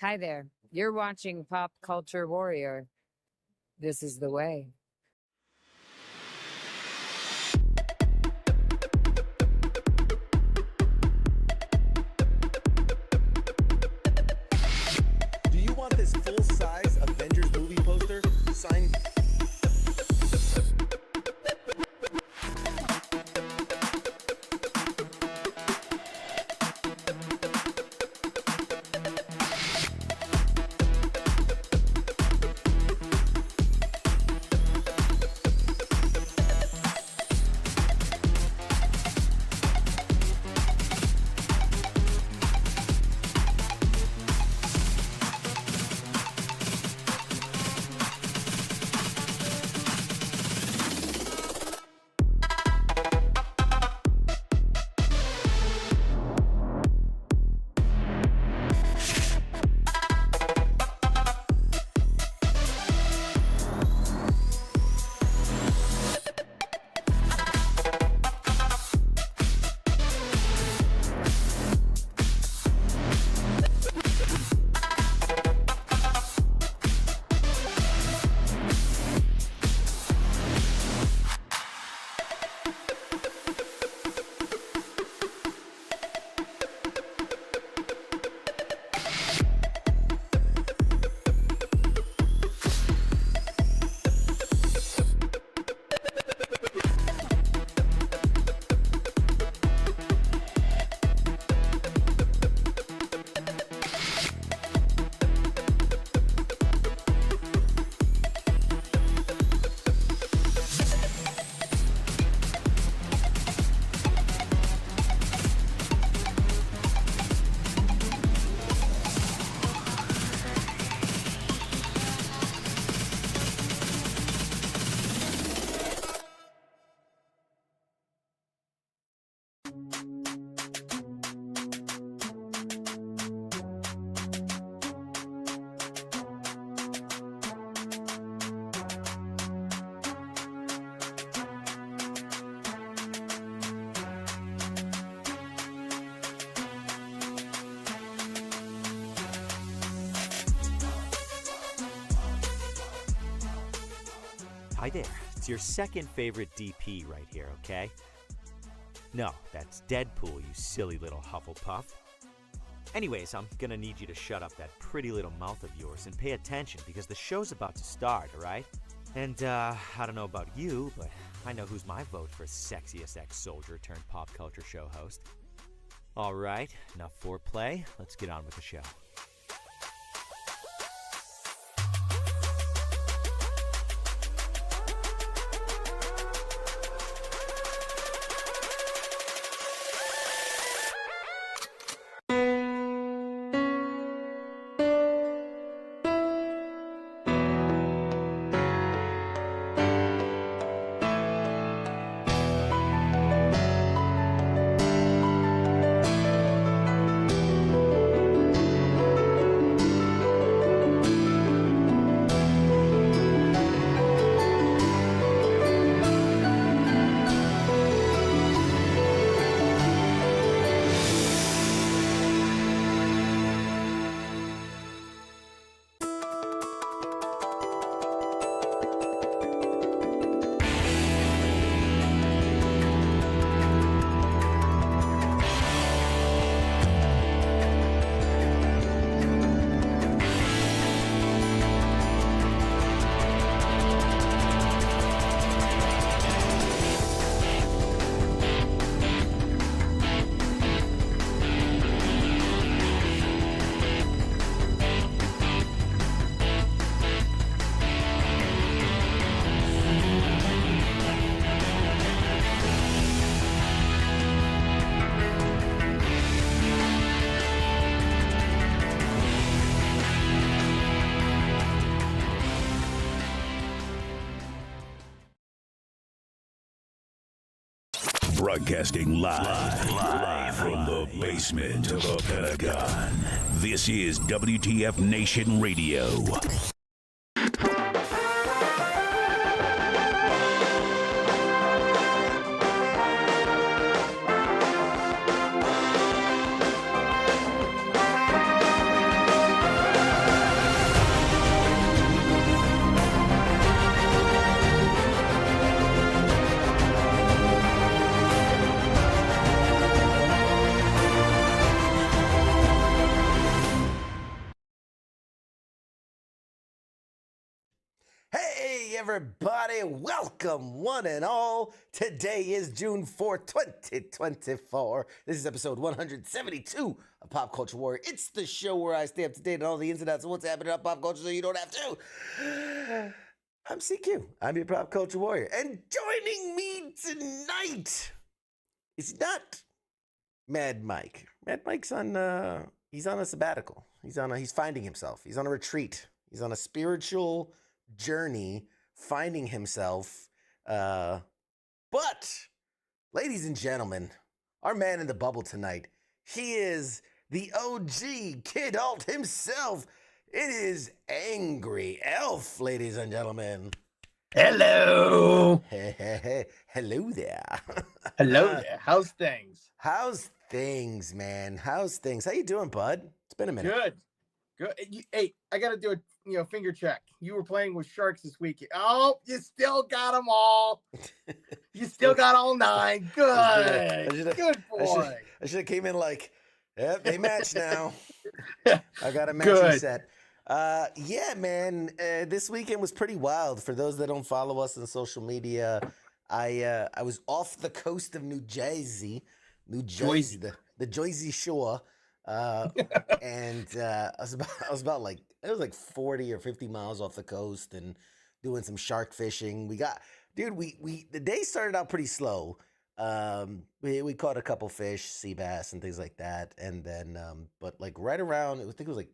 Hi there. You're watching Pop Culture Warrior. This is the way. Do you want this full-size Avengers movie poster signed? Hi there, it's your second favorite DP right here, okay? No, that's Deadpool, you silly little Hufflepuff. Anyways, I'm gonna need you to shut up that pretty little mouth of yours and pay attention because the show's about to start, alright? And, I don't know about you, but I know who's my vote for sexiest ex-soldier turned pop culture show host. Alright, enough foreplay, let's get on with the show. Broadcasting live from the basement of a Pentagon. This is WTF Nation Radio. Hey everybody, welcome one and all. Today is June 4th, 2024. This is episode 172 of Pop Culture Warrior. It's the show where I stay up to date on all the ins and outs of what's happening in pop culture so you don't have to. I'm CQ. I'm your Pop Culture Warrior. And joining me tonight is not Mad Mike. Mad Mike's he's on a sabbatical. He's finding himself. He's on a retreat. He's on a spiritual journey, finding himself. But, ladies and gentlemen, our man in the bubble tonight, he is the OG Kid Alt himself. It is Angry Elf, ladies and gentlemen. Hello. Hello there. Hello there. How's things? How's things, man? How's things? How you doing, bud? It's been a minute. Good. Hey, I got to do a finger check. You were playing with sharks this week. Oh, you still got them all. You still got all 9. Good. Good boy. I should have came in like, yeah, they match now. I got a matching set. Yeah, man. This weekend was pretty wild. For those that don't follow us on social media, I was off the coast of New Jersey, the Jersey Shore, and I was about like, it was like 40 or 50 miles off the coast and doing some shark fishing. We the day started out pretty slow. We caught a couple fish, sea bass and things like that, and then but like right around, I think it was like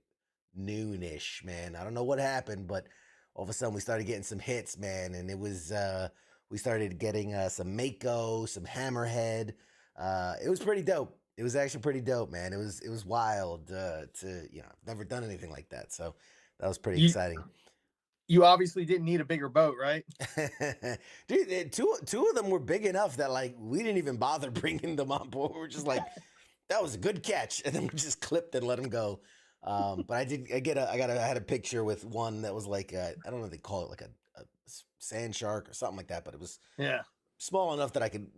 noonish, man. I don't know what happened, but all of a sudden we started getting some hits, man, and it was we started getting some mako, some hammerhead. It was pretty dope. It was actually pretty dope, man. It was wild to I've never done anything like that, so that was pretty exciting. You obviously didn't need a bigger boat, right? Dude, two of them were big enough that like we didn't even bother bringing them on board. We're just like, that was a good catch, and then we just clipped and let them go. But I had a picture with one that was like I don't know if they call it like a sand shark or something like that, but it was small enough that I could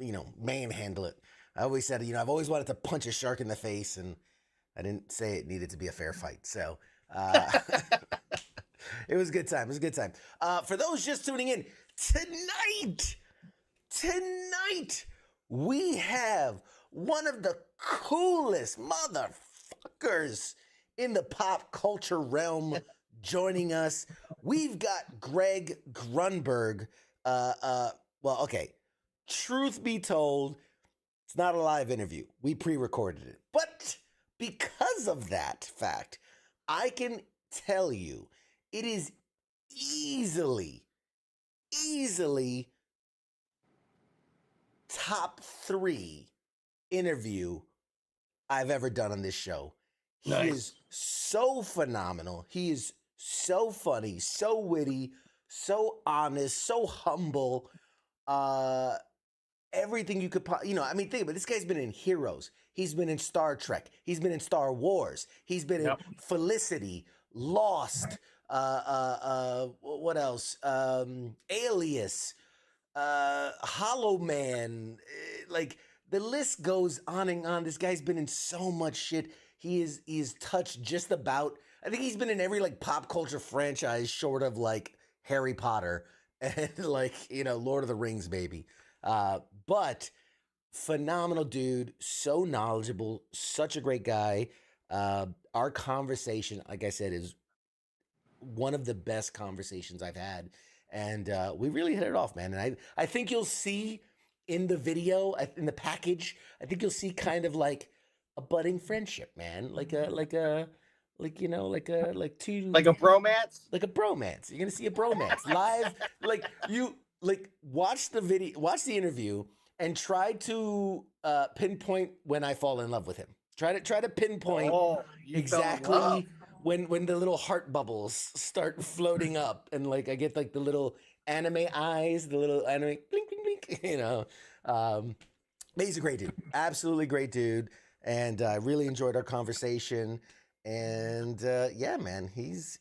manhandle it. I always said I've always wanted to punch a shark in the face, and I didn't say it needed to be a fair fight. So it was a good time. It was a good time. For those just tuning in, tonight we have one of the coolest motherfuckers in the pop culture realm joining us. We've got Greg Grunberg. Truth be told, it's not a live interview. We pre-recorded it. But because of that fact, I can tell you it is easily top 3 interview I've ever done on this show. He is so phenomenal. He is so funny, so witty, so honest, so humble. Everything you could, think about it. This guy's been in Heroes. He's been in Star Trek. He's been in Star Wars. He's been in Felicity, Lost. What else? Alias, Hollow Man. Like the list goes on and on. This guy's been in so much shit. He is touched just about. I think he's been in every like pop culture franchise short of like Harry Potter and like Lord of the Rings, baby. But phenomenal dude, so knowledgeable, such a great guy. Our conversation, like I said, is one of the best conversations I've had, and we really hit it off, man. And I think you'll see in the video, in the package, I think you'll see kind of like a budding friendship, man, like a bromance. Like a bromance. You're gonna see a bromance live. Watch the interview, and try to pinpoint when I fall in love with him. Try to pinpoint exactly when the little heart bubbles start floating up, and like I get like the little anime eyes, the little anime blink blink blink. But he's a great dude, absolutely great dude, and I really enjoyed our conversation. And yeah, man, he's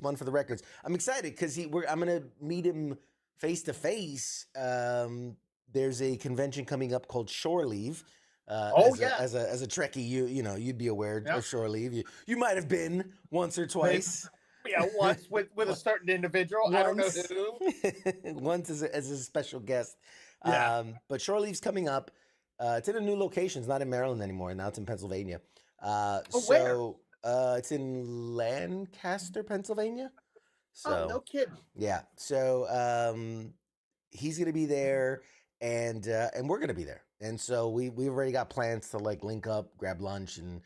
one for the records. I'm excited because I'm gonna meet him face to face. There's a convention coming up called Shore Leave. As a Trekkie, you'd be aware of Shore Leave. You might have been once or twice. Yeah, once with a certain individual. I don't know Once. who. Once as a special guest. Yeah. But Shore Leave's coming up. It's in a new location. It's not in Maryland anymore. Now it's in Pennsylvania. Where? It's in Lancaster, Pennsylvania. Oh, So no kidding. yeah. So he's gonna be there, and we're gonna be there. And so we've already got plans to like link up, grab lunch, and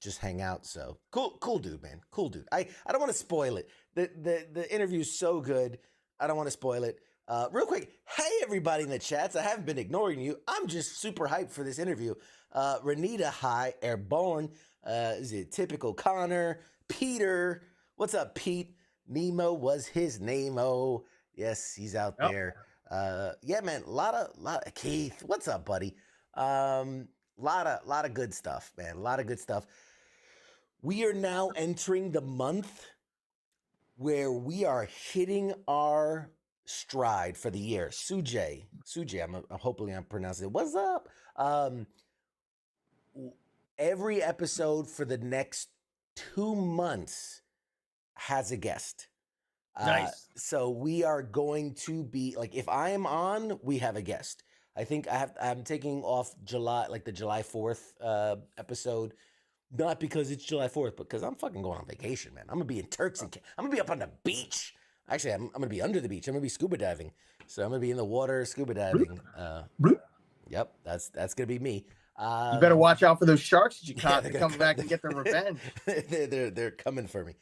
just hang out. So cool dude, man. Cool dude. I don't want to spoil it. The interview's so good. I don't want to spoil it. Real quick, hey everybody in the chats. I haven't been ignoring you. I'm just super hyped for this interview. Renita, hi, Airborne. Is it typical Connor? Peter, what's up, Pete? Nemo was his name-o. Yes, he's out there. Yeah, man, lot of Keith. What's up, buddy? Lot of good stuff, man. A lot of good stuff. We are now entering the month where we are hitting our stride for the year. Sujay, hopefully I'm pronouncing it. What's up? Every episode for the next 2 months has a guest. Nice. So we are going to be like, if I am on, we have a guest. I think I'm taking off July, like the July 4th episode, not because it's July 4th, but because I'm fucking going on vacation, man. I'm gonna be in Turks and I'm gonna be up on the beach. Actually, I'm gonna be under the beach. I'm gonna be scuba diving. So I'm gonna be in the water scuba diving. Yep, that's gonna be me. You better watch out for those sharks that you caught to come back and get their revenge. they're coming for me.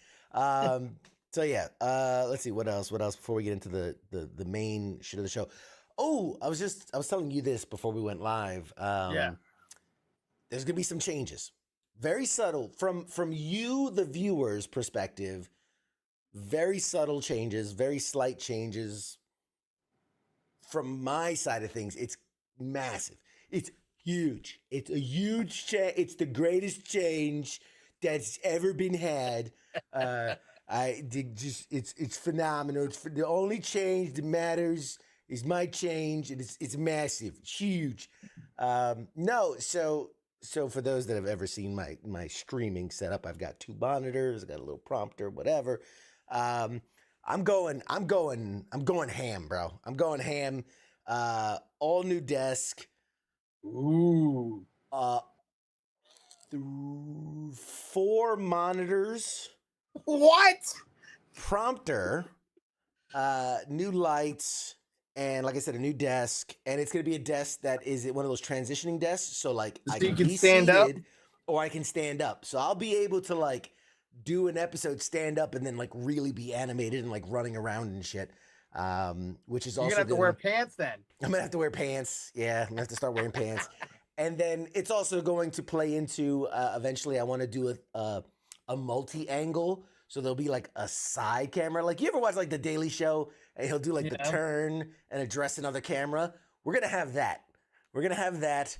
So yeah, let's see what else before we get into the main shit of the show. Oh, I was telling you this before we went live. Yeah. There's gonna be some changes. Very subtle from you, the viewer's perspective. Very subtle changes, very slight changes. From my side of things, it's massive. It's huge. It's a huge change. It's the greatest change that's ever been had. It's phenomenal. It's the only change that matters is my change, and it's massive, it's huge. So for those that have ever seen my streaming setup, I've got 2 monitors, I got a little prompter, whatever. I'm going ham, bro. I'm going ham. All new desk. Ooh. 4 monitors. What? Prompter. New lights. And like I said, a new desk. And it's going to be a desk that is one of those transitioning desks. So like So I you can can be stand up? seated or I can stand up. So I'll be able to like do an episode stand up and then like really be animated and like running around and shit. Which is You're also gonna have to wear pants then. I'm gonna have to wear pants. Yeah, I'm gonna have to start wearing pants. And then it's also going to play into eventually I want to do a multi-angle. So there'll be like a side camera. Like you ever watch like The Daily Show and he'll do like the turn and address another camera? We're gonna have that. We're gonna have that.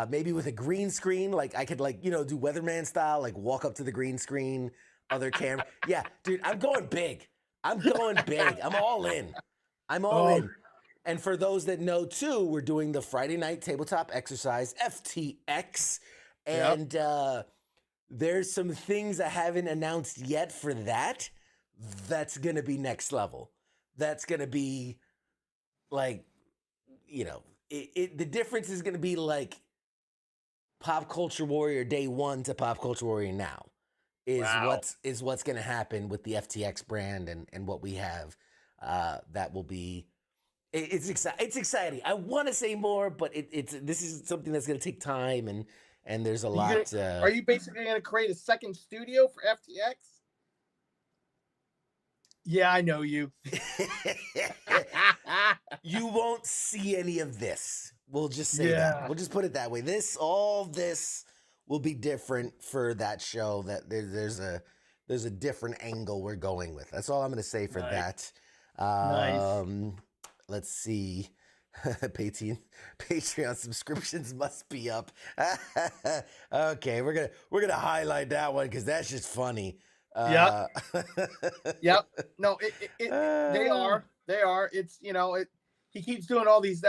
Maybe with a green screen. Like I could like, do weatherman style, like walk up to the green screen, other camera. Yeah, dude, I'm going big. I'm all in. I'm all in. And for those that know too, we're doing the Friday night tabletop exercise, FTX. And there's some things I haven't announced yet for that. That's going to be next level. That's going to be like, the difference is going to be like Pop Culture Warrior day 1 to Pop Culture Warrior now is what's going to happen with the FTX brand and what we have. That will be, it's exciting. I want to say more, but this is something that's going to take time and there's a lot. Are you basically going to create a second studio for FTX? Yeah, I know you. You won't see any of this. We'll just say that. We'll just put it that way. All this will be different for that show. That there's a different angle we're going with. That's all I'm going to say for that. Nice. Let's see. Patreon subscriptions must be up. Okay, we're gonna highlight that one because that's just funny. Yep. No, they are. It's he keeps doing all these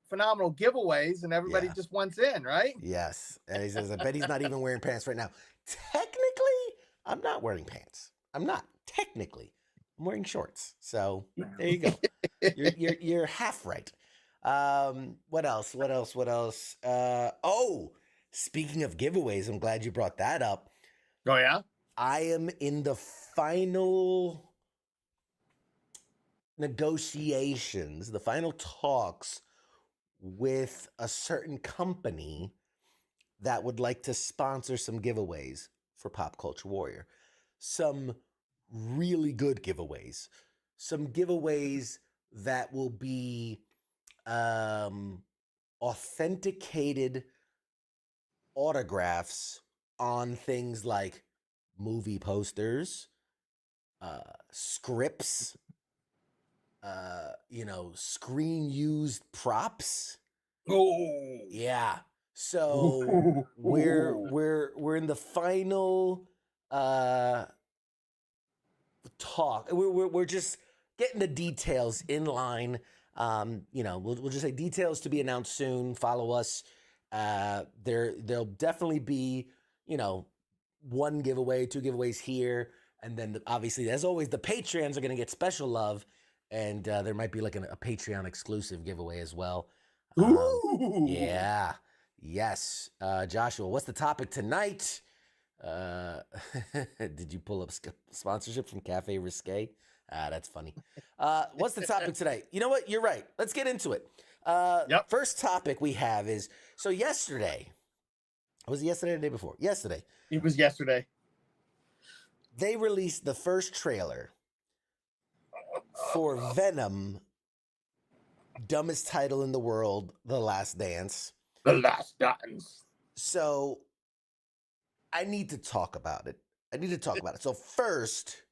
phenomenal giveaways, and everybody just wants in, right? Yes, and he says, "I bet he's not even wearing pants right now." Technically, I'm not wearing pants. I'm not. technically, I'm wearing shorts. So there you go. You're half right. What else? Oh, speaking of giveaways, I'm glad you brought that up. Oh yeah. I am in the final negotiations, the final talks with a certain company that would like to sponsor some giveaways for Pop Culture Warrior. Some really good giveaways. Some giveaways that will be authenticated autographs on things like movie posters, scripts, screen used props. Oh Yeah. So we're in the final talk. We're just getting the details in line. We'll just say details to be announced soon. Follow us. There'll definitely be, one giveaway, 2 giveaways here, and then obviously, as always, the Patreons are going to get special love, and there might be like a Patreon exclusive giveaway as well. Yeah. Yes. Joshua, what's the topic tonight? Did you pull up sponsorship from Cafe Risque? That's funny. What's the topic tonight? You know what? You're right. Let's get into it. Yep. First topic we have is, so yesterday, was it yesterday or the day before? Yesterday. It was yesterday. They released the first trailer for Venom, dumbest title in the world, The Last Dance. The Last Dance. So I need to talk about it. So first,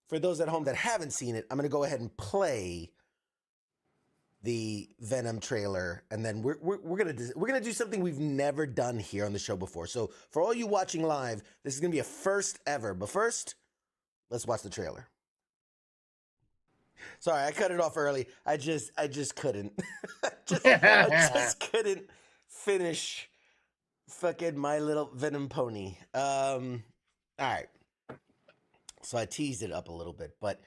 for those at home that haven't seen it, I'm going to go ahead and play the Venom trailer, and then we're gonna do something we've never done here on the show before. So for all you watching live, this is gonna be a first ever. But first, let's watch the trailer. Sorry, I cut it off early. I just couldn't. I just couldn't finish fucking My Little Venom Pony. All right. So I teased it up a little bit, but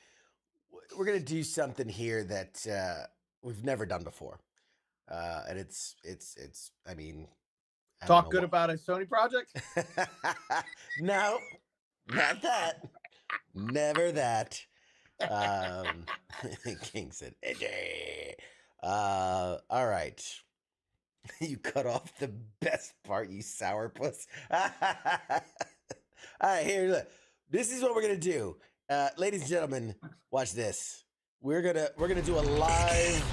we're gonna do something here that we've never done before, and it's. I mean, talk good about a Sony project. No, not that. Never that. King said, all right. You cut off the best part, you sourpuss. All right, here, look. This is what we're gonna do, ladies and gentlemen. Watch this. We're gonna do a live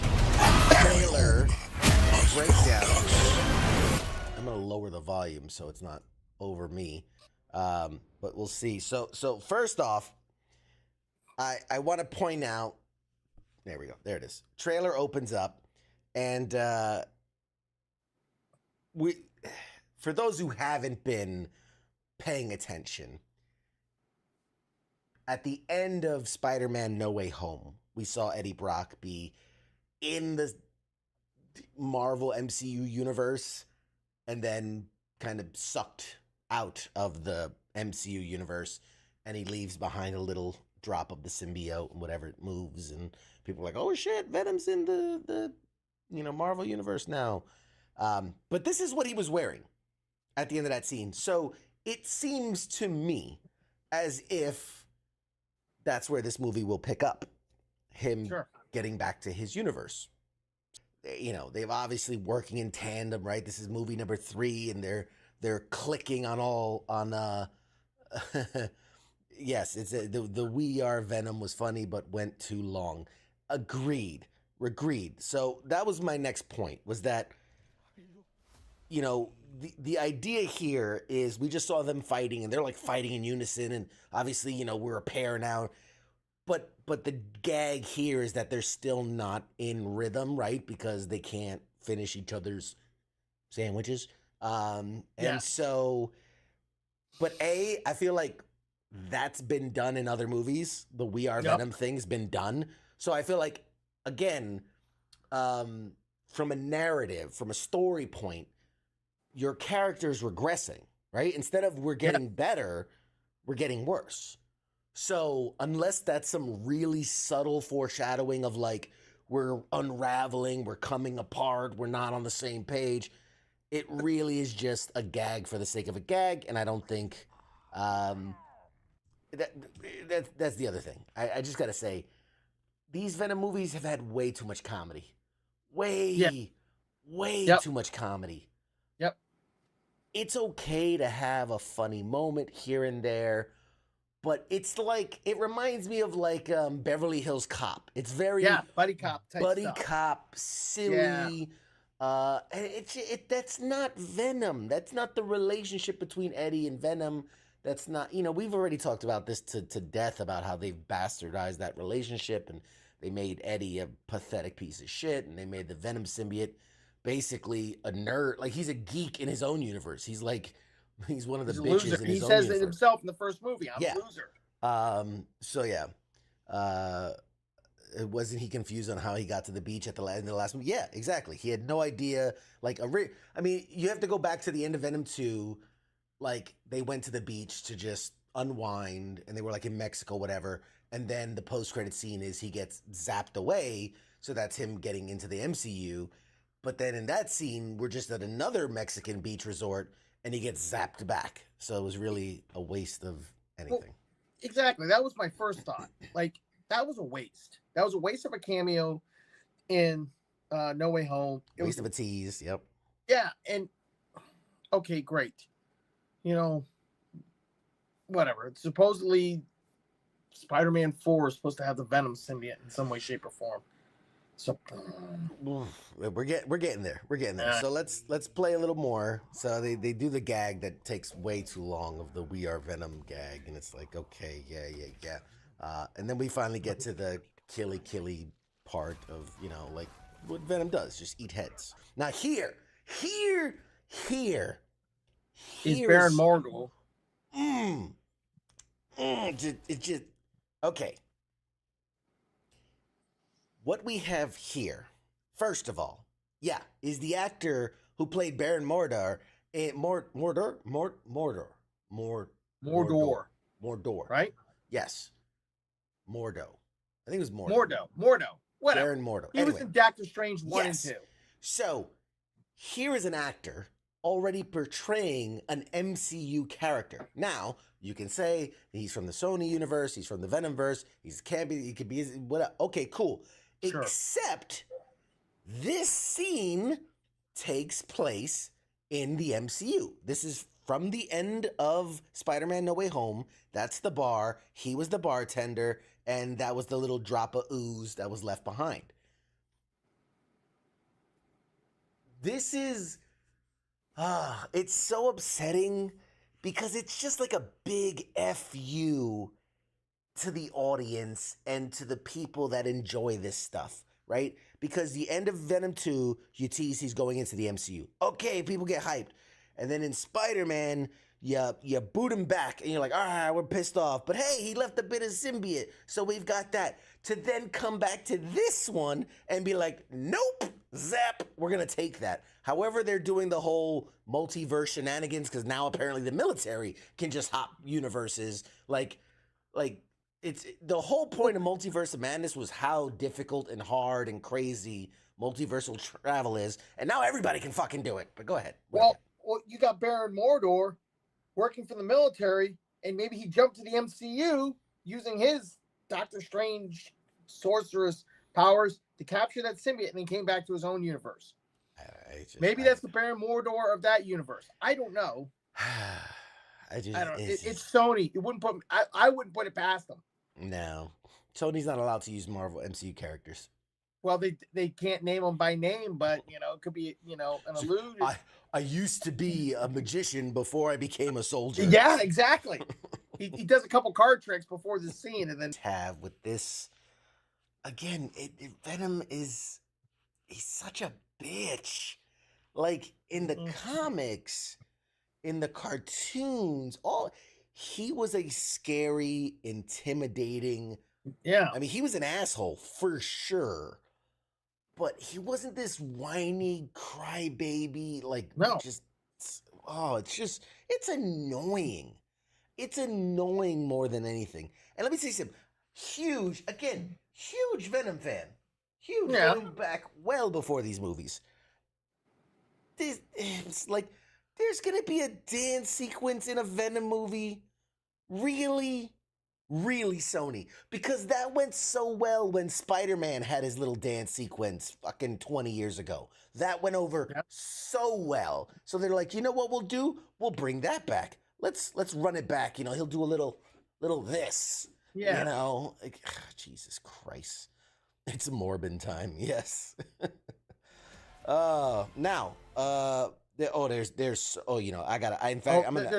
trailer breakdown. I'm gonna lower the volume so it's not over me, but we'll see. So first off, I want to point out. There we go. There it is. Trailer opens up, and for those who haven't been paying attention, at the end of Spider-Man No Way Home, we saw Eddie Brock be in the Marvel MCU universe and then kind of sucked out of the MCU universe, and he leaves behind a little drop of the symbiote and whatever it moves, and people are like, oh shit, Venom's in the Marvel universe now. But this is what he was wearing at the end of that scene. So it seems to me as if that's where this movie will pick up. Him getting back to his universe. They've obviously working in tandem, right? This is movie number 3, and they're clicking on yes, it's the We Are Venom was funny, but went too long. Agreed. So that was my next point, was that, the idea here is we just saw them fighting, and they're like fighting in unison, and obviously, we're a pair now. But the gag here is that they're still not in rhythm, right? Because they can't finish each other's sandwiches. And so, but I feel like that's been done in other movies. The We Are Venom thing's been done. So I feel like, again, from a narrative, from a story point, your character's regressing, right? Instead of we're getting better, we're getting worse. So unless that's some really subtle foreshadowing of like we're unraveling, we're coming apart, we're not on the same page, it really is just a gag for the sake of a gag, and I don't think that's the other thing. I just gotta say, these Venom movies have had way too much comedy, way Yep. too much comedy. Yep. It's okay to have a funny moment here and there, but it's like it reminds me of like Beverly Hills Cop. It's very buddy cop type buddy stuff. cop, silly. And that's not Venom. That's not the relationship between Eddie and Venom. That's not, we've already talked about this to death about how they've bastardized that relationship, and they made Eddie a pathetic piece of shit, and they made the Venom symbiote basically a nerd. Like, he's a geek in his own universe. He's like, he's one of the bitches loser. in He his own says universe. it himself in the first movie. I'm Yeah. a loser. So yeah. Wasn't he confused on how he got to the beach at the end of the last movie? Yeah, exactly. He had no idea. Like, I mean, you have to go back to the end of Venom 2. Like, they went to the beach to just unwind, and they were like in Mexico, whatever. And then the post-credit scene is he gets zapped away. So that's him getting into the MCU. But then in that scene, we're just at another Mexican beach resort, and he gets zapped back. So it was really a waste of anything. Well, exactly. That was my first thought. Like, that was a waste. That was a waste of a cameo in No Way Home. Waste of a tease. Yep. Yeah, and okay, great. Whatever. Supposedly, Spider-Man 4 is supposed to have the Venom symbiote in some way, shape, or form. So we're getting there. We're getting there. So let's play a little more. So they do the gag that takes way too long of the "We Are Venom" gag, and it's like, okay, yeah. And then we finally get to the killy part of like what Venom does, just eat heads. Now here is Baron Morgul. It's just okay. What we have here, first of all, is the actor who played Baron Mordor, Mordor, Right? Yes, Mordo. I think it was Mordo. Mordo. Whatever. Baron Mordo. He was in Doctor Strange 1 and 2. So here is an actor already portraying an MCU character. Now, you can say he's from the Sony universe, he's from the Venomverse, he could be whatever. Okay, cool. Sure. Except this scene takes place in the MCU. This is from the end of Spider-Man No Way Home. That's the bar. He was the bartender, and that was the little drop of ooze that was left behind. This is it's so upsetting because it's just like a big FU to the audience and to the people that enjoy this stuff, right? Because the end of Venom 2, you tease he's going into the MCU. Okay, people get hyped. And then in Spider-Man, you boot him back and you're like, all right, we're pissed off. But hey, he left a bit of symbiote, so we've got that. To then come back to this one and be like, nope, zap, we're going to take that. However, they're doing the whole multiverse shenanigans because now apparently the military can just hop universes. Like it's the whole point of Multiverse of Madness was how difficult and hard and crazy multiversal travel is, and now everybody can fucking do it. But go ahead. Well, you got Baron Mordor working for the military, and maybe he jumped to the MCU using his Doctor Strange sorceress powers to capture that symbiote, and then came back to his own universe. Maybe that's the Baron Mordor of that universe. I don't know. I don't know. It's Sony. It wouldn't put. I wouldn't put it past them. No, Sony's not allowed to use Marvel MCU characters. Well, they can't name them by name, but it could be an allude. I used to be a magician before I became a soldier. Yeah, exactly. he does a couple card tricks before the scene, and then have with this again. Venom he's such a bitch. Like in the comics, in the cartoons, he was a scary, intimidating. Yeah. I mean, he was an asshole for sure. But he wasn't this whiny crybaby, like, no. it's annoying. It's annoying more than anything. And let me say something. Huge Venom fan. Huge, Yeah. going back well before these movies. It's like, there's going to be a dance sequence in a Venom movie? Really? Really, Sony? Because that went so well when Spider-Man had his little dance sequence fucking 20 years ago. That went over so well. So they're like, you know what we'll do? We'll bring that back. Let's run it back. You know, he'll do a little this. Yeah. You know? Like, Jesus Christ. It's Morbin time, yes. There's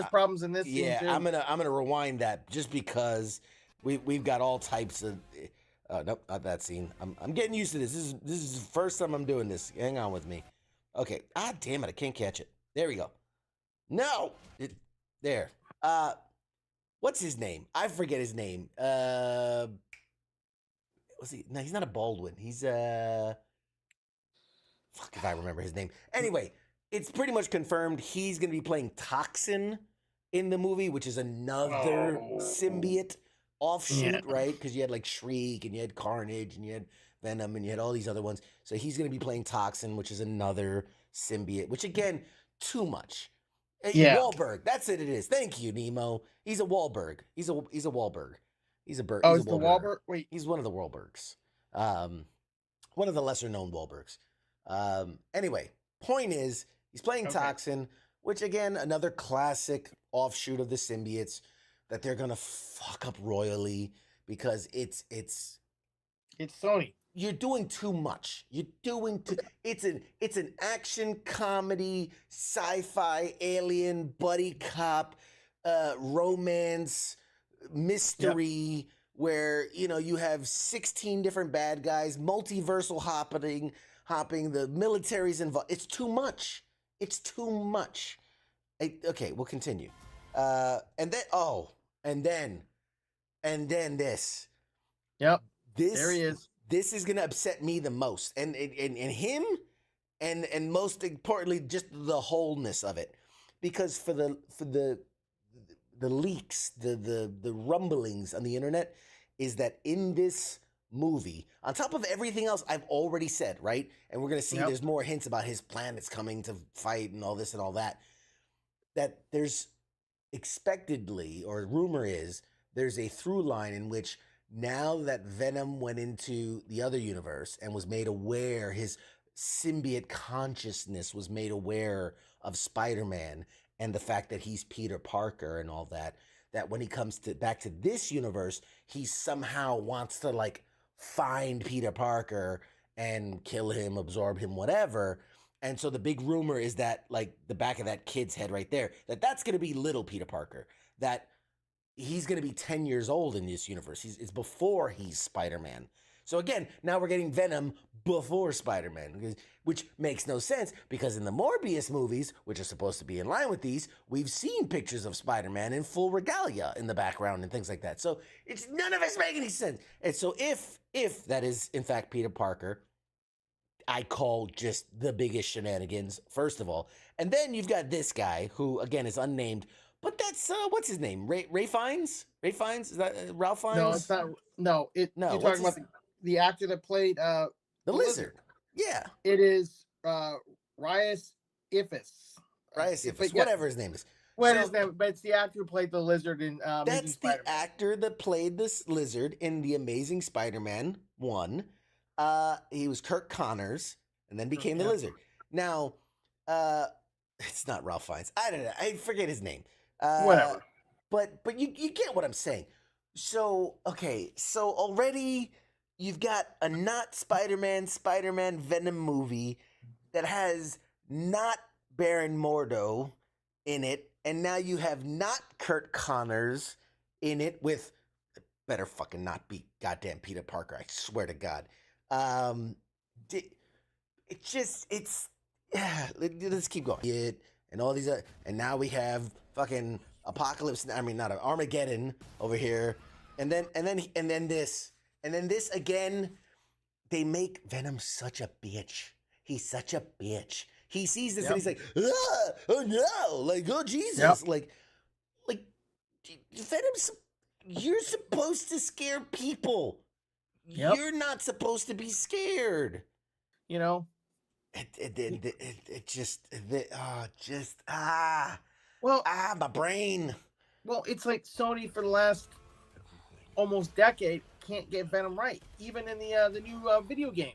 problems in this scene too. I'm gonna rewind that just because we've got all types of nope, not that scene. I'm getting used to this. This is the first time I'm doing this. Hang on with me. Okay. Ah, damn it, I can't catch it. There we go. No, there. What's his name? I forget his name. What's he? No, he's not a Baldwin. He's fuck if I remember his name. Anyway, it's pretty much confirmed he's going to be playing Toxin in the movie, which is another symbiote offshoot, right? Because you had like Shriek and you had Carnage and you had Venom and you had all these other ones. So he's going to be playing Toxin, which is another symbiote, which again, too much. Wahlberg, that's it. It is. Thank you, Nemo. He's a Wahlberg. He's a Wahlberg. He's a Berg. Oh, he's it's a the Wahlberg. Wait, he's one of the Wahlbergs. One of the lesser known Wahlbergs. Anyway, point is he's playing Toxin, which again, another classic offshoot of the symbiotes that they're gonna fuck up royally because it's Sony. You're doing too much. You're doing too. It's an action comedy, sci-fi, alien, buddy cop, romance, mystery, where you have 16 different bad guys, multiversal hopping. The military's involved. It's too much. It's too much. Okay, we'll continue. And then this. Yep. This. There he is. This is gonna upset me the most, and him, and most importantly, just the wholeness of it, because for the leaks, the rumblings on the internet, is that in this movie, on top of everything else I've already said, right, and we're gonna see there's more hints about his planets coming to fight and all this and all that, that there's expectedly, or rumor is, there's a through line in which, now that Venom went into the other universe and was made aware, his symbiote consciousness was made aware of Spider-Man and the fact that he's Peter Parker and all that, that when he comes back to this universe, he somehow wants to like find Peter Parker and kill him, absorb him, whatever. And so the big rumor is that, like, the back of that kid's head right there, that's going to be little Peter Parker, that he's going to be 10 years old in this universe. It's before he's Spider-Man. So again, now we're getting Venom before Spider-Man, which makes no sense because in the Morbius movies, which are supposed to be in line with these, we've seen pictures of Spider-Man in full regalia in the background and things like that. So it's none of it's making any sense. And so if that is in fact Peter Parker, I call just the biggest shenanigans, first of all. And then you've got this guy who, again, is unnamed. But that's what's his name? Ray Fiennes? Ray Fiennes? Is that Ralph Fiennes? No, it's not. No, you're talking about the actor that played the lizard. Yeah. It is Rhys Ifans. Whatever his name is. But it's the actor who played the lizard in that's the actor that played this lizard in the Amazing Spider-Man 1. He was Kirk Connors and then became the lizard. Now, it's not Ralph Fiennes. I don't know. I forget his name. Whatever. But you get what I'm saying. So, okay. So already you've got a not Spider-Man Venom movie that has not Baron Mordo in it. And now you have not Kurt Connors in it with, better fucking not be goddamn Peter Parker. I swear to God. Let's keep going. And all these and now we have fucking Apocalypse. I mean, not Armageddon over here, and then this again. They make Venom such a bitch. He's such a bitch. He sees this and he's like, oh no, like, oh Jesus, like, Venom's, you're supposed to scare people. Yep. You're not supposed to be scared. You know. It just Well, my brain. Well, it's like Sony for the last almost decade can't get Venom right, even in the new video game,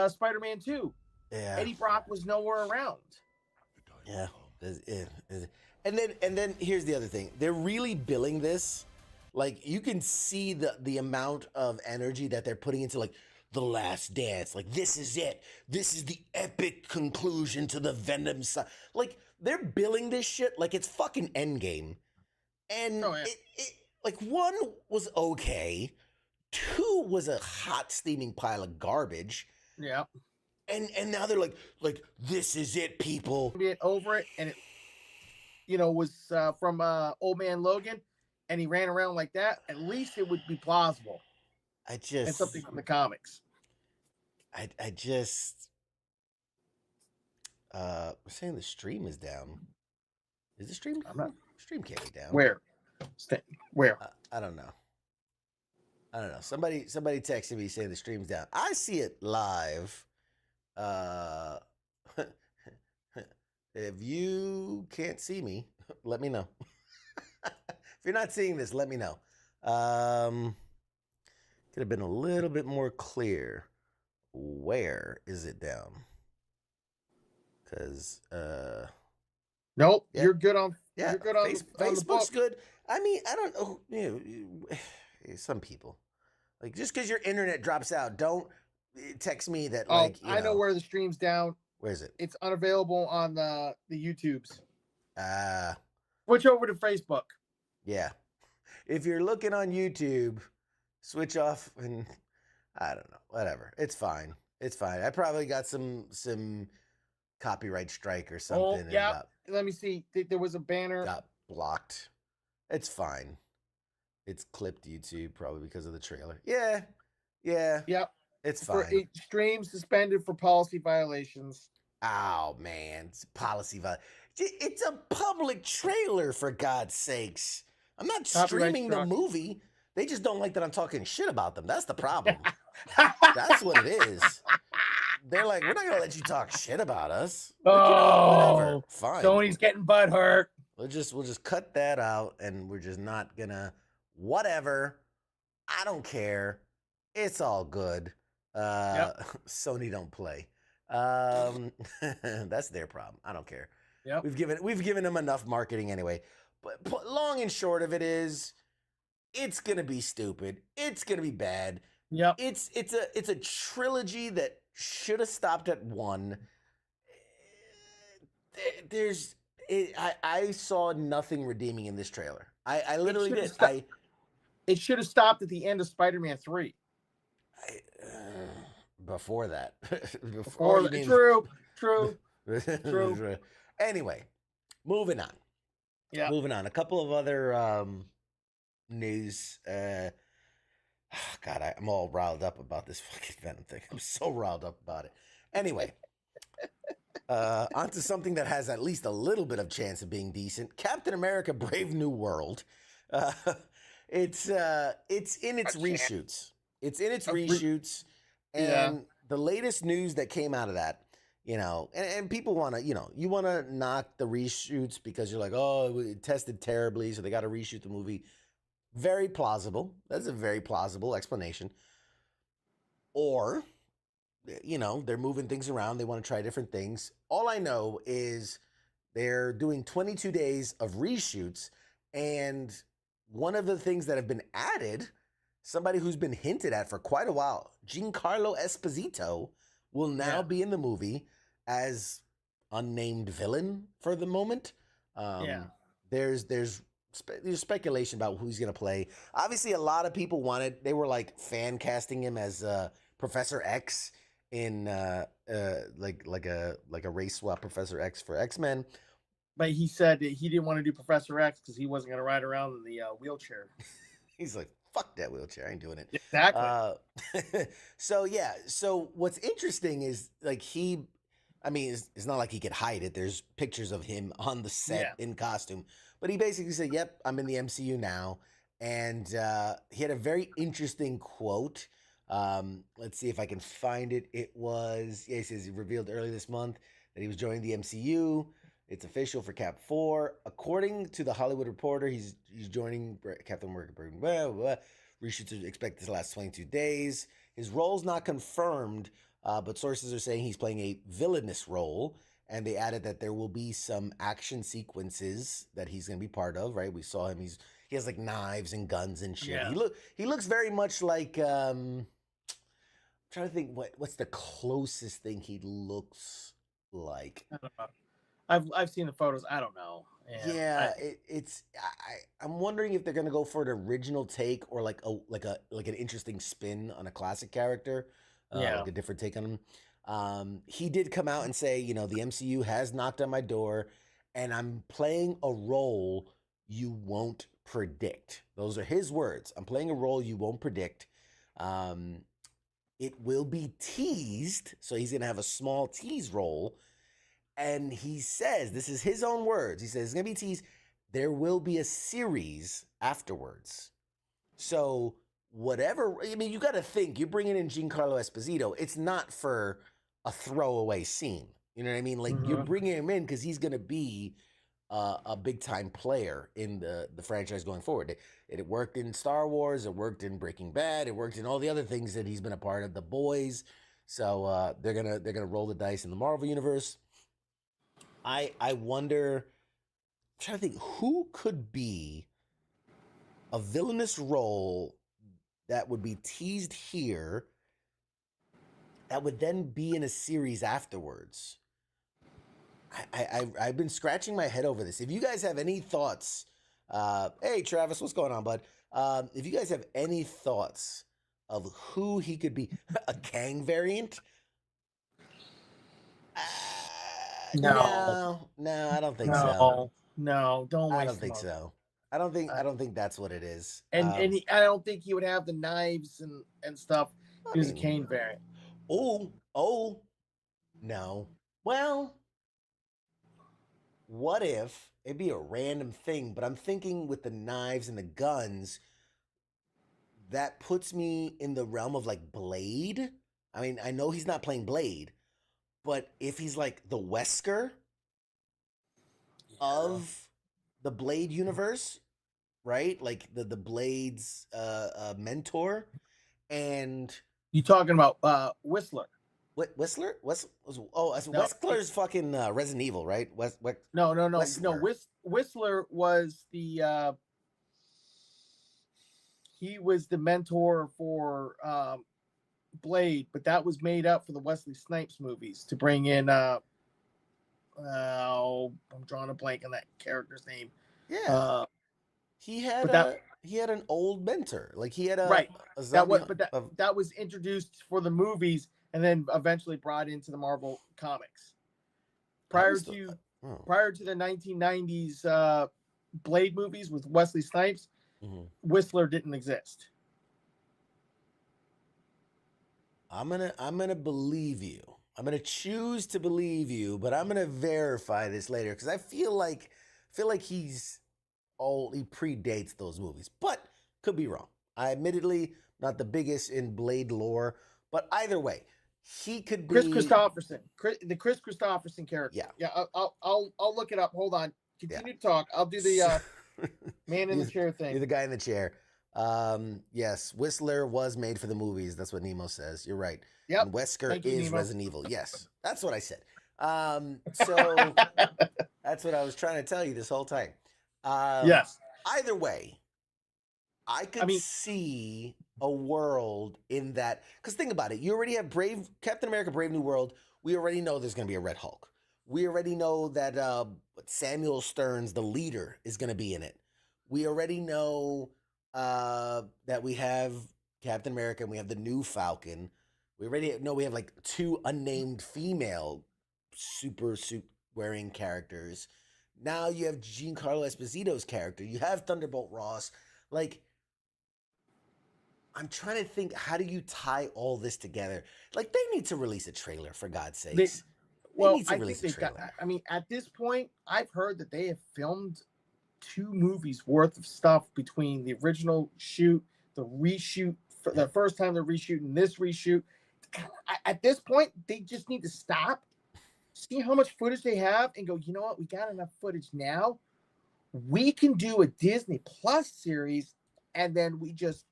Spider-Man 2. Yeah. Eddie Brock was nowhere around. Yeah. And then here's the other thing. They're really billing this. Like, you can see the amount of energy that they're putting into, like, The Last Dance. Like, this is it. This is the epic conclusion to the Venom saga. Like, they're billing this shit like it's fucking Endgame. And like, 1 was okay. 2 was a hot steaming pile of garbage. Yeah. And now they're like this is it, people. Get over it, and it, was from Old Man Logan, and he ran around like that. At least it would be plausible. And something from the comics. I just we're saying the stream is down. Is the stream? Stream can't be down. Where? Where? I don't know. Somebody texted me saying the stream's down. I see it live. If you can't see me, let me know. If you're not seeing this, let me know. Could have been a little bit more clear. Where is it down? Because nope, yeah. You're good on. Yeah, you're good on. Facebook's good. I mean, I don't know. Some people, like, just because your internet drops out, don't text me that. Like, I know where the stream's down. Where is it? It's unavailable on the YouTubes. Switch over to Facebook. Yeah, if you're looking on YouTube, switch off, and I don't know, whatever. It's fine. I probably got some copyright strike or something. Oh, yeah. Let me see. There was a banner. Got blocked. It's fine. It's clipped YouTube probably because of the trailer. Yeah. Yep. It's fine. Stream suspended for policy violations. Oh, man. It's policy violation. It's a public trailer, for God's sakes. I'm not streaming the movie. They just don't like that I'm talking shit about them. That's the problem. That's what it is. They're like, we're not going to let you talk shit about us. Whatever. Fine. Sony's getting butthurt. We'll just cut that out, and we're just not going to, whatever. I don't care. It's all good. Sony don't play. That's their problem. I don't care. Yep. We've given them enough marketing anyway. But long and short of it is, it's gonna be stupid. It's gonna be bad. Yep. It's a trilogy that should have stopped at 1. I saw nothing redeeming in this trailer. I literally did. It should have stopped at the end of Spider-Man 3. Before that. True. Anyway, moving on. Yeah. Moving on. A couple of other news. God, I'm all riled up about this fucking Venom thing. I'm so riled up about it. Anyway, onto something that has at least a little bit of chance of being decent. Captain America: Brave New World. It's in its reshoots. It's in its reshoots, and the latest news that came out of that, and people want to, you want to knock the reshoots because you're like, oh, it tested terribly, so they got to reshoot the movie. Very plausible. That's a very plausible explanation. Or, they're moving things around. They want to try different things. All I know is they're doing 22 days of reshoots, and one of the things that have been added, somebody who's been hinted at for quite a while, Giancarlo Esposito, will now be in the movie as unnamed villain for the moment. There's speculation about who he's going to play. Obviously, a lot of people they were like fan casting him as Professor X in like a race swap Professor X for X-Men. But he said that he didn't want to do Professor X because he wasn't going to ride around in the wheelchair. He's like, fuck that wheelchair. I ain't doing it. Exactly. So what's interesting is like it's not like he could hide it. There's pictures of him on the set in costume. But he basically said, "Yep, I'm in the MCU now," and he had a very interesting quote. Let's see if I can find it. It was, he says he revealed earlier this month that he was joining the MCU. It's official for Cap 4. According to the Hollywood Reporter, he's joining Captain America. Blah, blah. Reshoots are expected to last 22 days. His role's not confirmed, but sources are saying he's playing a villainous role. And they added that there will be some action sequences that he's going to be part of, right? We saw him. He has like knives and guns and shit. Yeah. He looks very much like I'm trying to think what's the closest thing he looks like. I don't know. I've seen the photos. I don't know. Yeah, I'm wondering if they're gonna go for an original take or like an interesting spin on a classic character, like a different take on him. He did come out and say, you know, the MCU has knocked on my door, and I'm playing a role you won't predict. Those are his words. I'm playing a role you won't predict. It will be teased, so he's gonna have a small tease role. And he says, this is his own words. He says, it's going to be teased. There will be a series afterwards. So whatever, I mean, you got to think, you're bringing in Giancarlo Esposito. It's not for a throwaway scene. You know what I mean? Like, you're bringing him in because he's going to be a big-time player in the franchise going forward. It worked in Star Wars. It worked in Breaking Bad. It worked in all the other things that he's been a part of, The Boys. So they're gonna roll the dice in the Marvel Universe. I wonder, I'm trying to think, who could be a villainous role that would be teased here that would then be in a series afterwards? I've been scratching my head over this. If you guys have any thoughts, hey, Travis, what's going on, bud? If you guys have any thoughts of who he could be, a Kang variant? No, I don't think so. No, don't. I don't think so. I don't think that's what it is. And I don't think he would have the knives and stuff. He was a Kane variant. Oh, no. Well, what if it'd be a random thing? But I'm thinking with the knives and the guns, that puts me in the realm of like Blade. I mean, I know he's not playing Blade. But if he's like the Wesker of the Blade universe, right? Like the Blade's mentor, and you talking about Whistler? What Whistler? Whistler's fucking Resident Evil, right? No. Whistler. No, Whistler was the he was the mentor for Blade, but that was made up for the Wesley Snipes movies to bring in I'm drawing a blank on that character's name. Yeah. He had an old mentor. Like he had that was introduced for the movies and then eventually brought into the Marvel comics. Prior to the 1990s Blade movies with Wesley Snipes, Whistler didn't exist. I'm gonna believe you. I'm gonna choose to believe you, but I'm gonna verify this later because I feel like he predates those movies, but could be wrong. I admittedly not the biggest in Blade lore, but either way, he could be Chris Christopherson, the Chris Christopherson character. Yeah. I'll look it up. Hold on, continue to talk. I'll do the man in the chair thing. You're the guy in the chair. Yes, Whistler was made for the movies. That's what Nemo says. You're right. Yep. And Wesker is Nemo. Resident Evil. Yes, that's what I said. So that's what I was trying to tell you this whole time. Yes. Either way, I could see a world in that. Because think about it. You already have Captain America: Brave New World. We already know there's going to be a Red Hulk. We already know that Samuel Stearns, the leader, is going to be in it. We already know that we have Captain America and we have the new Falcon. We already know we have like 2 unnamed female super suit wearing characters. Now you have Giancarlo Esposito's character. You have Thunderbolt Ross. Like, I'm trying to think, how do you tie all this together? Like, they need to release a trailer, for God's sakes. I think at this point, I've heard that they have filmed 2 movies worth of stuff between the original shoot, the reshoot, for the first time they're reshooting this reshoot. At this point, they just need to stop, see how much footage they have, and go, you know what? We got enough footage now. We can do a Disney Plus series, and then we just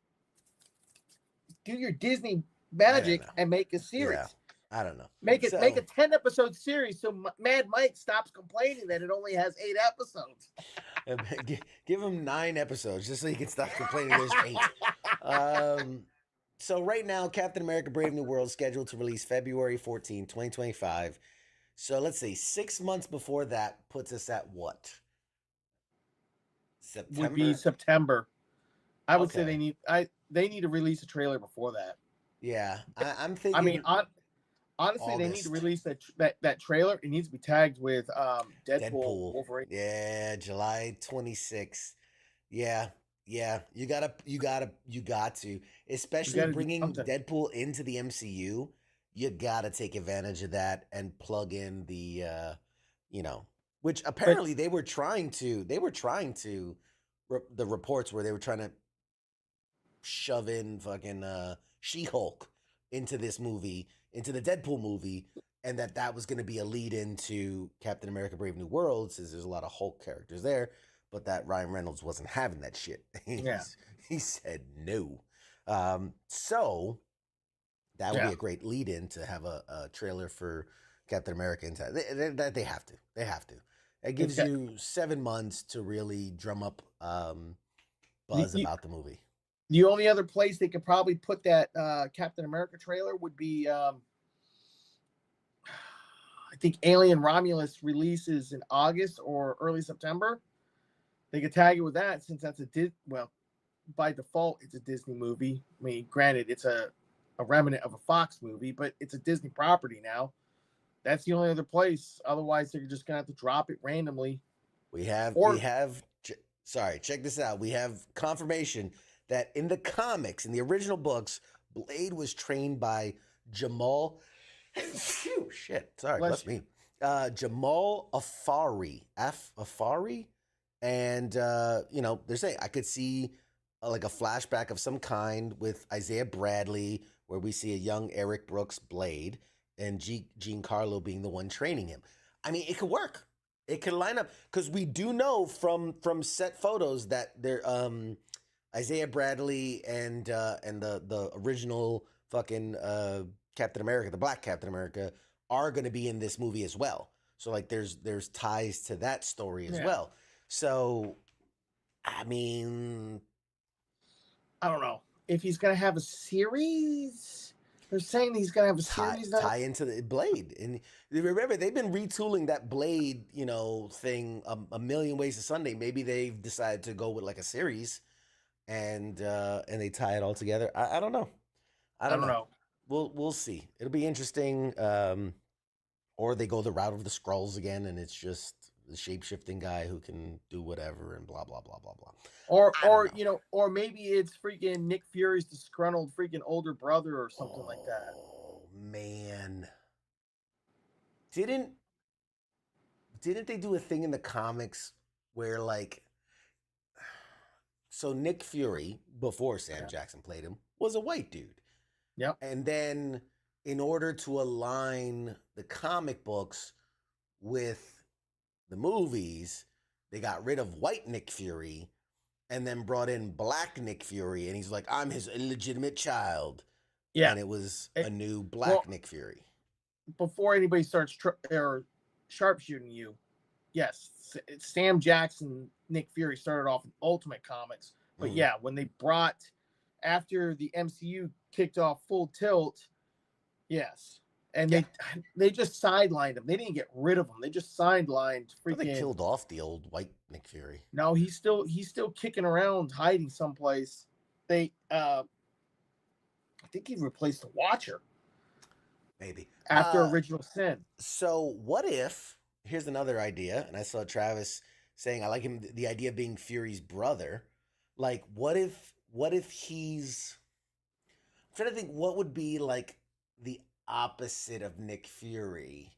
do your Disney magic and make a series. Yeah, I don't know. Make a 10-episode series so Mad Mike stops complaining that it only has 8 episodes. Give him 9 episodes just so he can stop complaining there's 8. So right now, Captain America Brave New World is scheduled to release February 14, 2025. So let's say 6 months before that puts us at what? September? Would be September. I would say they need to release a trailer before that. Yeah, I'm thinking. I mean, honestly, they need to release that trailer. It needs to be tagged with Deadpool. Wolverine. Yeah, July 26th. Yeah. You got to, especially bringing Deadpool into the MCU. You got to take advantage of that and plug in the, which apparently they were trying to. The reports where they were trying to shove in fucking She-Hulk into this movie, into the Deadpool movie, and that was going to be a lead into Captain America Brave New World, since there's a lot of Hulk characters there, but that Ryan Reynolds wasn't having that shit. He said no. So that would be a great lead in to have a trailer for Captain America inside. They have to. It gives you 7 months to really drum up buzz about the movie. The only other place they could probably put that Captain America trailer would be, I think Alien Romulus releases in August or early September. They could tag it with that, since that's by default, it's a Disney movie. I mean, granted, it's a remnant of a Fox movie, but it's a Disney property now. That's the only other place. Otherwise, they're just gonna have to drop it randomly. Check this out. We have confirmation that in the comics, in the original books, Blade was trained by Jamal. Jamal Afari. And, they're saying I could see like a flashback of some kind with Isaiah Bradley, where we see a young Eric Brooks Blade and Giancarlo being the one training him. I mean, it could work. It could line up, because we do know from set photos that they're Isaiah Bradley and the original fucking Captain America, the Black Captain America, are going to be in this movie as well. So like there's ties to that story as well. So, I mean, I don't know if he's going to have a series. They're saying he's going to have a series tie into the Blade. And remember, they've been retooling that Blade, thing a million ways to Sunday. Maybe they've decided to go with like a series, and they tie it all together. I don't know. I don't know. We'll see. It'll be interesting. Or they go the route of the Skrulls again, and it's just the shape-shifting guy who can do whatever and blah blah blah blah blah. Or maybe it's freaking Nick Fury's disgruntled freaking older brother or something like that. Oh man. Didn't they do a thing in the comics where so Nick Fury, before Sam Jackson played him, was a white dude. Yep. And then in order to align the comic books with the movies, they got rid of white Nick Fury and then brought in black Nick Fury, and he's like, I'm his illegitimate child. Yeah. And it was a new black Nick Fury. Before anybody starts sharpshooting you, yes, Sam Jackson, Nick Fury started off in Ultimate Comics. But when they after the MCU kicked off full tilt, yes. And they just sidelined him. They didn't get rid of him. They just sidelined freaking. They killed off the old white Nick Fury. No, he's still kicking around, hiding someplace. I think he replaced the Watcher. Maybe after Original Sin. So what if? Here's another idea, and I saw Travis saying I like him. The idea of being Fury's brother. Like, what if he's? I'm trying to think what would be like the opposite of Nick Fury,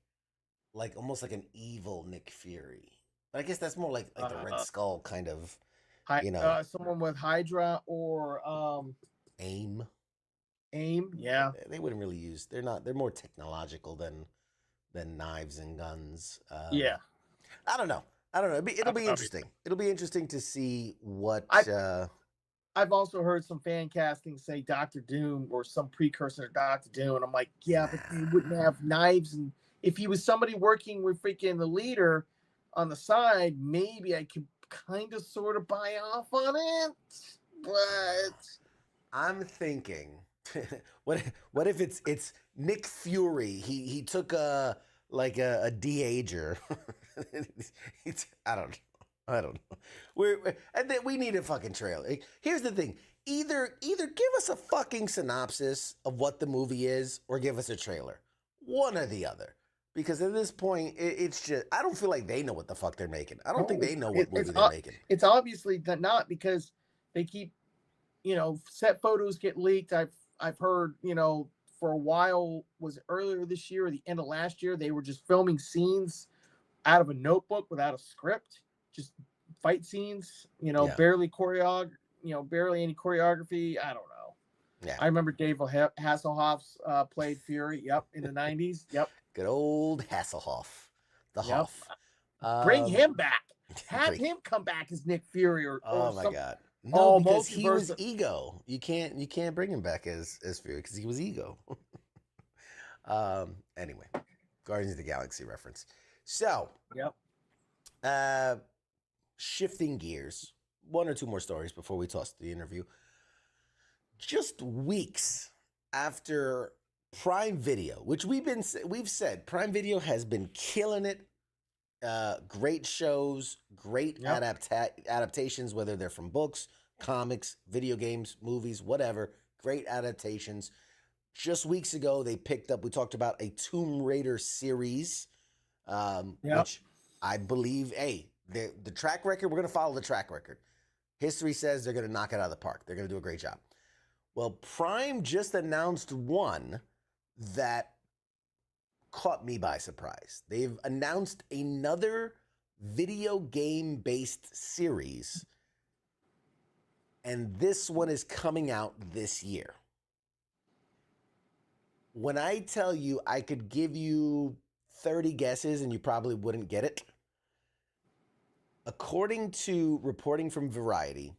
like almost like an evil Nick Fury. I guess that's more like the Red Skull kind of, someone with Hydra or AIM. AIM, yeah. They wouldn't really use. They're more technological than knives and guns. Yeah. I don't know. It'll be interesting. It'll be interesting to see what. I've also heard some fan castings say Doctor Doom or some precursor to Doctor Doom, and I'm like, yeah, but they wouldn't have knives, and if he was somebody working with freaking the leader on the side, maybe I could kind of sort of buy off on it. But I'm thinking, what if it's Nick Fury? He took a de-ager. I don't know. We need a fucking trailer. Here's the thing: either give us a fucking synopsis of what the movie is, or give us a trailer. One or the other. Because at this point, it's just I don't feel like they know what the fuck they're making. I don't think they know what movie they're making. It's obviously not, because they keep, set photos get leaked. I've heard, for a while, was it earlier this year or the end of last year, they were just filming scenes out of a notebook without a script, just fight scenes, barely barely any choreography. I don't know. Yeah. I remember Dave Hasselhoff's played Fury. Yep, in the 90s. Yep. Good old Hasselhoff, the Hoff. Bring him back. Have him come back as Nick Fury or my god. No, because he was Ego. You can't bring him back as Fury because he was Ego. Anyway, Guardians of the Galaxy reference. So, shifting gears, one or two more stories before we toss the interview. Just weeks after Prime Video, which we've said Prime Video has been killing it. Great shows, great adaptations, whether they're from books, comics, video games, movies, whatever. Great adaptations. Just weeks ago, they picked up. We talked about a Tomb Raider series, which I believe. The track record. We're gonna follow the track record. History says they're gonna knock it out of the park. They're gonna do a great job. Well, Prime just announced one that caught me by surprise. They've announced another video game-based series, and this one is coming out this year. When I tell you I could give you 30 guesses and you probably wouldn't get it, according to reporting from Variety,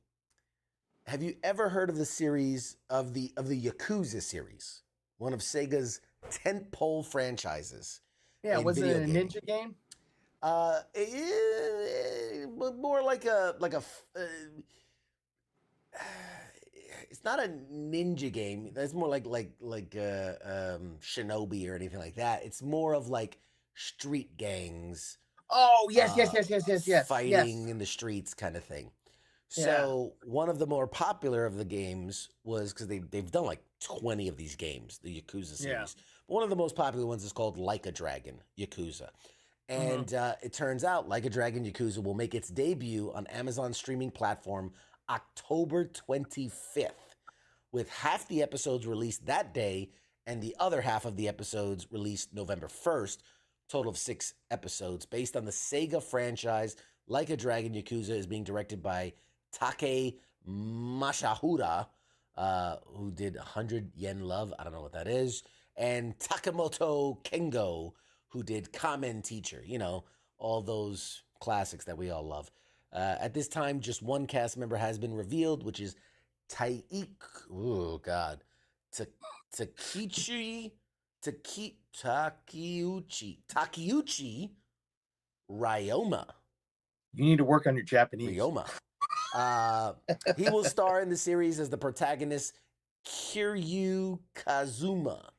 have you ever heard of the series of the Yakuza series? One of Sega's tentpole franchises. Yeah, was it a ninja game? More like a. It's not a ninja game. It's more like Shinobi or anything like that. It's more of like street gangs. Oh yes. Fighting in the streets kind of thing. So one of the more popular of the games was, because they've done like 20 of these games, the Yakuza series. Yeah. But one of the most popular ones is called Like a Dragon Yakuza. And it turns out Like a Dragon Yakuza will make its debut on Amazon's streaming platform October 25th, with half the episodes released that day and the other half of the episodes released November 1st. Total of 6 episodes based on the Sega franchise. Like a Dragon Yakuza is being directed by Take Mashahura, who did 100 Yen Love, I don't know what that is, and Takamoto Kengo, who did Kamen Teacher, all those classics that we all love. At this time, just one cast member has been revealed, which is Takeuchi Ryoma. You need to work on your Japanese. Ryoma. He will star in the series as the protagonist, Kiryu Kazuma.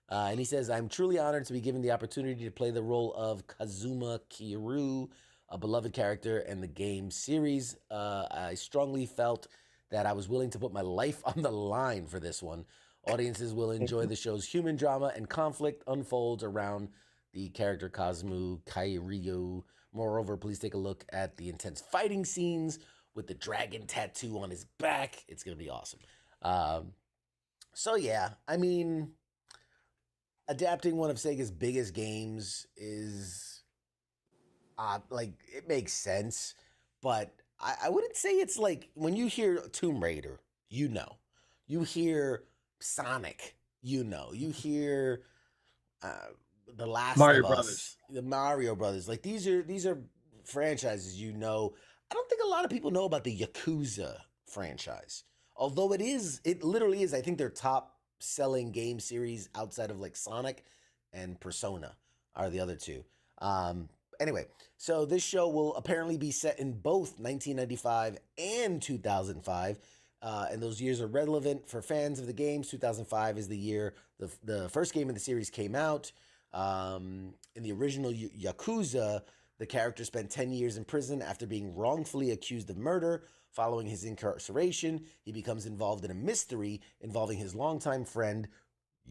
And he says, I'm truly honored to be given the opportunity to play the role of Kazuma Kiryu, a beloved character in the game series. I strongly felt that I was willing to put my life on the line for this one. Audiences will enjoy the show's human drama and conflict unfolds around the character Kazuma Kiryu. Moreover, please take a look at the intense fighting scenes with the dragon tattoo on his back. It's going to be awesome. So yeah, I mean, adapting one of Sega's biggest games is like it makes sense, but I wouldn't say it's like when you hear Tomb Raider, you know, you hear Sonic, you know, you hear the Last Mario of Brothers. Us, the Mario Brothers. Like these are franchises, you know. I don't think a lot of people know about the Yakuza franchise, although it literally is. I think their top selling game series outside of like Sonic and Persona are the other two. Anyway, so this show will apparently be set in both 1995 and 2005. And those years are relevant for fans of the games. 2005 is the year the first game in the series came out. In the original Yakuza, the character spent 10 years in prison after being wrongfully accused of murder. Following his incarceration, he becomes involved in a mystery involving his longtime friend,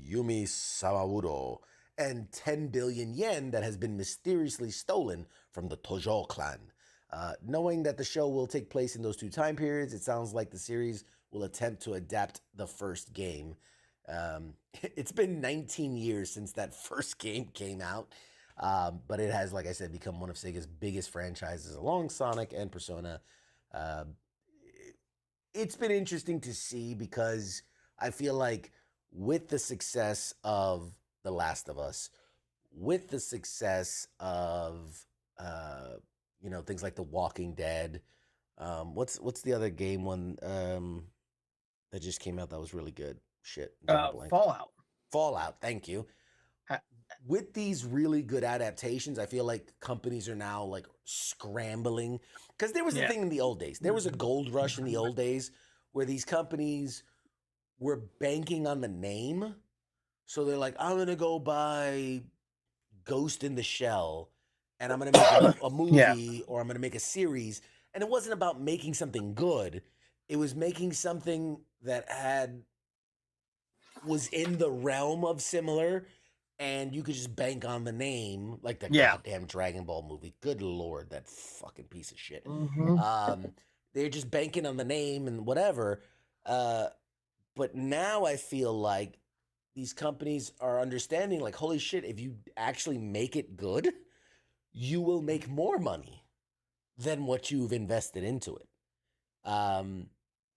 Yumi Sawamuro, and 10 billion yen that has been mysteriously stolen from the Tojo clan. Knowing that the show will take place in those two time periods, it sounds like the series will attempt to adapt the first game. It's been 19 years since that first game came out, but it has, like I said, become one of Sega's biggest franchises along Sonic and Persona. It's been interesting to see because I feel like with the success of The Last of Us, with the success of things like The Walking Dead, what's the other game one that just came out that was really good? Shit, Fallout. Thank you. With these really good adaptations, I feel like companies are now like scrambling because there was a thing in the old days. There was a gold rush in the old days where these companies were banking on the name. So they're like, I'm going to go buy Ghost in the Shell and I'm going to make a movie or I'm going to make a series. And it wasn't about making something good. It was making something that was in the realm of similar, and you could just bank on the name, like the goddamn Dragon Ball movie. Good Lord, that fucking piece of shit. Mm-hmm. They're just banking on the name and whatever. But now I feel like these companies are understanding, like, holy shit, if you actually make it good, you will make more money than what you've invested into it.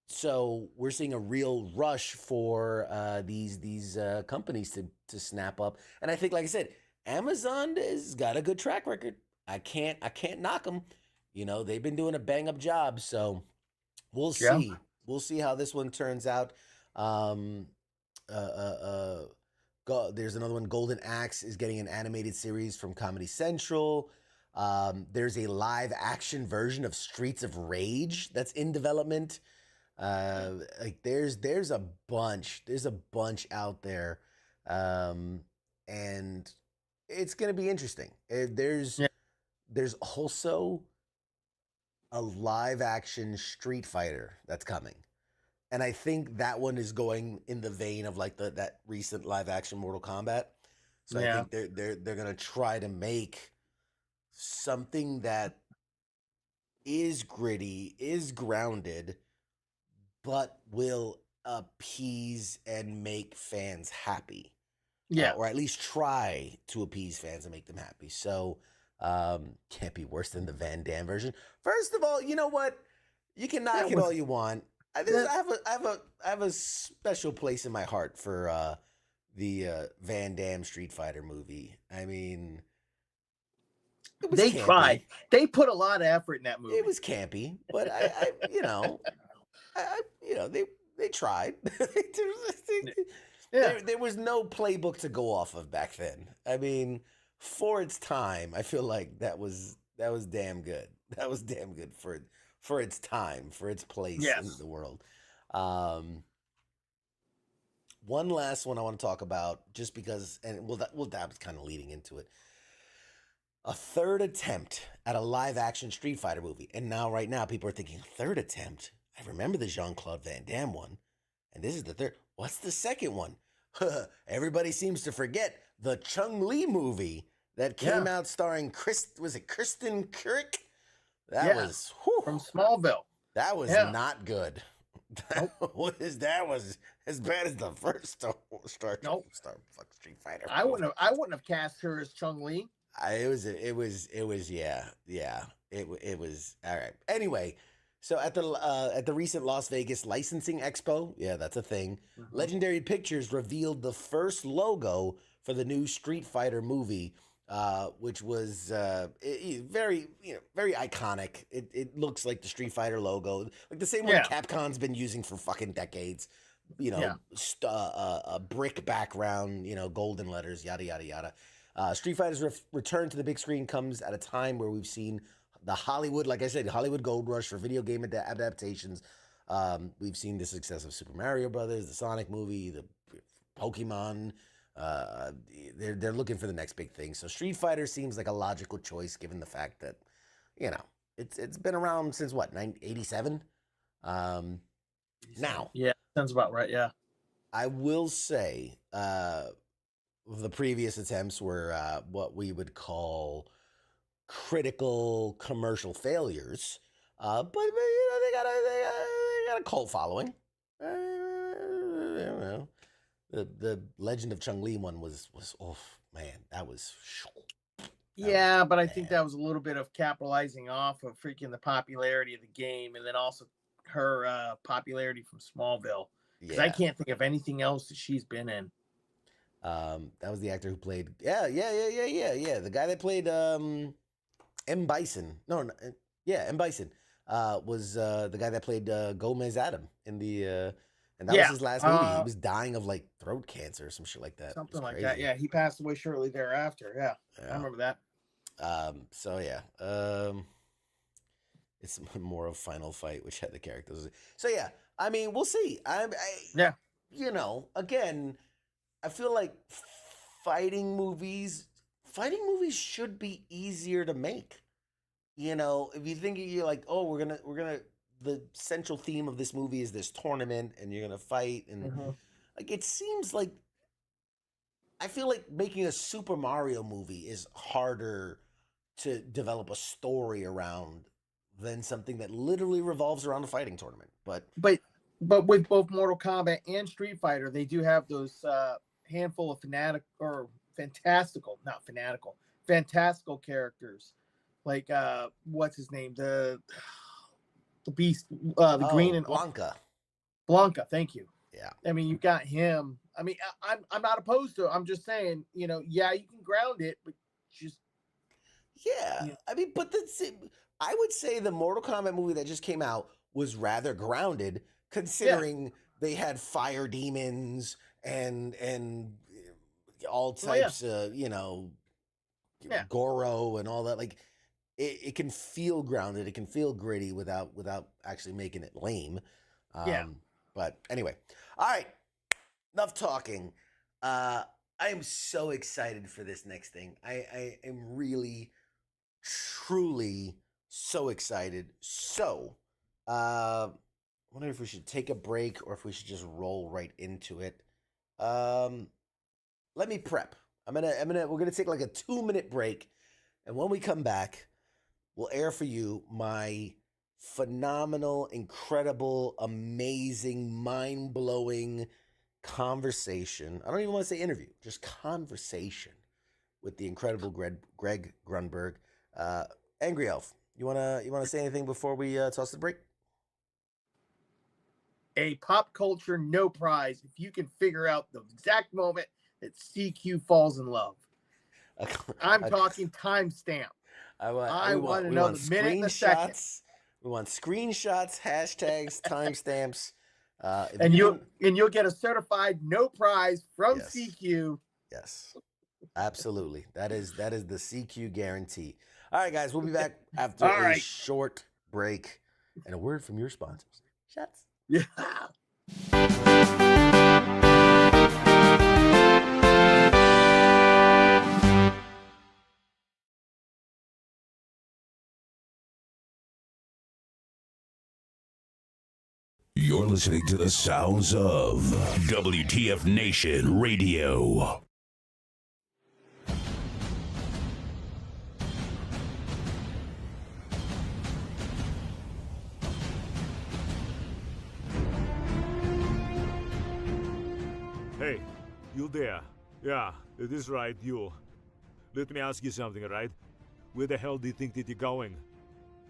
So we're seeing a real rush for these companies to snap up, and I think, like I said, Amazon has got a good track record. I can't knock them. You know, they've been doing a bang up job. So we'll see. We'll see how this one turns out. There's another one. Golden Axe is getting an animated series from Comedy Central. There's a live action version of Streets of Rage that's in development. Like there's a bunch out there, and it's gonna be interesting. There's also a live action Street Fighter that's coming, and I think that one is going in the vein of like that recent live action Mortal Kombat. So I think they're gonna try to make something that is gritty, is grounded, but will appease and make fans happy. Or at least try to appease fans and make them happy. So can't be worse than the Van Damme version. First of all, you know what? You can knock it all you want. I have a special place in my heart for the Van Damme Street Fighter movie. I mean, they campy. tried. They put a lot of effort in that movie. It was campy, but they tried. There was no playbook to go off of back then. I mean, for its time, I feel like that was damn good. That was damn good for its time, for its place in the world. One last one I want to talk about, just because, and that was kind of leading into it. A third attempt at a live-action Street Fighter movie. And right now, people are thinking, third attempt? I remember the Jean-Claude Van Damme one. And this is the third. What's the second one? Everybody seems to forget the Chung-Li movie that came out starring Kristen Kirk? That was... from Smallville. That was not good. That was as bad as the first Street Fighter. I wouldn't have cast her as Chung-Li. It was all right. Anyway, so at the recent Las Vegas Licensing Expo, yeah, that's a thing. Legendary Pictures revealed the first logo for the new Street Fighter movie, which was very very iconic. It looks like the Street Fighter logo, like the same one Capcom's been using for fucking decades. A brick background, golden letters, yada yada yada. Street Fighter's return to the big screen comes at a time where we've seen the Hollywood, like I said, Hollywood gold rush for video game adaptations. We've seen the success of Super Mario Brothers, the Sonic movie, the Pokemon. They're looking for the next big thing. So Street Fighter seems like a logical choice given the fact that, it's been around since what, 1987? Now. Yeah, sounds about right, yeah. I will say, the previous attempts were what we would call critical commercial failures, but they got a cult following. The Legend of Chun-Li one was oh man, that was. But I think that was a little bit of capitalizing off of freaking the popularity of the game, and then also her popularity from Smallville. Because I can't think of anything else that she's been in. That was the actor who played. The guy that played M. Bison. M. Bison was the guy that played Gomez Adam in the. And that was his last movie. He was dying of like throat cancer or some shit like that. Something like that. Yeah, he passed away shortly thereafter. Yeah. I remember that. It's more of Final Fight, which had the characters. So yeah, I mean, we'll see. Again, I feel like fighting movies should be easier to make. If you think you're like, oh, we're gonna the central theme of this movie is this tournament and you're gonna fight and like it seems like I feel like making a Super Mario movie is harder to develop a story around than something that literally revolves around a fighting tournament. But with both Mortal Kombat and Street Fighter, they do have those handful of fantastical characters, like what's his name, the beast, the green and Blanca. Thank you. Yeah. I mean, you've got him. I mean, I'm not opposed to it. I'm just saying, you can ground it, but just I mean, but I would say the Mortal Kombat movie that just came out was rather grounded, considering they had fire demons and all types of Goro and all that. Like it can feel grounded, it can feel gritty without actually making it lame. But anyway, all right, enough talking. I am so excited for this next thing. I am really, truly so excited. So, I wonder if we should take a break or if we should just roll right into it. Let me prep. We're gonna take like a 2-minute break, and when we come back, we'll air for you my phenomenal, incredible, amazing, mind-blowing conversation. I don't even want to say interview, just conversation with the incredible Greg Grunberg. Angry Elf, you wanna say anything before we toss the break? A pop culture no prize if you can figure out the exact moment that CQ falls in love. I'm talking timestamp. I want to know the minute and the second. We want screenshots, hashtags, timestamps, and you'll get a certified no prize from CQ. Yes, absolutely. That is the CQ guarantee. All right, guys, we'll be back after a short break and a word from your sponsors. Shots. Yeah. You're listening to the sounds of WTF Nation Radio. Hey, you there? Yeah, it is right, you. Let me ask you something, alright? Where the hell do you think that you're going?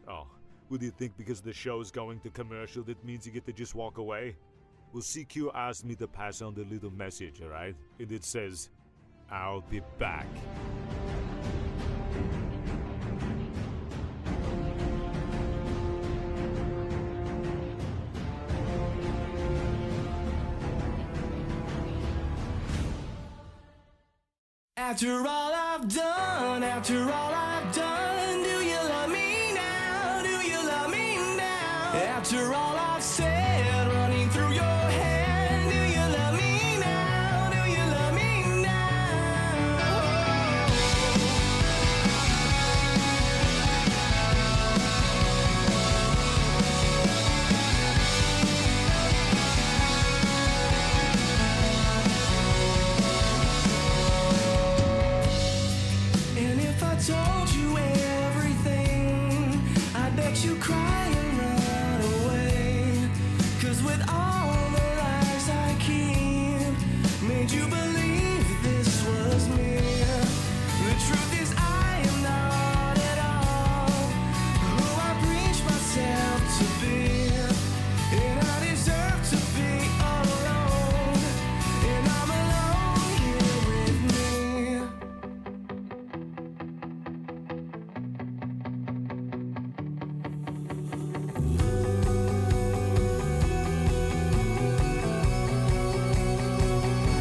Oh, what do you think because the show's going to commercial that means you get to just walk away? Well, CQ asked me to pass on the little message, alright? And it says, I'll be back. After all I've done, do you love me now? Do you love me now? After all I've said, running through your head, do you love me now? Do you love me And if I told you everything, I bet you cry and run away. 'Cause with all the lies I keep, made you believe this was me. The truth is I am not at all who I preach myself to be. And I deserve to be alone. And I'm alone here with me.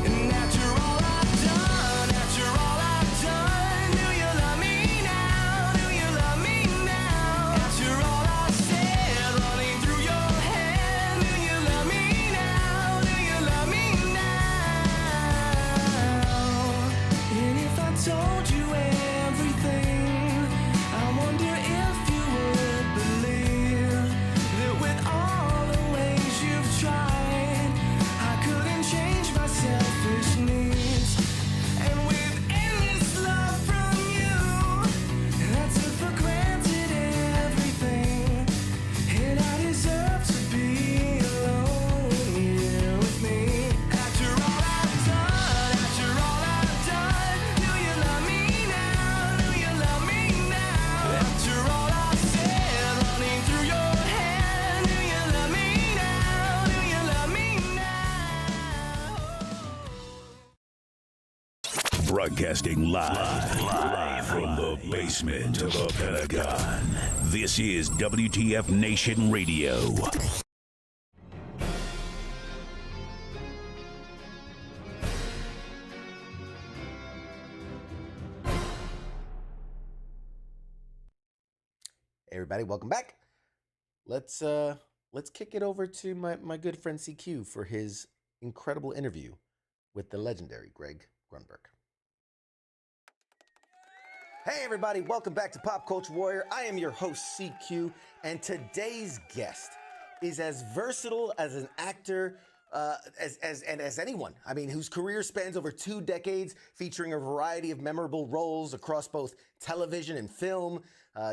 And after all I've done, do you love me now? Do you love me now? After all I've said, running through your head, do you love me now? Do you love me now? And if I told you everything, I wonder if you would believe that with all the ways you've tried, I couldn't change my selfish needs. And with endless love from you, I took for granted everything. And I deserve to be alone here with me. After all I've done, do you love me now? Do you love me now? After all I've said, running through your head, do you love me now? Do you love me now? Broadcasting live from the basement of the Pentagon. This is WTF Nation Radio. Everybody, welcome back. Let's kick it over to my good friend CQ for his incredible interview with the legendary Greg Grunberg. Hey everybody, welcome back to Pop Culture Warrior. I am your host CQ, and today's guest is as versatile as an actor as anyone. I mean, whose career spans over 2 decades, featuring a variety of memorable roles across both television and film.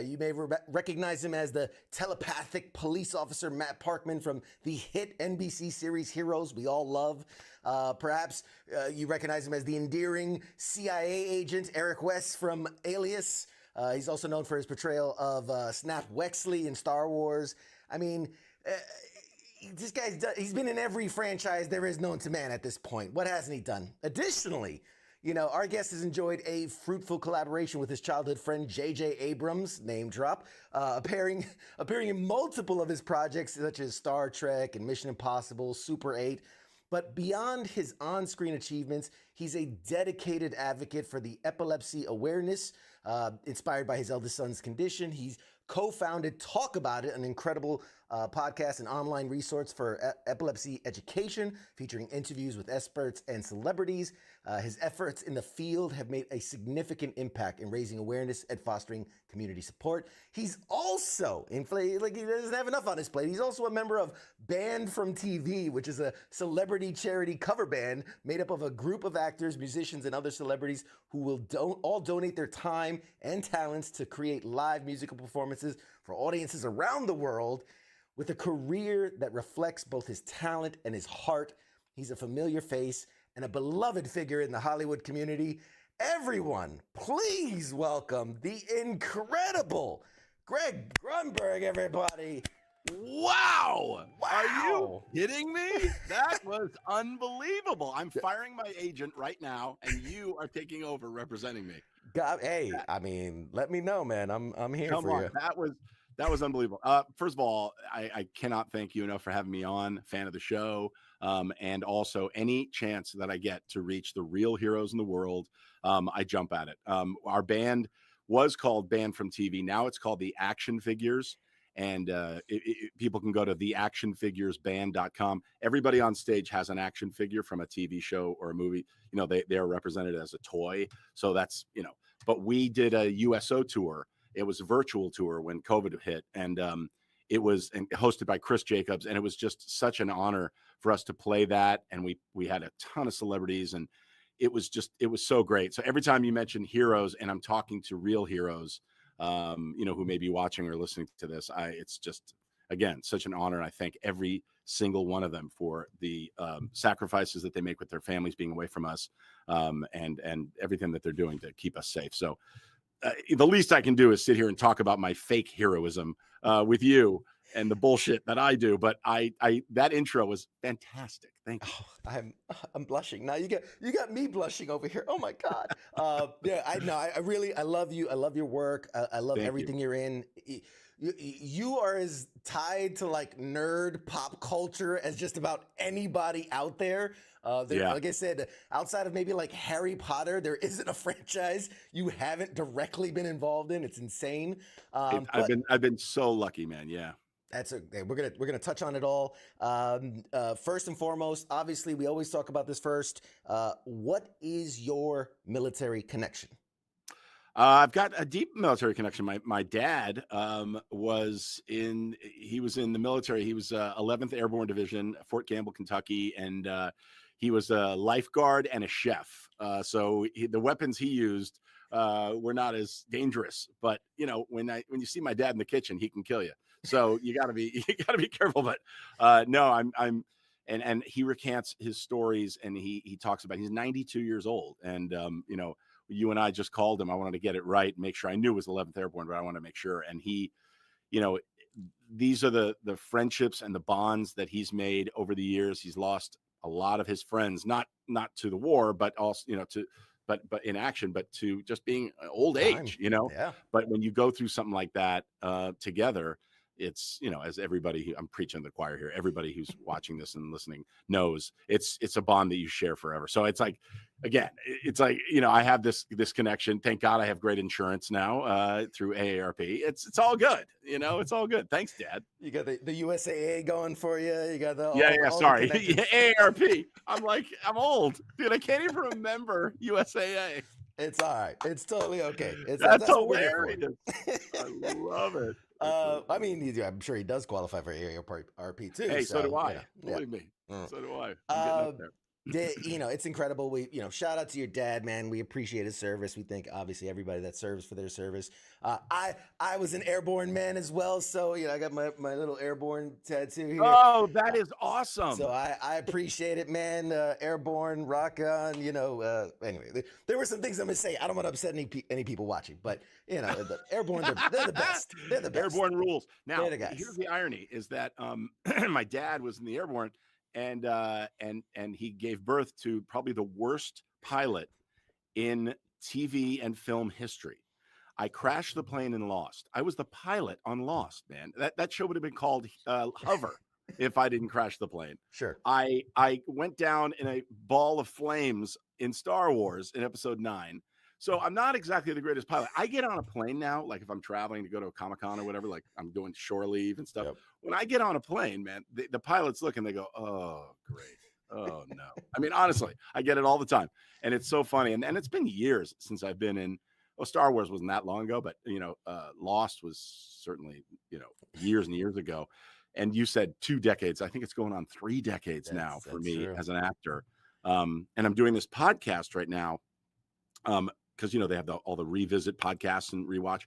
You may recognize him as the telepathic police officer Matt Parkman from the hit NBC series Heroes we all love. Perhaps you recognize him as the endearing CIA agent Eric West from Alias. He's also known for his portrayal of Snap Wexley in Star Wars. I mean, this he's been in every franchise there is known to man at this point. What hasn't he done? Additionally, you know, our guest has enjoyed a fruitful collaboration with his childhood friend J.J. Abrams, name drop, appearing in multiple of his projects such as Star Trek and Mission Impossible, Super 8. But beyond his on-screen achievements, he's a dedicated advocate for the epilepsy awareness, inspired by his eldest son's condition. He's co-founded Talk About It, an incredible podcast and online resource for epilepsy education, featuring interviews with experts and celebrities. His efforts in the field have made a significant impact in raising awareness and fostering community support. He's also, he doesn't have enough on his plate, he's also a member of Banned from TV, which is a celebrity charity cover band made up of a group of actors, musicians, and other celebrities who will all donate their time and talents to create live musical performances for audiences around the world. With a career that reflects both his talent and his heart, he's a familiar face and a beloved figure in the Hollywood community. everyone, please welcome the incredible Greg Grunberg, everybody. Wow. Are you Wow. kidding me? That was unbelievable. I'm firing my agent right now, and you are taking over representing me. God, hey, I mean, let me know, man. I'm here Come for on. you. That was unbelievable. First of all, I cannot thank you enough for having me on, fan of the show. And also any chance that I get to reach the real heroes in the world, I jump at it. Our band was called Band from TV. Now it's called the Action Figures. And people can go to theactionfiguresband.com. Everybody on stage has an action figure from a TV show or a movie. You know, they are represented as a toy. So that's, you know, but we did a USO tour. It was a virtual tour when COVID hit. And it was hosted by Chris Jacobs. And it was just such an honor for us to play that. And we had a ton of celebrities. And it was so great. So every time you mention heroes, and I'm talking to real heroes, you know, who may be watching or listening to this, it's just, again, such an honor. I thank every single one of them for the sacrifices that they make with their families being away from us, and everything that they're doing to keep us safe. So the least I can do is sit here and talk about my fake heroism with you and the bullshit that I do. But that intro was fantastic. Thank you. Oh, I'm blushing now. You got me blushing over here. Oh my God. Yeah, I know. I love you. I love your work. I love everything you're in. You are as tied to like nerd pop culture as just about anybody out there. Like I said, outside of maybe like Harry Potter, there isn't a franchise you haven't directly been involved in. It's insane. I've been so lucky, man. Yeah. That's we're gonna touch on it all. First and foremost, obviously, we always talk about this first. What is your military connection? I've got a deep military connection. My dad was in the military. He was 11th Airborne Division, Fort Campbell, Kentucky, and he was a lifeguard and a chef. So the weapons he used were not as dangerous. But you know, when you see my dad in the kitchen, he can kill you. So you gotta be careful. But no, and he recants his stories, and he talks about, he's 92 years old, and you know, you and I just called him. I wanted to get it right, make sure. I knew it was 11th Airborne, but I want to make sure. And he, you know, these are the friendships and the bonds that he's made over the years. He's lost a lot of his friends, not to the war, but also, you know, but in action, but to just being old age, you know. Yeah. But when you go through something like that together, it's, you know, as everybody I'm preaching to the choir here, everybody who's watching this and listening knows, it's a bond that you share forever. So it's like, again, it's like, you know, I have this connection. Thank God I have great insurance now through AARP. It's all good. You know, it's all good. Thanks, Dad. You got the USAA going for you. You got the sorry. AARP. I'm old. Dude, I can't even remember USAA. It's all right. It's totally okay. That's hilarious. I love it. I mean, I'm sure he does qualify for AARP too. Hey, so do I. Yeah. Believe me. So do I. I'm getting up there. You know, it's incredible. Shout out to your dad, man. We appreciate his service. We thank obviously everybody that serves for their service. I was an airborne man as well, so you know, I got my little airborne tattoo here. Oh, that is awesome. So I appreciate it, man. Airborne, rock on. You know, anyway, there were some things I'm gonna say. I don't want to upset any people watching, but you know, the airborne, they're the best. They're the best. Airborne rules. Now, They're the guys. here's the irony: is that my dad was in the airborne. And he gave birth to probably the worst pilot in TV and film history. I crashed the plane in Lost. I was the pilot on Lost, man. That show would have been called Hover if I didn't crash the plane. Sure. I went down in a ball of flames in Star Wars in episode 9. So I'm not exactly the greatest pilot. I get on a plane now, like if I'm traveling to go to a Comic-Con or whatever, like I'm doing shore leave and stuff. Yep. When I get on a plane, man, the pilots look and they go, oh, great. Oh, no. I mean, honestly, I get it all the time. And it's so funny. And it's been years since I've been in, Star Wars wasn't that long ago, but, you know, Lost was certainly, you know, years and years ago. And you said 2 decades. I think it's going on 3 decades now for me as an actor. And I'm doing this podcast right now. Because, you know, they have all the revisit podcasts and rewatch.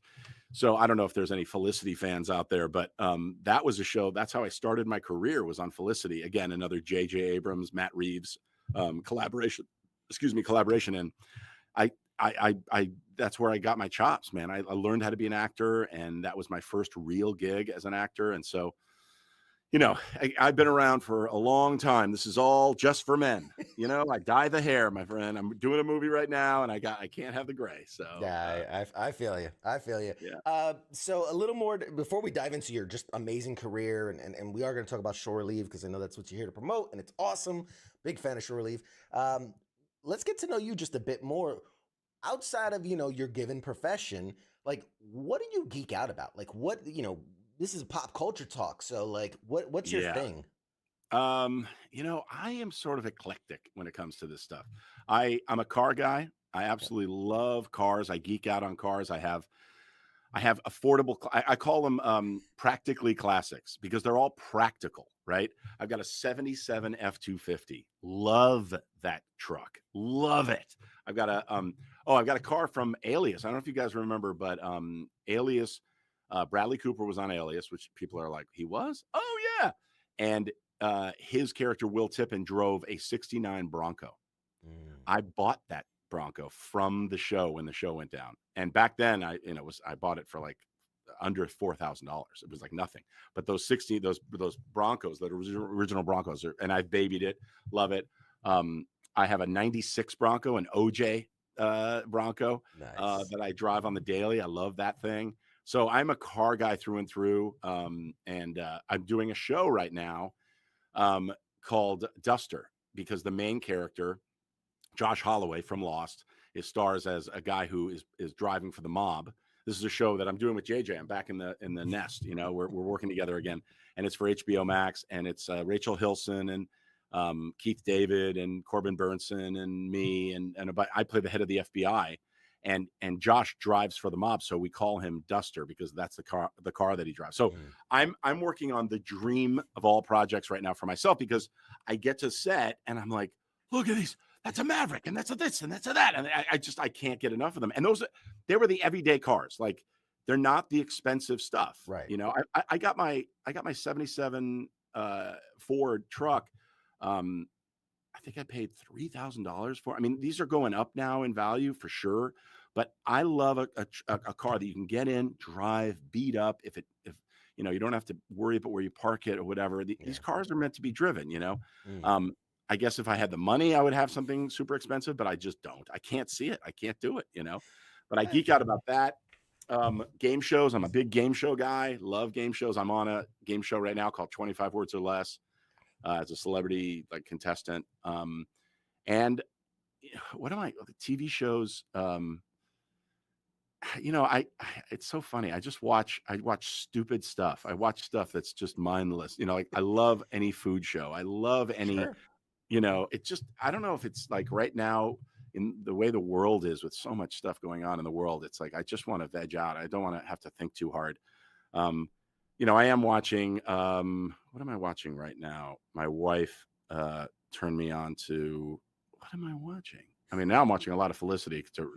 So I don't know if there's any Felicity fans out there, but that was a show. That's how I started my career, was on Felicity. Again, another J.J. Abrams, Matt Reeves collaboration. And I that's where I got my chops, man. I learned how to be an actor, and that was my first real gig as an actor. And so, I've been around for a long time. This is all just for men. I dye the hair, my friend. I'm doing a movie right now, and I can't have the gray. So Yeah, I feel you. I feel you. Yeah. So a little more before we dive into your just amazing career, and we are going to talk about Shore Leave because I know that's what you're here to promote, and it's awesome. Big fan of Shore Leave. Let's get to know you just a bit more outside of your given profession. Like, what do you geek out about? Like, what this is pop culture talk, so like, what's your Yeah. thing? I am sort of eclectic when it comes to this stuff. I'm a car guy. I absolutely love cars. I geek out on cars. I have affordable. I call them practically classics because they're all practical, right? I've got a '77 F-250. Love that truck. Love it. I've got a car from Alias. I don't know if you guys remember, but Alias. Bradley Cooper was on Alias, which people are like, he was? Oh yeah. And his character Will Tippin drove a '69 Bronco. I bought that Bronco from the show when the show went down, and back then I bought it for like under $4,000. It was like nothing. But those Broncos, that original Broncos, and I've babied it, love it. I have a '96 Bronco, an OJ Bronco that I drive on the daily. I love that thing. So I'm a car guy through and through, and I'm doing a show right now called Duster because the main character, Josh Holloway from Lost, stars as a guy who is driving for the mob. This is a show that I'm doing with JJ. I'm back in the nest. We're working together again, and it's for HBO Max, and it's Rachel Hilson and Keith David and Corbin Burnson and me, and I play the head of the FBI. And Josh drives for the mob, so we call him Duster because that's the car that he drives. So I'm working on the dream of all projects right now for myself because I get to set and I'm like, look at these. That's a Maverick, and that's a this, and that's a that, and I can't get enough of them. And they were the everyday cars, like they're not the expensive stuff, right? I got my '77 Ford truck. I think I paid $3,000 for. I mean, these are going up now in value for sure. But I love a car that you can get in, drive, beat up. If you don't have to worry about where you park it or whatever. These cars are meant to be driven. I guess if I had the money, I would have something super expensive, but I just don't. I can't see it. I can't do it. But I geek out about that. Game shows. I'm a big game show guy. Love game shows. I'm on a game show right now called 25 Words or Less. As a celebrity contestant. And what am I? TV shows. It's so funny. I watch stupid stuff. I watch stuff that's just mindless. I love any food show. I love any. Sure. It just, I don't know if it's like right now in the way the world is with so much stuff going on in the world. It's like I just want to veg out. I don't want to have to think too hard. I am watching, what am I watching right now? My wife turned me on to, what am I watching? I mean, now I'm watching a lot of Felicity to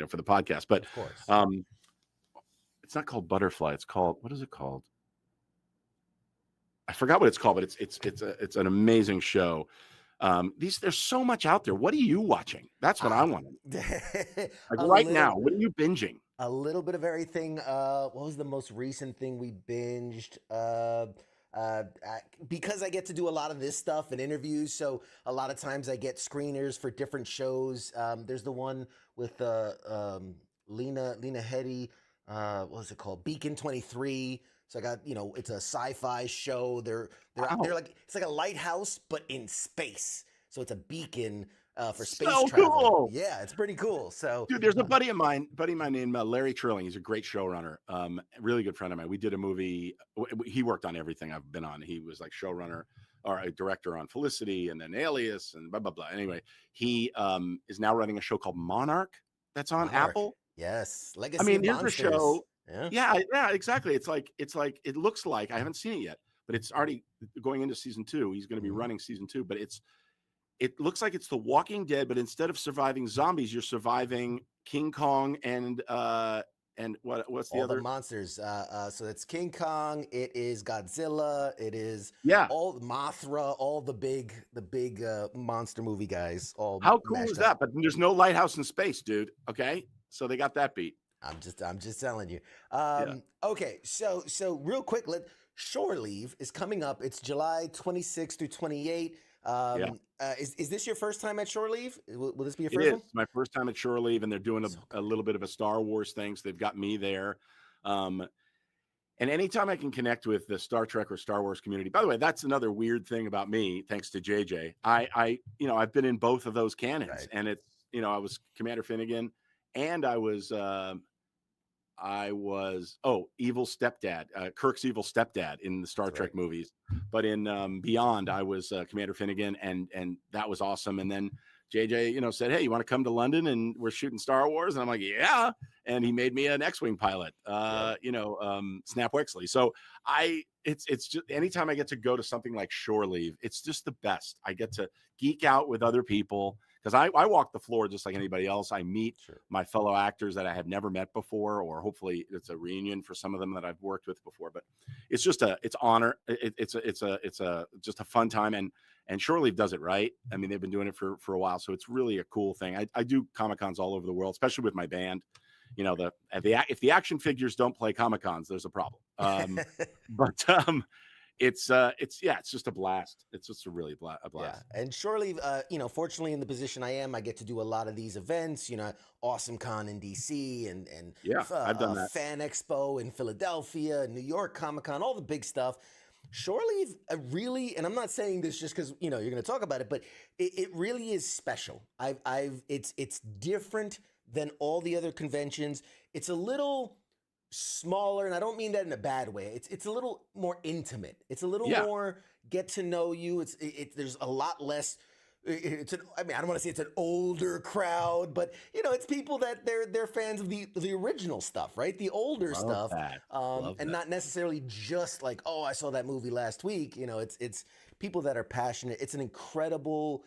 for the podcast, but of course. It's not called Butterfly. It's called, what is it called? I forgot what it's called, but it's an amazing show. There's so much out there. What are you watching? That's what I want to know. Right now, what are you binging? A little bit of everything. What was the most recent thing we binged? Because I get to do a lot of this stuff and interviews, so a lot of times I get screeners for different shows. There's the one with Lena Headey. What was it called? Beacon 23. So I got, it's a sci-fi show. They're like, it's like a lighthouse, but in space. So it's a beacon for space travel. Cool. Yeah, it's pretty cool. So, dude, there's a buddy of mine named Larry Trilling. He's a great showrunner. Really good friend of mine. We did a movie. He worked on everything I've been on. He was like showrunner or a director on Felicity and then Alias and blah, blah, blah. Anyway, he is now running a show called Monarch that's on Apple. Yes. Legacy. I mean, here's the show. Yeah, exactly. It's like it looks like, I haven't seen it yet, but it's already going into season 2. He's going to be running season 2, but it looks like it's The Walking Dead, but instead of surviving zombies, you're surviving King Kong and and what's the All other? the monsters. So it's King Kong. It is Godzilla. It is Yeah. all Mothra. All the big monster movie guys. All How cool mashed is up. that? But there's no lighthouse in space, dude. Okay, so they got that beat. I'm just telling you. Yeah. Okay, so real quick, Shore Leave is coming up. It's July 26th through 28th. Is this your first time at Shore Leave? Will this be your It first is one? my first time at Shore Leave, and they're doing So a little bit of a Star Wars thing. So they've got me there. And anytime I can connect with the Star Trek or Star Wars community, by the way, that's another weird thing about me, thanks to JJ. I've been in both of those canons, Right. and it's, I was Commander Finnegan, and I was evil stepdad, Kirk's evil stepdad in the Star That's Trek right. movies. But in Beyond, I was Commander Finnegan, and that was awesome. And then JJ, said, "Hey, you want to come to London and we're shooting Star Wars?" And I'm like, "Yeah." And he made me an X-wing pilot, Snap Wexley. So it's just anytime I get to go to something like Shore Leave, it's just the best. I get to geek out with other people because I walk the floor just like anybody else. I meet my fellow actors that I have never met before, or hopefully it's a reunion for some of them that I've worked with before. But it's just it's honor. It's just a fun time, and Shore Leave does it right. I mean, they've been doing it for a while, so it's really a cool thing. I do Comic-Cons all over the world, especially with my band. If the action figures don't play Comic-Cons, there's a problem. It's just a blast. It's just a really a blast. Yeah, and Shore Leave, fortunately in the position I am, I get to do a lot of these events. Awesome Con in DC and I've done that. Fan Expo in Philadelphia, New York Comic Con, all the big stuff. Shore Leave really, and I'm not saying this just because you're going to talk about it, but it really is special. It's different than all the other conventions. It's a little smaller, and I don't mean that in a bad way. It's a little more intimate. It's a little more get to know you. There's a lot less. I don't want to say it's an older crowd, but it's people that they're fans of the original stuff, right? The older stuff, and not necessarily just like, oh, I saw that movie last week. It's people that are passionate. It's an incredible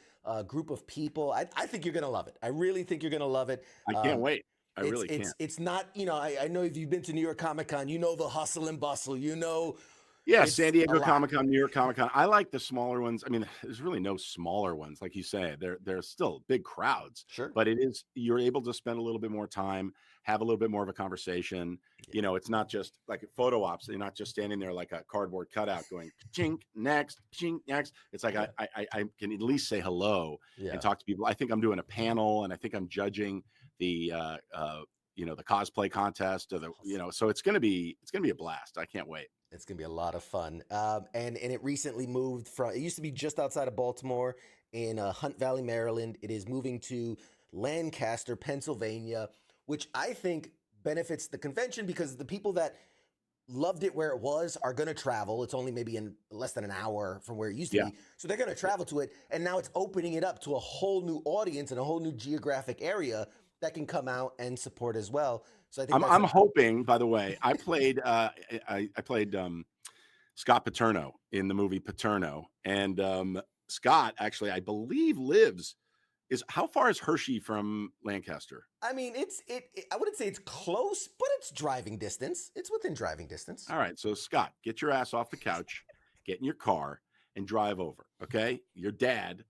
group of people. I think you're gonna love it. I really think you're gonna love it. I can't wait. I really can't. It's not, I know if you've been to New York Comic Con, the hustle and bustle, Yeah, San Diego Comic Con, New York Comic Con. I like the smaller ones. I mean, there's really no smaller ones, like you say. They're still big crowds. Sure. But you're able to spend a little bit more time, have a little bit more of a conversation. Yeah. It's not just like photo ops. You're not just standing there like a cardboard cutout going chink next, chink next. It's like I can at least say hello and talk to people. I think I'm doing a panel, and I think I'm judging the the cosplay contest, or so it's gonna be a blast. I can't wait. It's gonna be a lot of fun. And it recently moved it used to be just outside of Baltimore in Hunt Valley, Maryland. It is moving to Lancaster, Pennsylvania, which I think benefits the convention because the people that loved it where it was are going to travel. It's only maybe in less than an hour from where it used to be. So they're going to travel to it. And now it's opening it up to a whole new audience and a whole new geographic area that can come out and support as well. So I think I'm hoping, by the way, I played Scott Paterno in the movie Paterno, and Scott actually, I believe, how far is Hershey from Lancaster? I mean, I wouldn't say it's close, but it's driving distance. It's within driving distance. All right. So Scott, get your ass off the couch, get in your car and drive over. Okay. Your dad,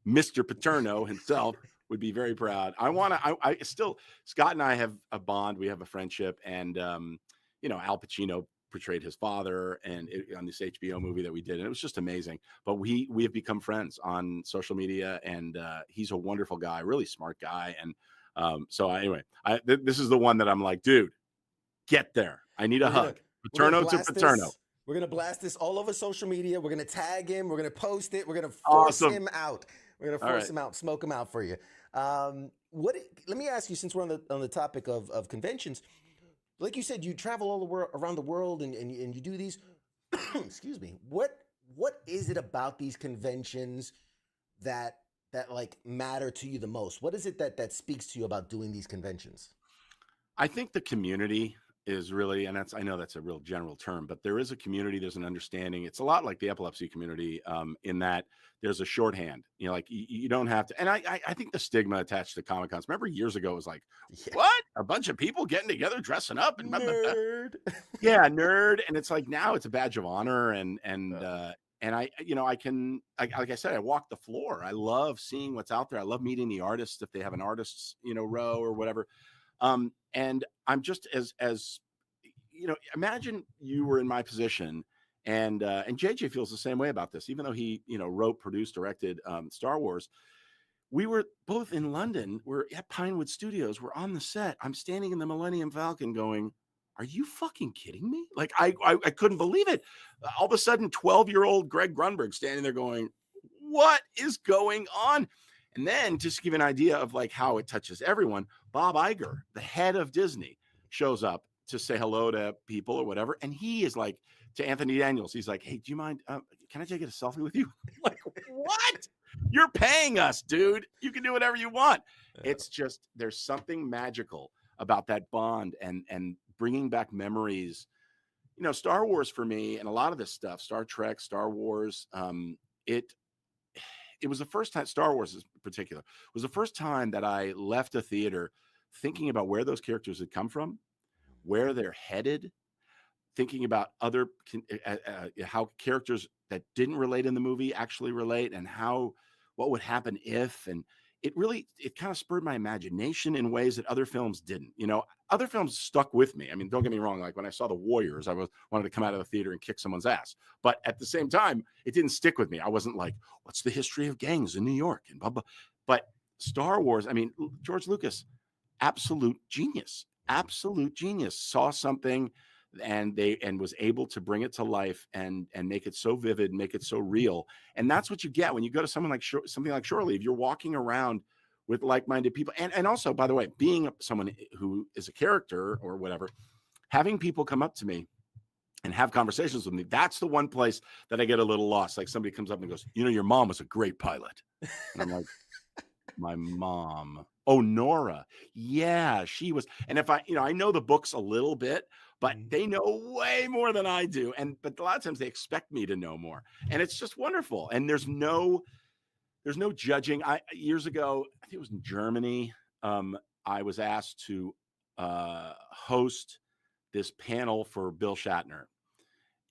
Mr. Paterno himself, would be very proud. I still, Scott and I have a bond. We have a friendship, and, Al Pacino portrayed his father on this HBO movie that we did. And it was just amazing, but we have become friends on social media, and he's a wonderful guy, really smart guy. And so anyway, this is the one that I'm like, dude, get there. I need a hug. Paterno to Paterno. We're going to blast this all over social media. We're going to tag him. We're going to post it. We're going to force him out. We're going to force him out, smoke him out for you. Let me ask you, since we're on the topic of conventions, like you said, you travel all around the world and you do these. Excuse me. What is it about these conventions that like matter to you the most? What is it that speaks to you about doing these conventions? I think the community is really, and I know that's a real general term, but there is a community, there's an understanding. It's a lot like the epilepsy community, in that there's a shorthand, like you don't have to. And I think the stigma attached to Comic Cons, remember years ago, it was like, what? A bunch of people getting together, dressing up and nerd. Yeah, nerd. And it's like, now it's a badge of honor. And I can, like I said, I walk the floor. I love seeing what's out there. I love meeting the artists if they have an artists, row or whatever. And I'm just as imagine you were in my position, and JJ feels the same way about this, even though he, wrote, produced, directed Star Wars. We were both in London. We're at Pinewood Studios. We're on the set. I'm standing in the Millennium Falcon going, are you fucking kidding me? Like, I couldn't believe it. All of a sudden, 12-year-old Greg Grunberg standing there going, what is going on? And then, just to give you an idea of like how it touches everyone, Bob Iger, the head of Disney, shows up to say hello to people or whatever. And he is like, to Anthony Daniels, he's like, hey, do you mind? Can I take a selfie with you? Like, what? You're paying us, dude. You can do whatever you want. Yeah. It's just, there's something magical about that bond and bringing back memories. Star Wars for me, and a lot of this stuff, Star Trek, Star Wars, it was the first time, Star Wars in particular, was the first time that I left a theater thinking about where those characters had come from, where they're headed, thinking about other, how characters that didn't relate in the movie actually relate, and what would happen if, and it kind of spurred my imagination in ways that other films didn't. Other films stuck with me. I mean, don't get me wrong. Like when I saw The Warriors, I wanted to come out of the theater and kick someone's ass. But at the same time, it didn't stick with me. I wasn't like, what's the history of gangs in New York and blah, blah. But Star Wars, I mean, George Lucas, absolute genius, saw something and was able to bring it to life and make it so vivid, make it so real. And that's what you get when you go to something like Shore Leave. You're walking around with like-minded people. And also, by the way, being someone who is a character or whatever, having people come up to me and have conversations with me, that's the one place that I get a little lost. Like somebody comes up and goes, your mom was a great pilot. And I'm like, my mom. Oh, Nora. Yeah, she was. And if I know the books a little bit, but they know way more than I do. But a lot of times they expect me to know more. And it's just wonderful. And there's no judging. Years ago, I think it was in Germany, I was asked to host this panel for Bill Shatner.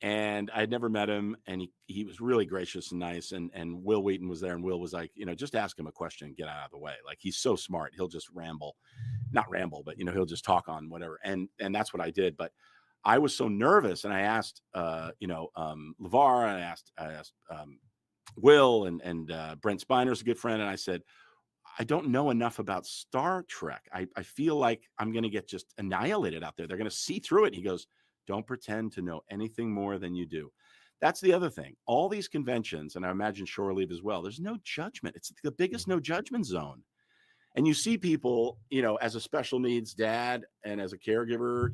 And I'd never met him, and he was really gracious and nice. And Will Wheaton was there, and Will was like, just ask him a question and get out of the way. Like, he's so smart. He'll just not ramble, but he'll just talk on whatever. And that's what I did. But I was so nervous, and I asked, LeVar, and I asked Will, and Brent Spiner's a good friend. And I said, I don't know enough about Star Trek. I feel like I'm going to get just annihilated out there. They're going to see through it. He goes, don't pretend to know anything more than you do. That's the other thing. All these conventions, and I imagine Shore Leave as well, there's no judgment. It's the biggest no judgment zone. And you see people, as a special needs dad and as a caregiver,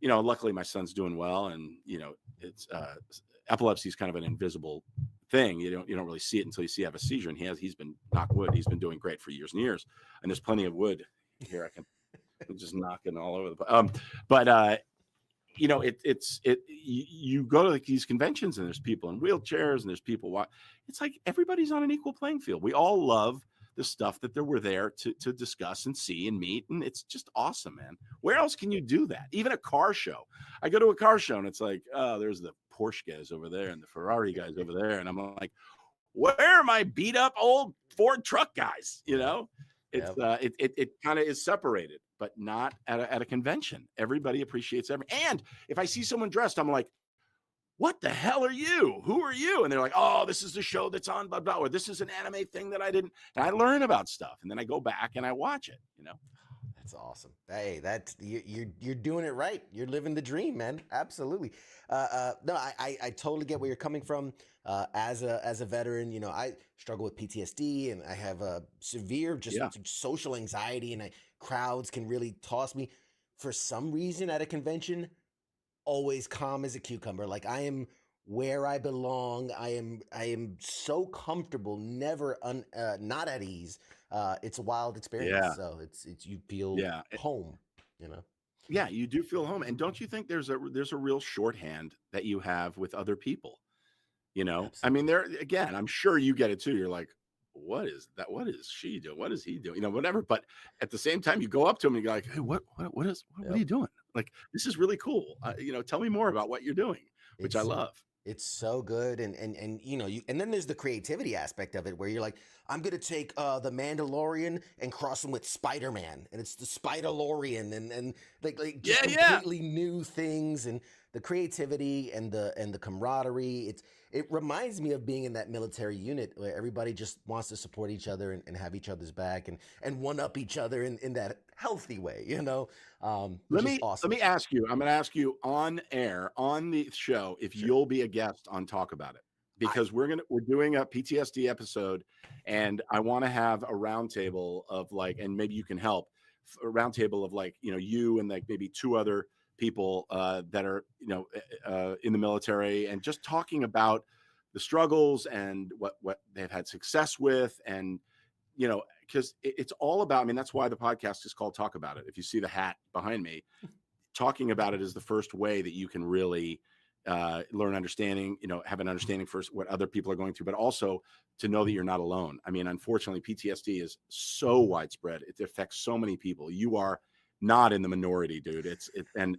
luckily my son's doing well, and it's epilepsy is kind of an invisible thing. You don't really see it until you have a seizure, and he's been, knock wood, he's been doing great for years and years. And there's plenty of wood here. I'm just knocking all over the place. You go to like these conventions, and there's people in wheelchairs, and there's people it's like everybody's on an equal playing field. We all love the stuff that we're there to discuss and see and meet, and it's just awesome, man. Where else can you do that? Even a car show. I go to a car show, and it's like, oh, there's the Porsche guys over there and the Ferrari guys over there, and I'm like, where are my beat up old Ford truck guys? It's it kind of is separated, but not at a convention. Everybody appreciates and if I see someone dressed, I'm like, what the hell are you? Who are you? And they're like, oh, this is the show that's on blah blah, or this is an anime thing that I didn't. And I learn about stuff, and then I go back and I watch it. That's awesome. Hey, that's you're doing it right. You're living the dream, man. Absolutely. No, I totally get where you're coming from. As a veteran, I struggle with PTSD, and I have a severe social anxiety, and crowds can really toss me. For some reason, at a convention, always calm as a cucumber. Like, I am where I belong. I am so comfortable, never not at ease. It's a wild experience. Yeah. So it's you feel home, Yeah, you do feel home. And don't you think there's a real shorthand that you have with other people? You know, I mean, there again, I'm sure you get it too. You're like, what is that? What is she doing? What is he doing? You know, whatever. But at the same time, you go up to him and you're like, hey, what are you doing? Like, this is really cool. You know, tell me more about what you're doing, which I love. It's so good, and you know, and then there's the creativity aspect of it where you're like, I'm gonna take the Mandalorian and cross him with Spider-Man, and it's the Spider-Lorian, and like just completely new things, and the creativity and the camaraderie. It reminds me of being in that military unit where everybody just wants to support each other and have each other's back and one up each other in that healthy way, you know. Let me ask you. I'm going to ask you on air on the show if you'll be a guest on Talk About It, because we're doing a PTSD episode, and I want to have a roundtable of like, and maybe you can help, a roundtable of like, you know, you and like maybe 2 other people that are, you know, in the military, and just talking about the struggles and what they've had success with, and you know, because it's all about, I mean, that's why the podcast is called Talk About It. If you see the hat behind me, talking about it is the first way that you can really learn understanding, you know, have an understanding for what other people are going through, but also to know that you're not alone. I mean, unfortunately, PTSD is so widespread. It affects so many people. You are not in the minority, dude. And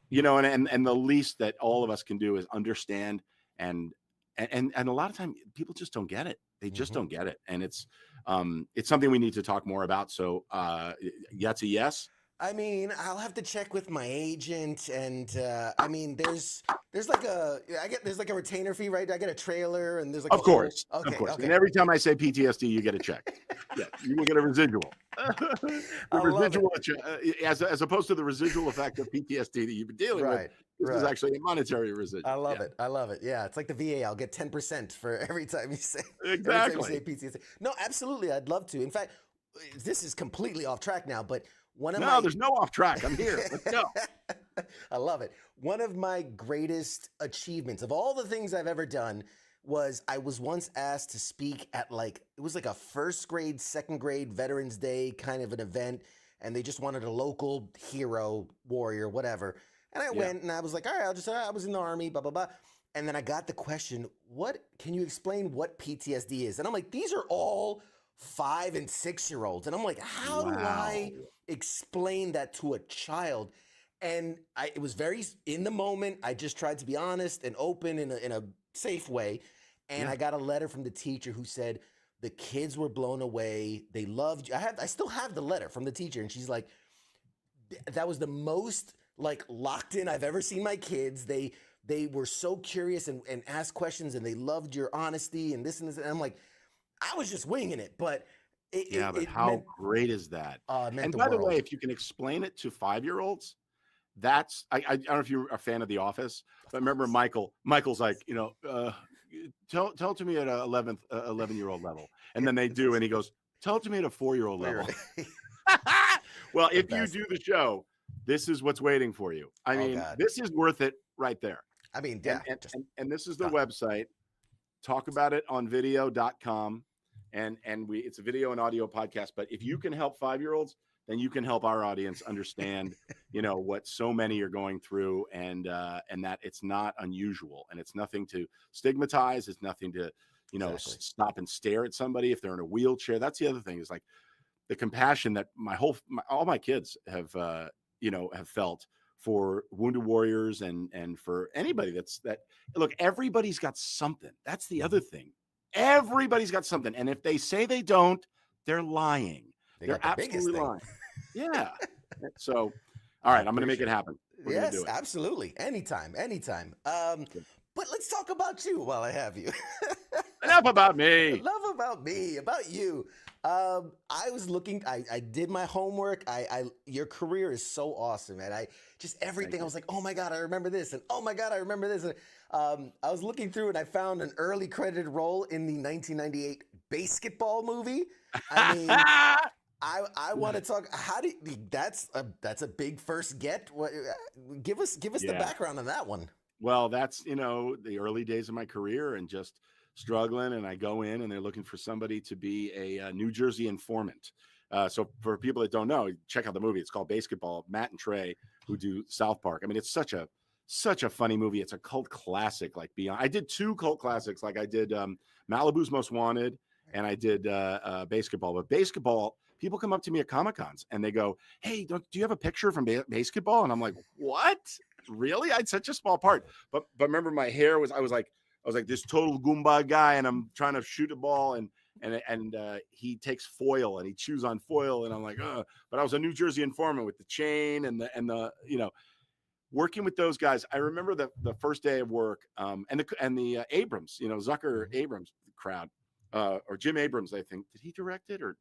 you know, and the least that all of us can do is understand, and a lot of time people just don't get it. They just don't get it. And it's something we need to talk more about. So that's a yes. I mean, I'll have to check with my agent, and I mean, there's like a retainer fee, right? I get a trailer, and there's like of course. Okay. And every time I say PTSD, you get a check. Yeah, you will get a residual. The residual, as opposed to the residual effect of PTSD that you've been dealing with. This is actually a monetary residual. I love it. I love it. Yeah, it's like the VA. I'll get 10% for every time you say exactly. Every time you say PTSD. No, absolutely. I'd love to. In fact, this is completely off track now, but there's no off track. I'm here. Let's go. I love it. One of my greatest achievements of all the things I've ever done was I was once asked to speak at it was like a first grade, second grade Veterans Day kind of an event. And they just wanted a local hero, warrior, whatever. And I went and I was like, all right, I was in the Army, blah, blah, blah. And then I got the question, can you explain what PTSD is? And I'm like, these are all 5 and 6-year-olds. And I'm like, how do I explain that to a child? And it was very in the moment. I just tried to be honest and open in a safe way. And I got a letter from the teacher who said the kids were blown away. They loved you. I still have the letter from the teacher. And she's like, that was the most locked in I've ever seen my kids. They were so curious and asked questions, and they loved your honesty and this and this. And I'm like, I was just winging it, but how great is that? And by the way, if you can explain it to 5-year-olds, that's I don't know if you're a fan of The Office, but remember Michael's like, you know, tell it to me at a 11-year-old level, and then they do, and he goes, tell it to me at a 4-year-old level. Well, if you do the show, this is what's waiting for you. I mean, this is worth it right there. I mean, yeah. And this is the website. Talk about it on video.com. And it's a video and audio podcast. But if you can help 5-year-olds, then you can help our audience understand, you know, what so many are going through, and that it's not unusual, and it's nothing to stigmatize. It's nothing to, you know, stop and stare at somebody if they're in a wheelchair. That's the other thing, is like the compassion that all my kids have felt for wounded warriors and for anybody look, everybody's got something. That's the other thing. Everybody's got something. And if they say they don't, they're lying. They're absolutely lying. Yeah. So, all right, I'm going to make it happen. Yes, absolutely. Anytime. But let's talk about you while I have you. Enough about me. Enough about me, about you. I was looking, I did my homework. Your career is so awesome. And I was like, oh my God, I remember this. And oh my God, I remember this. And I was looking through and I found an early credited role in the 1998 basketball movie. I mean, I want to talk. That's a big first get. Give us the background on that one. Well, that's, you know, the early days of my career and just struggling. And I go in and they're looking for somebody to be a New Jersey informant. So for people that don't know, check out the movie. It's called Basketball. Matt and Trey, who do South Park. I mean, it's such a funny movie. It's a cult classic. Like beyond, I did 2 cult classics. Like I did Malibu's Most Wanted, and I did Basketball. But Basketball, people come up to me at Comic-Cons and they go, "Hey, do you have a picture from Basketball?" And I'm like, "What? Really? I had such a small part." But remember, my hair was I was like this total Goomba guy, and I'm trying to shoot a ball, and he takes foil and he chews on foil, and I'm like, "Ugh." But I was a New Jersey informant with the chain and the working with those guys. I remember the first day of work, and the Abrams, Zucker Abrams crowd, or Jim Abrams, I think. Did he direct it, or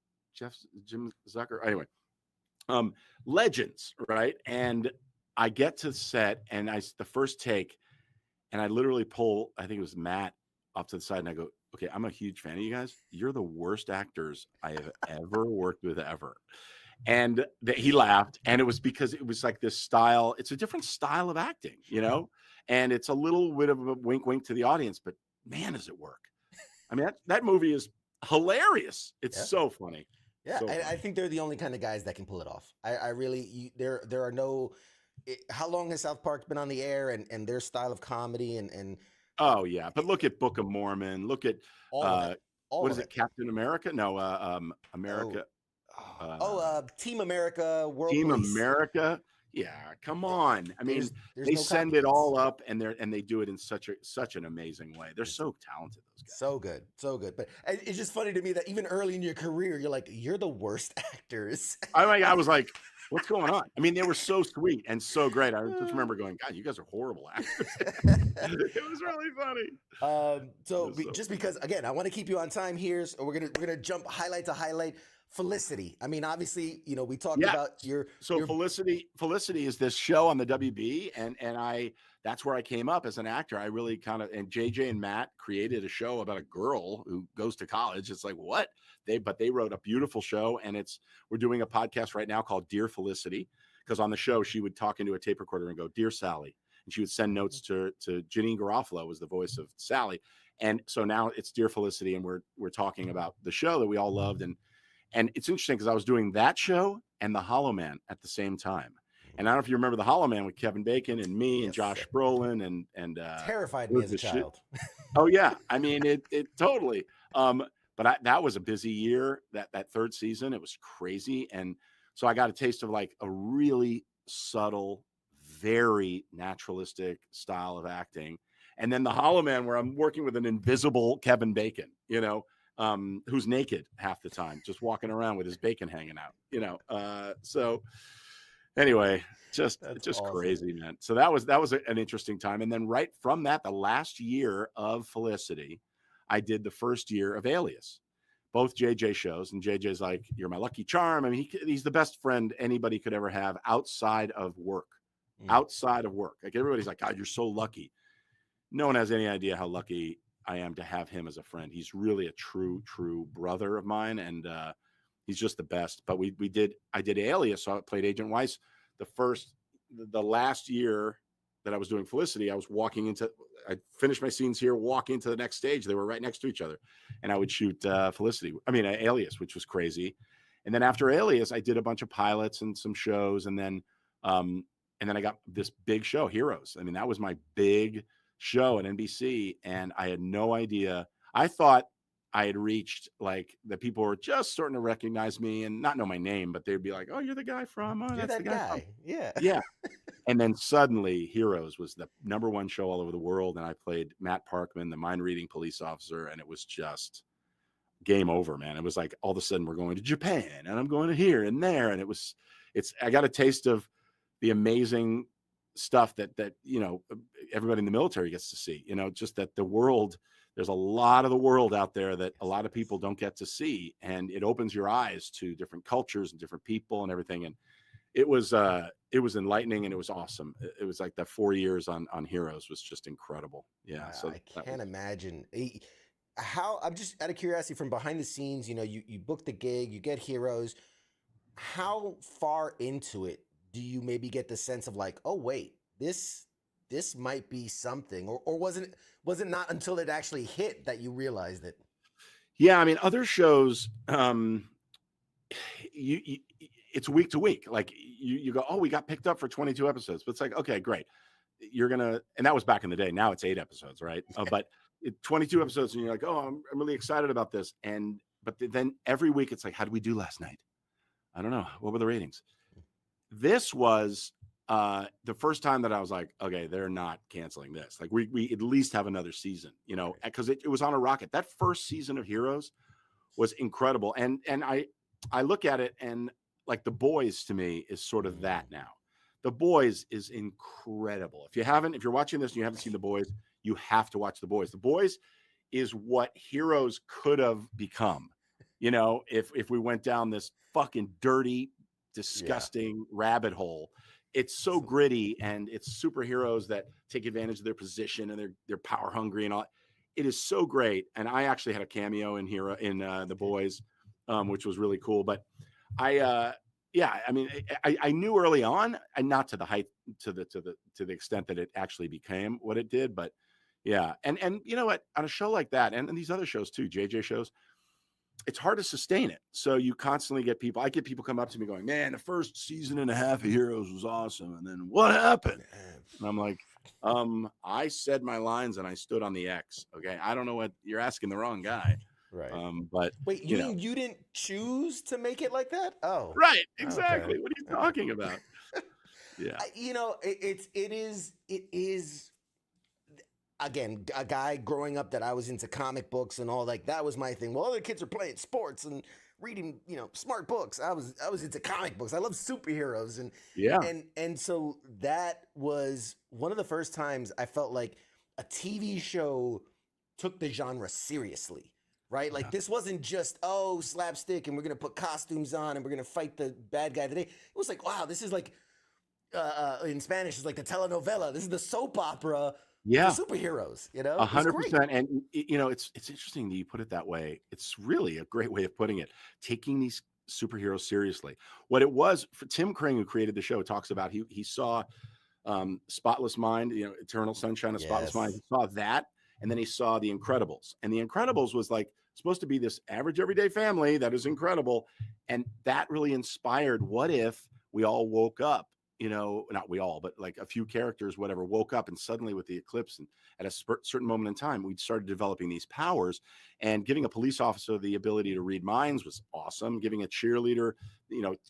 Jim Zucker? Anyway, legends, right? And I get to set, and the first take, and I literally pull, I think it was Matt, off to the side, and I go, "Okay, I'm a huge fan of you guys. You're the worst actors I have ever worked with ever." And he laughed, and it was because it was like this style. It's a different style of acting, and it's a little bit of a wink, wink to the audience, but man, does it work. I mean, that movie is hilarious. It's so funny. Yeah, So I think they're the only kind of guys that can pull it off. I really, there are no. How long has South Park been on the air, and their style of comedy and oh yeah, but look at Book of Mormon. Look at what is it, Captain America? No, America. Team America, World Team Police. America. Yeah, come on. I mean, there's they no send it copycats. all up, and they do it in such an amazing way. They're so talented, those guys. So good. But it's just funny to me that even early in your career, you're like, you're the worst actors. I was like, what's going on? I mean, they were so sweet and so great. I just remember going, God, you guys are horrible actors. It was really funny. Just because, again, I want to keep you on time here, so we're gonna jump highlight to highlight. Felicity. I mean, obviously, we talked about your. Felicity is this show on the WB, and that's where I came up as an actor. I really and JJ and Matt created a show about a girl who goes to college. It's like, what? They wrote a beautiful show, and we're doing a podcast right now called Dear Felicity, because on the show she would talk into a tape recorder and go, "Dear Sally," and she would send notes to Janine Garofalo, was the voice of Sally, and so now it's Dear Felicity, and we're talking about the show that we all loved, and it's interesting because I was doing that show and The Hollow Man at the same time. And I don't know if you remember The Hollow Man with Kevin Bacon and me and Josh Brolin and terrified me as a child. Oh yeah, I mean it totally. But that was a busy year. That third season, it was crazy, and so I got a taste of like a really subtle, very naturalistic style of acting. And then The Hollow Man, where I'm working with an invisible Kevin Bacon, who's naked half the time, just walking around with his bacon hanging out, so anyway, just awesome. Crazy, man. So that was an interesting time. And then right from that, the last year of Felicity, I did the first year of Alias, both JJ shows. And JJ's like, "You're my lucky charm." I mean, he's the best friend anybody could ever have outside of work. Like everybody's like, "God, you're so lucky." No one has any idea how lucky I am to have him as a friend. He's really a true brother of mine, and he's just the best. But I did Alias, so I played Agent Weiss. The last year that I was doing Felicity, I finished my scenes here, walking into the next stage. They were right next to each other, and I would shoot Alias, which was crazy. And then after Alias, I did a bunch of pilots and some shows, and then I got this big show, Heroes. I mean, that was my big show at NBC, and I had no idea. I thought I had reached, like, that people were just starting to recognize me and not know my name, but they'd be like, "Oh, you're the guy from you're that guy." Yeah. And then suddenly Heroes was the #1 show all over the world, and I played Matt Parkman, the mind reading police officer, and it was just game over, man. It was like all of a sudden we're going to Japan, and I'm going to here and there, and I got a taste of the amazing stuff that everybody in the military gets to see, just that the world, there's a lot of the world out there that a lot of people don't get to see, and it opens your eyes to different cultures and different people and everything. And it was enlightening, and it was awesome. It was like that 4 years on Heroes was just incredible. Yeah. So I can't imagine how. I'm just out of curiosity, from behind the scenes, you book the gig, you get Heroes. How far into it do you maybe get the sense of like, oh wait, this might be something, or was it not until it actually hit that you realized it? Yeah, I mean, other shows, it's week to week. Like you go, oh, we got picked up for 22 episodes, but it's like, okay, great. And that was back in the day. Now it's 8 episodes, right? But 22 episodes, and you're like, oh, I'm really excited about this. But then every week it's like, how did we do last night? I don't know. What were the ratings? This was the first time that I was like, okay, they're not canceling this. Like we at least have another season, because it was on a rocket. That first season of Heroes was incredible. And I look at it, and like The Boys to me is sort of that now. The Boys is incredible. If you're watching this and you haven't seen The Boys, you have to watch The Boys. The Boys is what Heroes could have become, if we went down this fucking dirty, disgusting rabbit hole. It's so gritty, and it's superheroes that take advantage of their position, and they're power hungry and all. It is so great. And I actually had a cameo in The Boys, which was really cool. But I knew early on, and not to the height, to the extent that it actually became what it did. But yeah. And you know what, on a show like that, and these other shows too, JJ shows, it's hard to sustain it. So you constantly get people. I get people come up to me going, man, the first season and a half of Heroes was awesome. And then what happened? And I'm like, I said my lines and I stood on the X. Okay. I don't know what you're asking, the wrong guy. Right. But wait, you mean you didn't choose to make it like that? Oh, right. Exactly. Okay. What are you talking about? Yeah. It is. Again, a guy growing up that I was into comic books and all, like that was my thing. Well, other kids are playing sports and reading, smart books. I was into comic books. I love superheroes, and so that was one of the first times I felt like a TV show took the genre seriously, right? Like this wasn't just slapstick and we're gonna put costumes on and we're gonna fight the bad guy today. It was like, wow, this is like in Spanish, it's like the telenovela. This is the soap opera. Yeah, for superheroes, 100%. And it's interesting that you put it that way. It's really a great way of putting it. Taking these superheroes seriously. What it was for Tim Kring, who created the show, talks about he saw Spotless Mind, Eternal Sunshine of Spotless Mind. He saw that, and then he saw The Incredibles, and The Incredibles was like supposed to be this average everyday family that is incredible, and that really inspired. What if we all woke up? Not we all, but like a few characters, whatever, woke up and suddenly with the eclipse and at a certain moment in time, we started developing these powers, and giving a police officer the ability to read minds was awesome. Giving a cheerleader,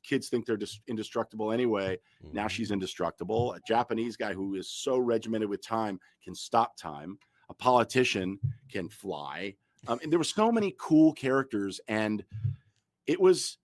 kids think they're just indestructible anyway. Now she's indestructible. A Japanese guy who is so regimented with time can stop time. A politician can fly. And there were so many cool characters, and it was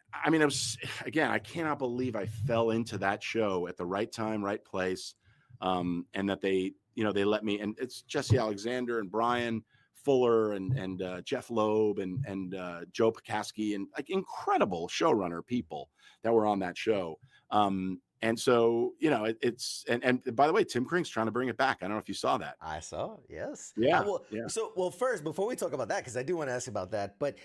again, I cannot believe I fell into that show at the right time, right place. And that they let me, and it's Jesse Alexander and Brian Fuller and Jeff Loeb and Joe Pekaski, and like incredible showrunner people that were on that show. And so, it's, and by the way, Tim Kring's trying to bring it back. I don't know if you saw that. I saw, yes. Yeah. So first, before we talk about that, because I do want to ask about that, but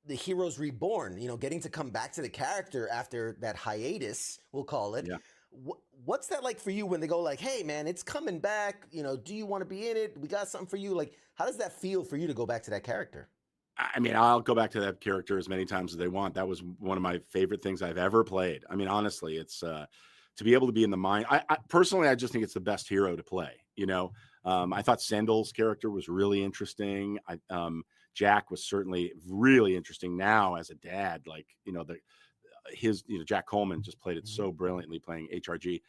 the Heroes Reborn, getting to come back to the character after that hiatus, we'll call it. Yeah. What's that like for you when they go like, hey man, it's coming back, do you want to be in it? We got something for you. Like, how does that feel for you to go back to that character? I'll go back to that character as many times as they want. That was one of my favorite things I've ever played. Honestly, it's to be able to be in the mind. I personally, I just think it's the best hero to play. I thought Sendel's character was really interesting. Jack was certainly really interesting now as a dad. Like, Jack Coleman just played it so brilliantly playing HRG.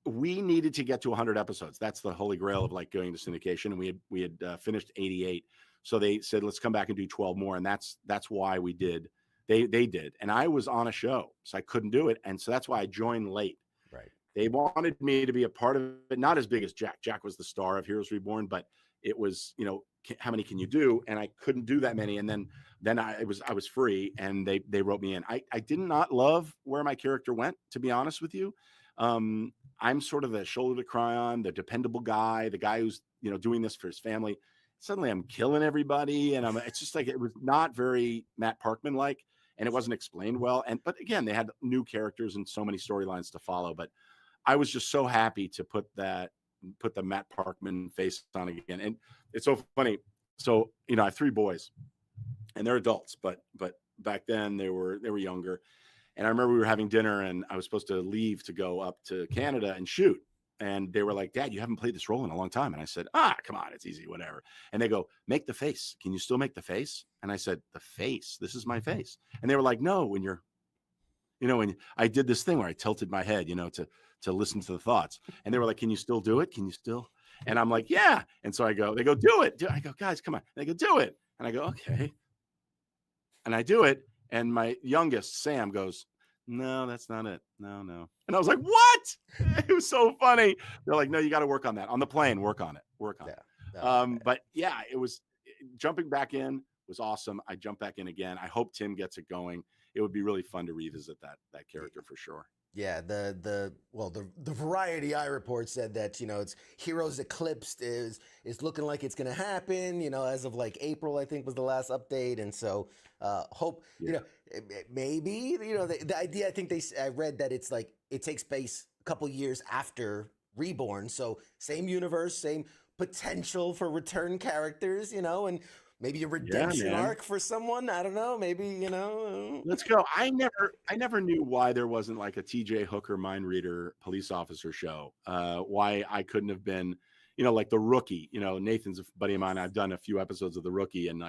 We needed to get to 100 episodes. That's the holy grail of like going to syndication. And we had finished 88. So they said, let's come back and do 12 more. And that's why we did. They did. And I was on a show, so I couldn't do it. And so that's why I joined late. Right. They wanted me to be a part of it, not as big as Jack. Jack was the star of Heroes Reborn, but it was, how many can you do? And I couldn't do that many. And then I was free, and they wrote me in. I did not love where my character went, to be honest with you. I'm sort of the shoulder to cry on, the dependable guy, the guy who's, doing this for his family. Suddenly I'm killing everybody. And it's just like, it was not very Matt Parkman like, and it wasn't explained well. But again, they had new characters and so many storylines to follow. But I was just so happy to put the Matt Parkman face on again. And it's so funny. So, I have 3 boys, and they're adults, but back then they were younger. And I remember we were having dinner and I was supposed to leave to go up to Canada and shoot. And they were like, Dad, you haven't played this role in a long time. And I said, come on, it's easy, whatever. And they go, make the face. Can you still make the face? And I said, the face? This is my face. And they were like, no, when you're, when I did this thing where I tilted my head, to listen to the thoughts. And they were like, can you still do it? Can you still? And I'm like, yeah. And so they go, do it. I go, guys, come on. And they go, do it. And I go, okay. And I do it. And my youngest, Sam, goes, no, that's not it. No. And I was like, what? It was so funny. They're like, no, you got to work on that. On the plane, work on it. But yeah, it was jumping back in was awesome. I jumped back in again. I hope Tim gets it going. It would be really fun to revisit that character for sure. Yeah, the Variety Eye report said that it's Heroes Eclipsed is looking like it's gonna happen. As of like April, I think was the last update, and so hope maybe the idea. I think I read that it's like it takes place a couple years after Reborn, so same universe, same potential for return characters, and maybe a redemption arc for someone. I don't know. Maybe, Let's go. I never knew why there wasn't like a TJ Hooker mind reader police officer show. Why I couldn't have been, like The Rookie. Nathan's a buddy of mine. I've done a few episodes of The Rookie, and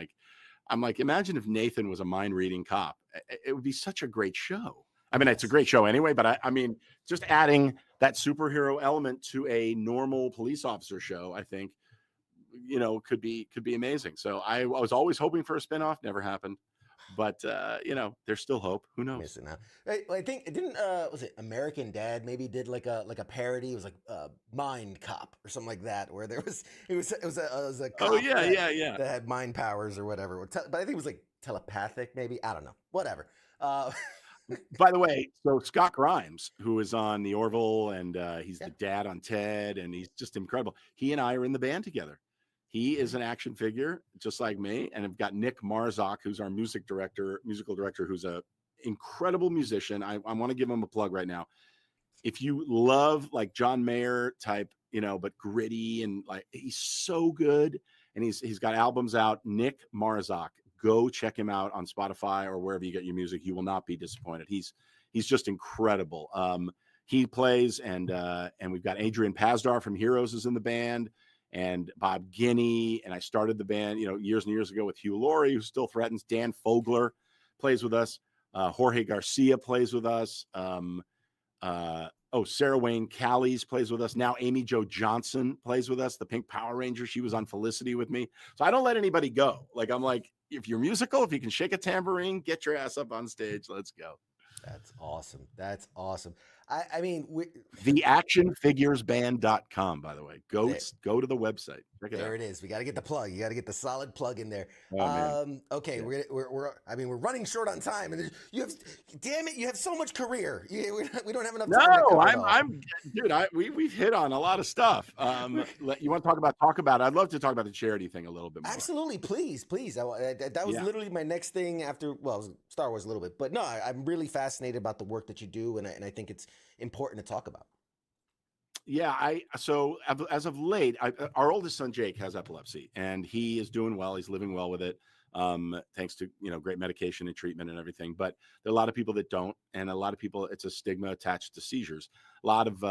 I'm like, imagine if Nathan was a mind reading cop. It would be such a great show. I mean, it's a great show anyway, but I mean, just adding that superhero element to a normal police officer show, I think, could be amazing. So I was always hoping for a spinoff. Never happened, but there's still hope. Who knows? Missing out. I think it didn't. Was it American Dad? Maybe did like a parody. It was like Mind Cop or something like that, where it was a cop that had mind powers or whatever. But I think it was like telepathic. Maybe, I don't know. Whatever. By the way, so Scott Grimes, who is on the Orville, and he's the dad on Ted, and he's just incredible. He and I are in the band together. He is an action figure, just like me. And I've got Nick Marzak, who's our musical director, who's a incredible musician. I want to give him a plug right now. If you love like John Mayer type, but gritty, and like he's so good, and he's got albums out. Nick Marzak, go check him out on Spotify or wherever you get your music. You will not be disappointed. He's just incredible. He plays, and we've got Adrian Pazdar from Heroes is in the band, and Bob Guinea. And I started the band, years and years ago with Hugh Laurie, who still threatens. Dan Fogler plays with us. Jorge Garcia plays with us. Sarah Wayne Callies plays with us. Now Amy Jo Johnson plays with us, the Pink Power Ranger. She was on Felicity with me. So I don't let anybody go. I'm like, if you're musical, if you can shake a tambourine, get your ass up on stage. Let's go. That's awesome. I mean, theactionfiguresband.com, by the way. Go to the website. Check it out. There it is. We got to get the plug. You got to get the solid plug in there. Okay, yeah. We're running short on time, and you have so much career. We don't have enough time. No, we've hit on a lot of stuff. You want to talk about it? I'd love to talk about the charity thing a little bit more. Absolutely, please. That was literally my next thing after. Well, Star Wars a little bit, but no, I'm really fascinated about the work that you do, and I think it's important to talk about. Yeah, so as of late, our oldest son Jake has epilepsy, and he is doing well. He's living well with it, thanks to great medication and treatment and everything. But there are a lot of people that don't, and a lot of people, it's a stigma attached to seizures. A lot of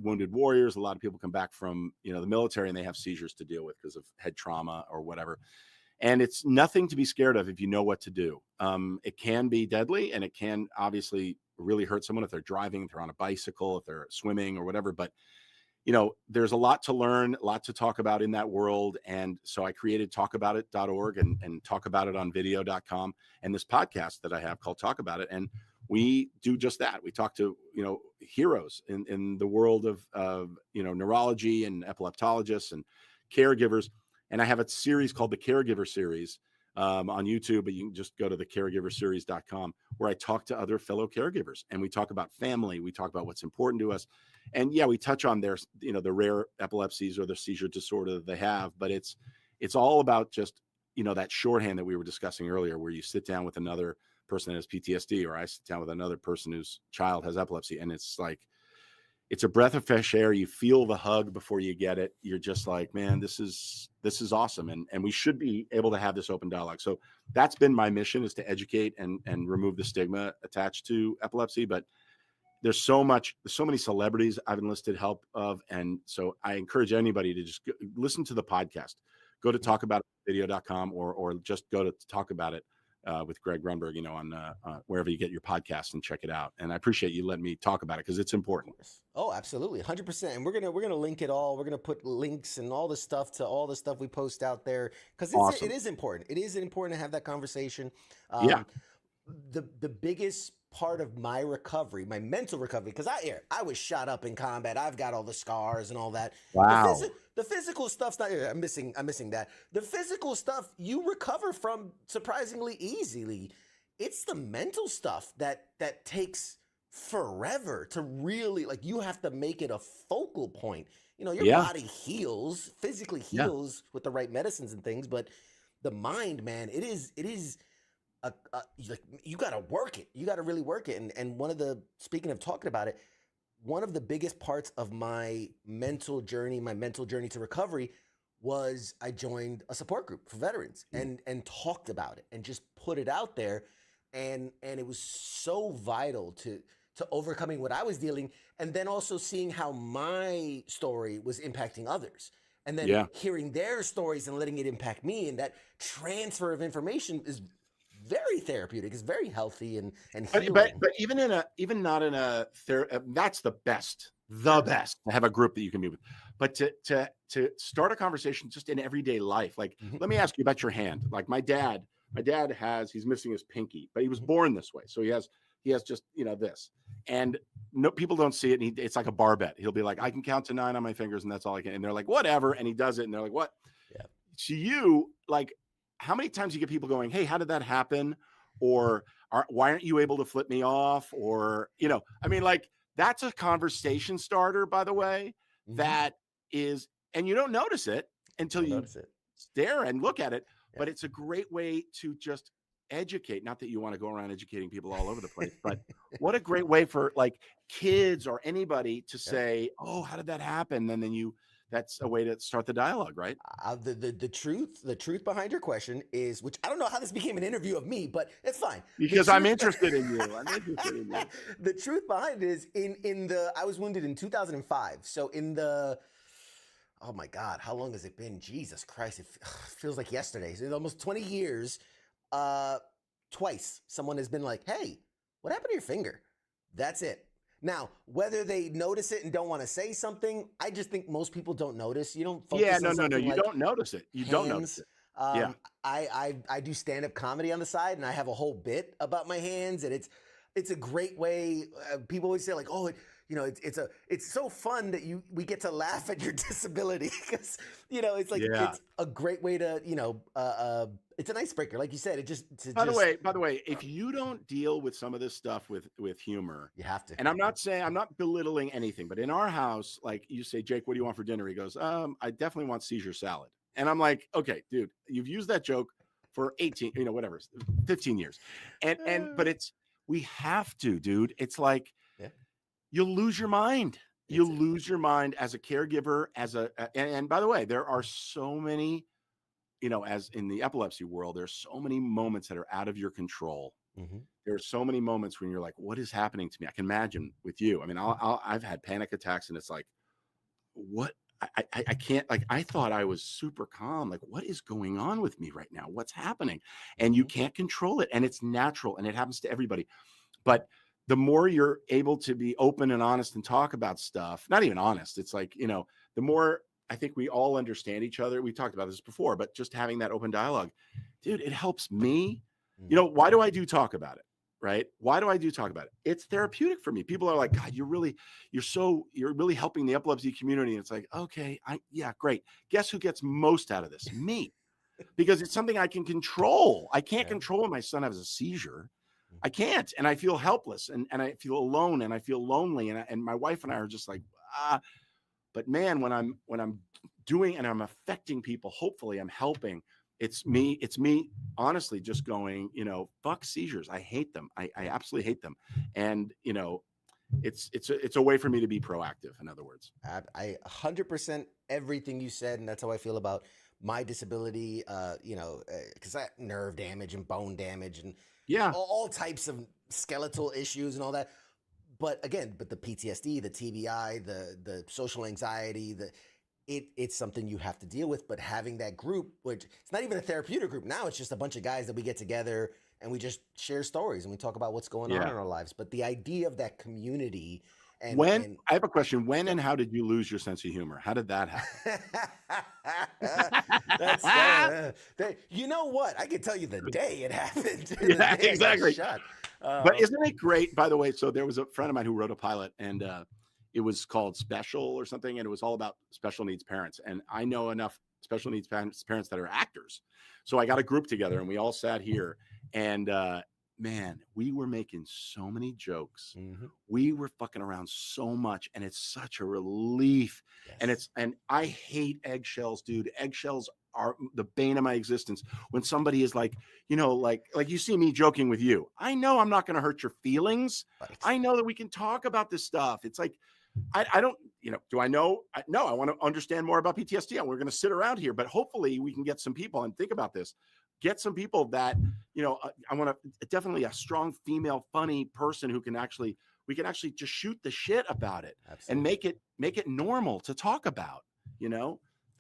wounded warriors, a lot of people come back from the military, and they have seizures to deal with because of head trauma or whatever. And it's nothing to be scared of if you know what to do. It can be deadly, and it can obviously really hurt someone if they're driving, if they're on a bicycle, if they're swimming or whatever. But there's a lot to learn, a lot to talk about in that world. And so I created talkaboutit.org and talkaboutit.video.com, and this podcast that I have called Talk About It. And we do just that. We talk to, heroes in the world of neurology and epileptologists and caregivers. And I have a series called the Caregiver Series on YouTube, but you can just go to thecaregiverseries.com, where I talk to other fellow caregivers, and we talk about family. We talk about what's important to us. And yeah, we touch on their, the rare epilepsies or the seizure disorder that they have, but it's all about just, that shorthand that we were discussing earlier, where you sit down with another person that has PTSD, or I sit down with another person whose child has epilepsy. And it's like, it's a breath of fresh air. You feel the hug before you get it. You're just like, man, this is awesome. And we should be able to have this open dialogue. So that's been my mission, is to educate and remove the stigma attached to epilepsy. But there's so many celebrities I've enlisted help of. And so I encourage anybody to just listen to the podcast, go to talkaboutvideo.com or just go to Talk About It with Greg Grunberg, you know, on wherever you get your podcast, and check it out. And I appreciate you letting me talk about it, because it's important. Oh, absolutely. 100%. And we're going to link it all. We're going to put links and all the stuff to all the stuff we post out there, because Awesome. it is important. It is important to have that conversation. Yeah. The biggest part of my recovery, my mental recovery, because I was shot up in combat. I've got all the scars and all that. Wow. The physical stuff's not. I'm missing that. The physical stuff you recover from surprisingly easily. It's the mental stuff that takes forever to really, like, you have to make it a focal point. You know, your body physically heals with the right medicines and things, but the mind, man, it is like, you got to work it. You got to really work it. And speaking of talking about it, one of the biggest parts of my mental journey to recovery, was I joined a support group for veterans and talked about it and just put it out there. And it was so vital to overcoming what I was dealing, and then also seeing how my story was impacting others. And then hearing their stories and letting it impact me. And that transfer of information is very therapeutic. It's very healthy and healing. But even not in a that's the best to have a group that you can be with. But to start a conversation just in everyday life, like, let me ask you about your hand. Like my dad he's missing his pinky, but he was born this way, so he has just, you know, this, and no, people don't see it. And it's like a bar bet. He'll be like, I can count to 9 on my fingers, and that's all I can. And they're like, whatever, and he does it, and they're like, what? Yeah. To you, like, how many times you get people going, hey, how did that happen? Or why aren't you able to flip me off? Or, you know, I mean, like, that's a conversation starter, by the way, that is, and you don't notice it until you stare and look at it, but it's a great way to just educate. Not that you want to go around educating people all over the place, but what a great way for, like, kids or anybody to say, oh, how did that happen? And then that's a way to start the dialogue, right? The truth behind your question is, which I don't know how this became an interview of me, but it's fine. Because I'm interested in you. The truth behind it is I was wounded in 2005. So oh my God, how long has it been? Jesus Christ. It feels like yesterday. It's almost 20 years. Twice someone has been like, hey, what happened to your finger? That's it. Now, whether they notice it and don't want to say something, I just think most people don't notice. You don't focus on something. You don't notice it. You don't notice it. I do stand-up comedy on the side, and I have a whole bit about my hands, and it's a great way. People always say, like, oh, it's so fun that we get to laugh at your disability, because, you know, it's like it's a great way to, you know, it's an icebreaker, like you said. By the way, if you don't deal with some of this stuff with humor, you have to. And I'm not belittling anything, but in our house, like, you say, Jake, what do you want for dinner? He goes, I definitely want Caesar salad. And I'm like, okay, dude, you've used that joke for 18, 15 years. But we have to, dude. It's like, you'll lose your mind. You'll lose your mind as a caregiver, and by the way, there are so many, you know, as in the epilepsy world, there's so many moments that are out of your control. There are so many moments when you're like, what is happening to me? I can imagine with you. I mean, I've had panic attacks, and it's like, what? I can't, like, I thought I was super calm. Like, what is going on with me right now? What's happening? And you can't control it. And it's natural, and it happens to everybody. But the more you're able to be open and honest and talk about stuff, not even honest, it's like, you know, the more I think we all understand each other. We talked about this before, but just having that open dialogue, dude, it helps me. You know, why do I do talk about it? Right? Why do I do talk about it? It's therapeutic for me. People are like, God, you're really helping the epilepsy community. And it's like, okay, great. Guess who gets most out of this? Me. Because it's something I can control. I can't control when my son has a seizure. I can't. And I feel helpless, and I feel alone, and I feel lonely. And my wife and I are just like, but man, when I'm doing and I'm affecting people, hopefully I'm helping. It's me honestly just going, you know, fuck seizures. I hate them. I absolutely hate them. And, you know, it's a way for me to be proactive. In other words, I 100% everything you said, and that's how I feel about my disability. Because I nerve damage and bone damage and yeah, all types of skeletal issues and all that. But again, the PTSD, the TBI, the social anxiety, it's something you have to deal with. But having that group, which it's not even a therapeutic group now, it's just a bunch of guys that we get together and we just share stories and we talk about what's going on in our lives. But the idea of that community and I have a question, when and how did you lose your sense of humor? How did that happen? You know what? I can tell you the day it happened. Yeah, exactly. Shot. But isn't it great, by the way? So there was a friend of mine who wrote a pilot, and it was called Special or something, and it was all about special needs parents. And I know enough special needs parents that are actors. So I got a group together, and we all sat here, and man, we were making so many jokes. Mm-hmm. We were fucking around so much, and it's such a relief. Yes. And I hate eggshells, dude. Eggshells are the bane of my existence. When somebody is like, like you see me joking with you, I know I'm not going to hurt your feelings. Right. I know that we can talk about this stuff. It's like, I don't, do I know? No, I want to understand more about PTSD, and we're going to sit around here, but hopefully we can get some people, and think about this, get some people that, I want to definitely a strong female, funny person who we can actually just shoot the shit about it. Absolutely. And make it normal to talk about,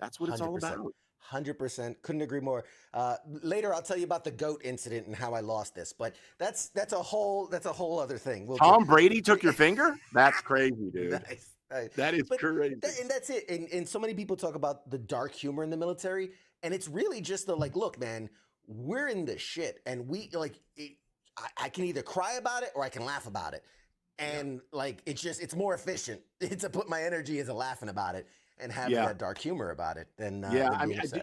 that's what it's all 100%. about. 100%. Couldn't agree more. Later, I'll tell you about the goat incident and how I lost this, but that's a whole other thing. Tom Brady took your finger? That's crazy, dude. Nice. That is crazy. And that's it. And so many people talk about the dark humor in the military, and it's really just look, man, we're in the shit, and I can either cry about it or I can laugh about it. And it's more efficient to put my energy into laughing about it and having that dark humor about it than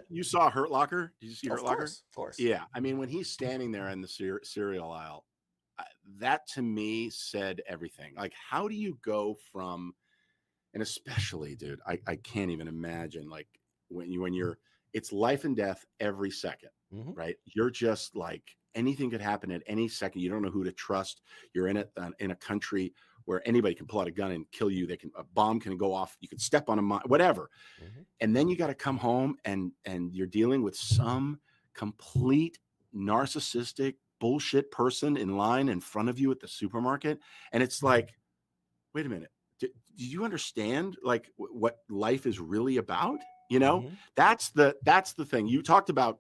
you saw Hurt Locker? Did you see Hurt Locker? Of course. Yeah. I mean, when he's standing there in the cereal aisle, that to me said everything. Like, how do you go from, and especially, dude, I can't even imagine, like, when you're, it's life and death every second, right? You're just like, anything could happen at any second. You don't know who to trust. You're in a country where anybody can pull out a gun and kill you. A bomb can go off. You could step on a mine, whatever. And then you got to come home and you're dealing with some complete narcissistic bullshit person in line in front of you at the supermarket. And it's like, wait a minute. Do you understand like what life is really about? That's the thing. You talked about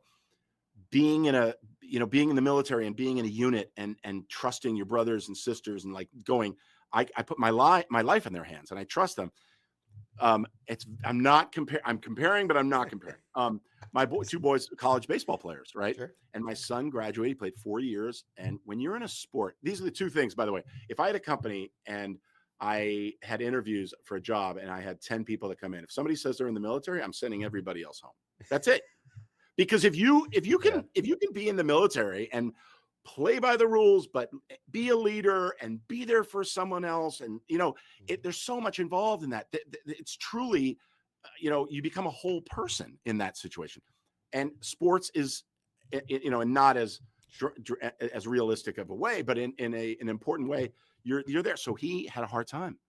being in the military and being in a unit and trusting your brothers and sisters and like going, I put my life in their hands and I trust them. I'm comparing, but I'm not comparing. My two boys, college baseball players, right? Sure. And my son graduated, he played 4 years. And when you're in a sport, these are the two things, by the way. If I had a company and I had interviews for a job and I had 10 people that come in, if somebody says they're in the military, I'm sending everybody else home. That's it. Because if you can be in the military and play by the rules, but be a leader and be there for someone else, and there's so much involved in that. It's truly, you become a whole person in that situation. And sports is, and not as realistic of a way, but in an important way, you're there. So he had a hard time,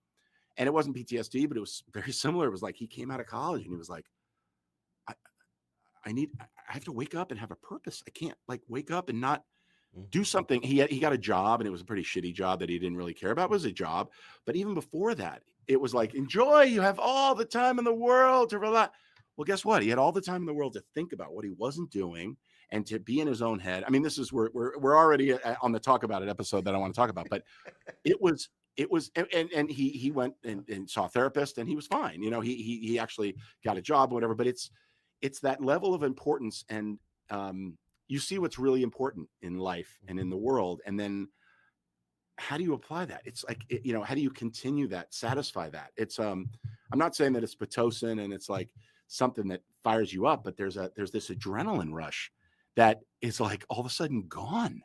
and it wasn't PTSD, but it was very similar. It was like he came out of college and he was like, I have to wake up and have a purpose. I can't like wake up and not do something. He got a job, and it was a pretty shitty job that he didn't really care about. It was a job. But even before that, it was like, enjoy, you have all the time in the world to relax. Well, guess what? He had all the time in the world to think about what he wasn't doing and to be in his own head. I mean, this is we're already on the talk about it episode that I want to talk about, but it was, and he went and saw a therapist, and he was fine. He actually got a job or whatever, but it's that level of importance. And, you see what's really important in life and in the world. And then how do you apply that? It's like, how do you continue that, satisfy that? It's, I'm not saying that it's Pitocin and it's like something that fires you up, but there's this adrenaline rush that is like all of a sudden gone.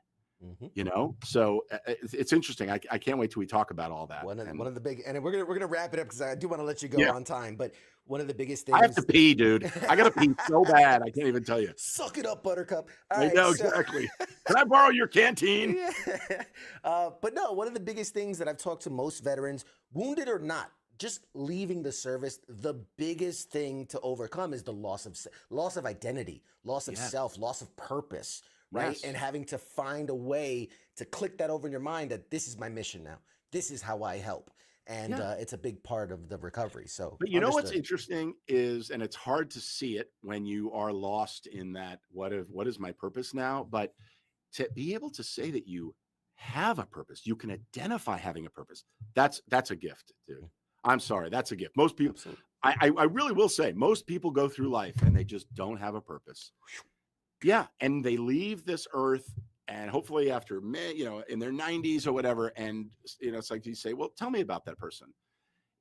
You know, so it's interesting. I can't wait till we talk about all that. One of the big, and we're gonna wrap it up because I do want to let you go Yeah. on time. But one of the biggest things, I have to pee, dude. I gotta pee so bad. I can't even tell you. Suck it up, Buttercup. All I right, know so- exactly. Can I borrow your canteen? Yeah. But no, one of the biggest things that I've talked to most veterans, wounded or not, just leaving the service, the biggest thing to overcome is the loss of identity, loss of self, loss of purpose, right? Yes. And having to find a way to click that over in your mind that this is my mission now. This is how I help. And it's a big part of the recovery. So, but you know what's interesting is, and it's hard to see it when you are lost in that, what is my purpose now? But to be able to say that you have a purpose, you can identify having a purpose. That's a gift, dude. I'm sorry, that's a gift. Most people, I really will say, most people go through life and they just don't have a purpose. Yeah, and they leave this earth, and hopefully after, in their 90s or whatever, and it's like you say, well, tell me about that person.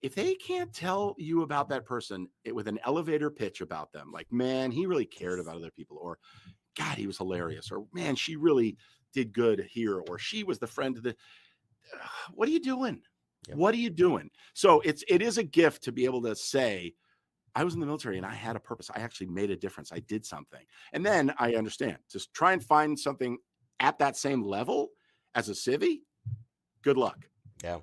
If they can't tell you about that person with an elevator pitch about them, like, man, he really cared about other people, or God, he was hilarious, or man, she really did good here, or she was the friend of the. What are you doing? Yep. What are you doing? So it is a gift to be able to say, I was in the military and I had a purpose. I actually made a difference. I did something. And then I understand, just try and find something at that same level as a civvy. Good luck. Yeah.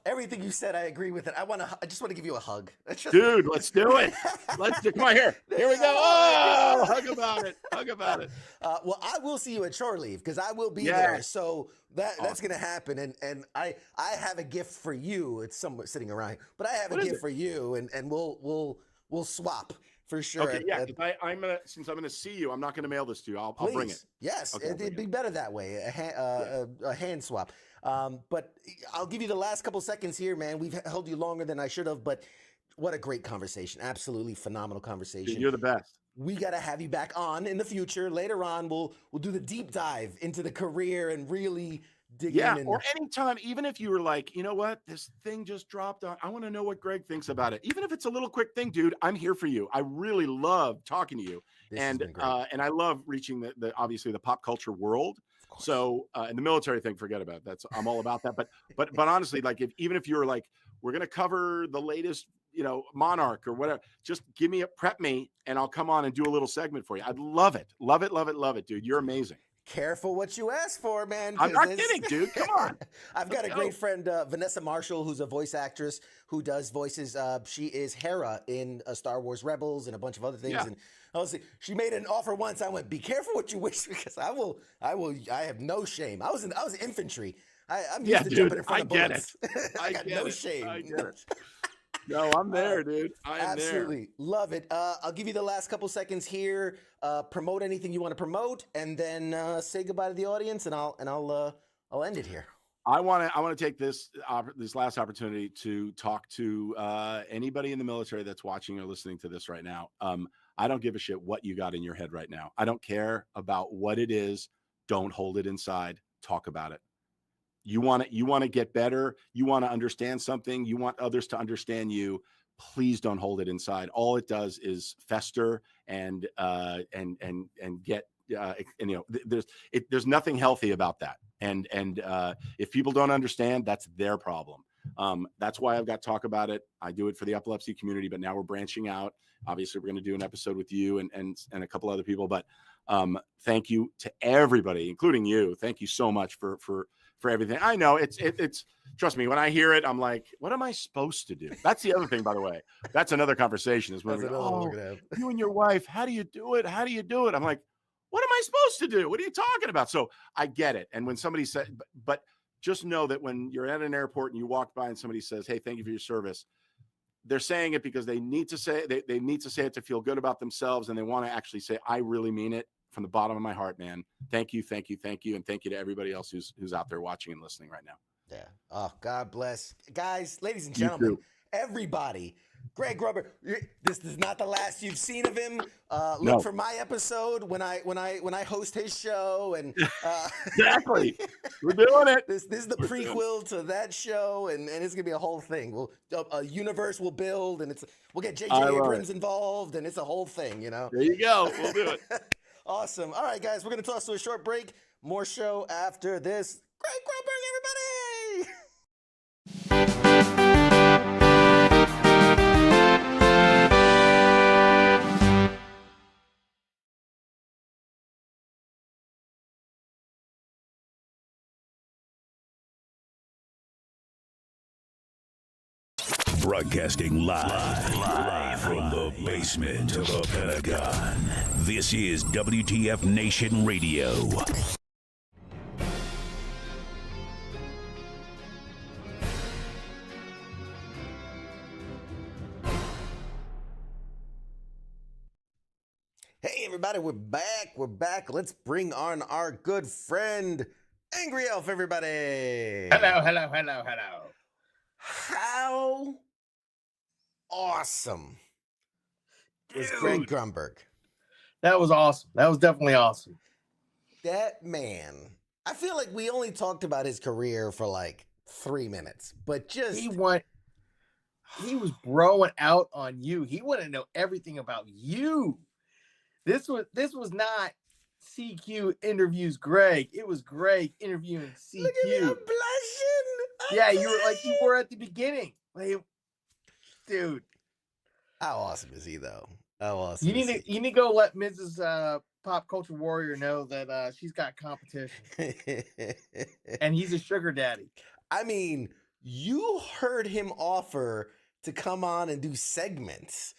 Everything you said, I agree with it. I just want to give you a hug. Dude, let's do it. Come on here. Here we go. Oh, hug about it. Hug about it. Well, I will see you at shore leave because I will be there. So that's going to happen. And I have a gift for you. It's somewhere sitting around here, but I have a gift for you, and we'll swap for sure. Okay, yeah. Since I'm gonna see you, I'm not gonna mail this to you. I'll bring it. Yes, okay, it'd be better that way. A hand swap. But I'll give you the last couple seconds here, man. We've held you longer than I should have, but what a great conversation. Absolutely phenomenal conversation. Dude, you're the best. We got to have you back on in the future. Later on, we'll do the deep dive into the career and really dig in. Or anytime, even if you were like, you know what, this thing just dropped on, I want to know what Greg thinks about it. Even if it's a little quick thing, dude, I'm here for you. I really love talking to you. And I love reaching the obviously the pop culture world. So and the military thing, forget about it. I'm all about that. But honestly, like even if you're like, we're gonna cover the latest, Monarch or whatever, just prep me and I'll come on and do a little segment for you. I'd love it. Love it, love it, love it, dude. You're amazing. Careful what you ask for, man. I'm not kidding, dude. Come on. I've got a great friend, Vanessa Marshall, who's a voice actress who does voices. She is Hera in Star Wars Rebels and a bunch of other things. Yeah. And she made an offer once. I went, be careful what you wish, because I have no shame. I was infantry. I'm used to jumping in front of bullets. I got no shame. I get it. No, I'm there, dude. Absolutely love it. I'll give you the last couple seconds here. Promote anything you want to promote, and then say goodbye to the audience, and I'll end it here. I want to take this last opportunity to talk to anybody in the military that's watching or listening to this right now. I don't give a shit what you got in your head right now. I don't care about what it is. Don't hold it inside. Talk about it. You want to get better. You want to understand something. You want others to understand you. Please don't hold it inside. All it does is fester and get there's nothing healthy about that. And if people don't understand, that's their problem. That's why I've got Talk About It. I do it for the epilepsy community, but now we're branching out. Obviously, we're going to do an episode with you and a couple other people. But thank you to everybody, including you. Thank you so much for everything. I know it's trust me, when I hear it, I'm like, what am I supposed to do? That's the other thing, by the way. That's another conversation is when you and your wife, how do you do it? How do you do it? I'm like, what am I supposed to do? What are you talking about? So I get it. And when somebody said, but just know that when you're at an airport and you walk by and somebody says, hey, thank you for your service, they're saying it because they need to say they need to say it to feel good about themselves. And they want to actually say, I really mean it from the bottom of my heart, man. Thank you, thank you, thank you. And thank you to everybody else who's out there watching and listening right now. Yeah. Oh, God bless. Guys, ladies and gentlemen, everybody, Greg Grunberg, this is not the last you've seen of him. Look for my episode when I host his show, and exactly, we're doing it. This is the prequel to that show, and it's gonna be a whole thing. A universe will build, and we'll get J.J. Abrams involved, and it's a whole thing. There you go. We'll do it. Awesome. All right, guys, we're going to toss to a short break. More show after this. Greg Grunberg, everybody! Broadcasting live from the basement of the Pentagon. This is WTF Nation Radio. Hey, everybody, we're back. We're back. Let's bring on our good friend, Angry Elf, everybody. Hello. How awesome was Greg Grunberg? That was awesome. That was definitely awesome. That man, I feel like we only talked about his career for like 3 minutes, but just He was broing out on you. He wanted to know everything about you. This was not CQ interviews Greg. It was Greg interviewing CQ. Look at me, I'm blushing. Yeah, you were like you were at the beginning. Like, dude. How awesome is he, though? How awesome You need to go let Mrs. Pop Culture Warrior know that she's got competition. And he's a sugar daddy. I mean, you heard him offer to come on and do segments.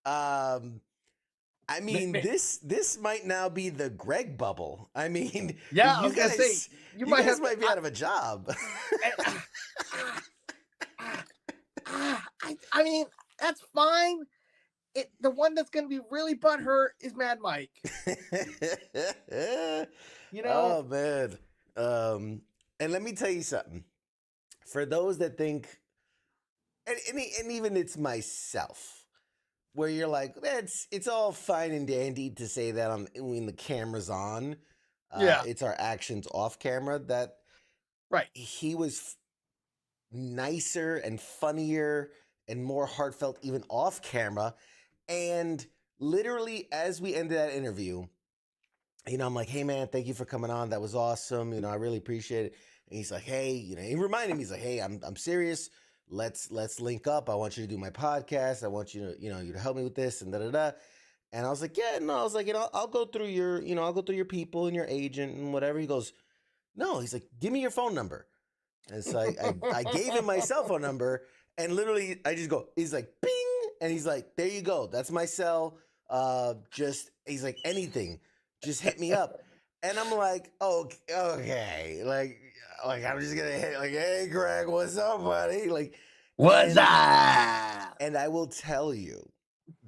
I mean, this might now be the Greg bubble. I mean, yeah, you guys might be out of a job. I mean, that's fine. The one that's going to be really butthurt is Mad Mike. You know? Oh, man. And let me tell you something. For those that think, and even it's myself, where you're like, it's all fine and dandy to say that when the camera's on. Yeah. It's our actions off camera that right. He was nicer and funnier and more heartfelt even off camera. And literally, as we ended that interview, I'm like, hey, man, thank you for coming on. That was awesome. I really appreciate it. And he's like, hey, he reminded me, he's like, hey, I'm serious. Let's link up. I want you to do my podcast. I want you to, you to help me with this and da-da-da. And I was like, yeah, no, I was like, I'll go through your, I'll go through your people and your agent and whatever. He goes, no, he's like, give me your phone number. And so I gave him my cell phone number and literally I just go, he's like, bing. And he's like, there you go. That's my cell. He's like, anything, just hit me up. And I'm like, oh, okay. Like I'm just going to hit like, hey, Greg, what's up, buddy? Like, what's up? And I will tell you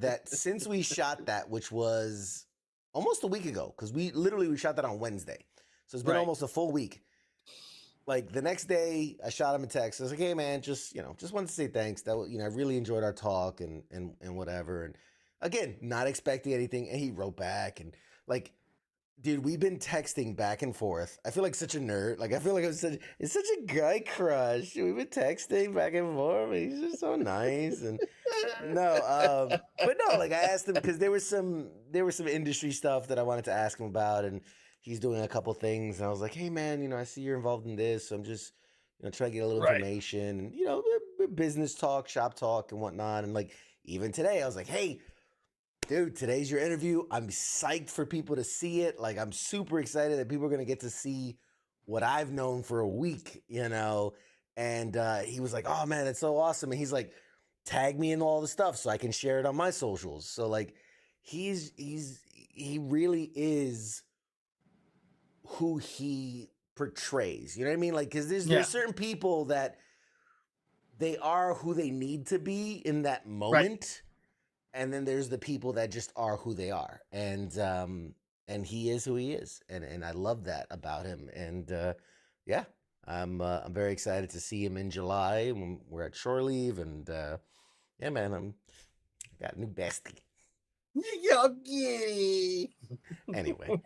that since we shot that, which was almost a week ago, because we shot that on Wednesday. So it's been almost a full week. Like the next day I shot him a text. I was like, hey man, just wanted to say thanks. That I really enjoyed our talk and whatever. And again, not expecting anything. And he wrote back and like, dude, we've been texting back and forth. I feel like such a nerd. Like I feel like it's such a guy crush. We've been texting back and forth. He's just so nice. And but no, like I asked him because there was some industry stuff that I wanted to ask him about, and he's doing a couple things. And I was like, hey man, I see you're involved in this. So I'm just trying to get a little information and business talk, shop talk, and whatnot. And like even today, I was like, hey. Dude, today's your interview. I'm psyched for people to see it. Like, I'm super excited that people are going to get to see what I've known for a week, And he was like, oh, man, that's so awesome. And he's like, tag me in all the stuff so I can share it on my socials. So, like, he really is who he portrays. You know what I mean? Like, because there's certain people that they are who they need to be in that moment. Right. And then there's the people that just are who they are, and he is who he is, and I love that about him. And I'm very excited to see him in July when we're at shore leave, and yeah, man, I got a new bestie. Yeah. Anyway,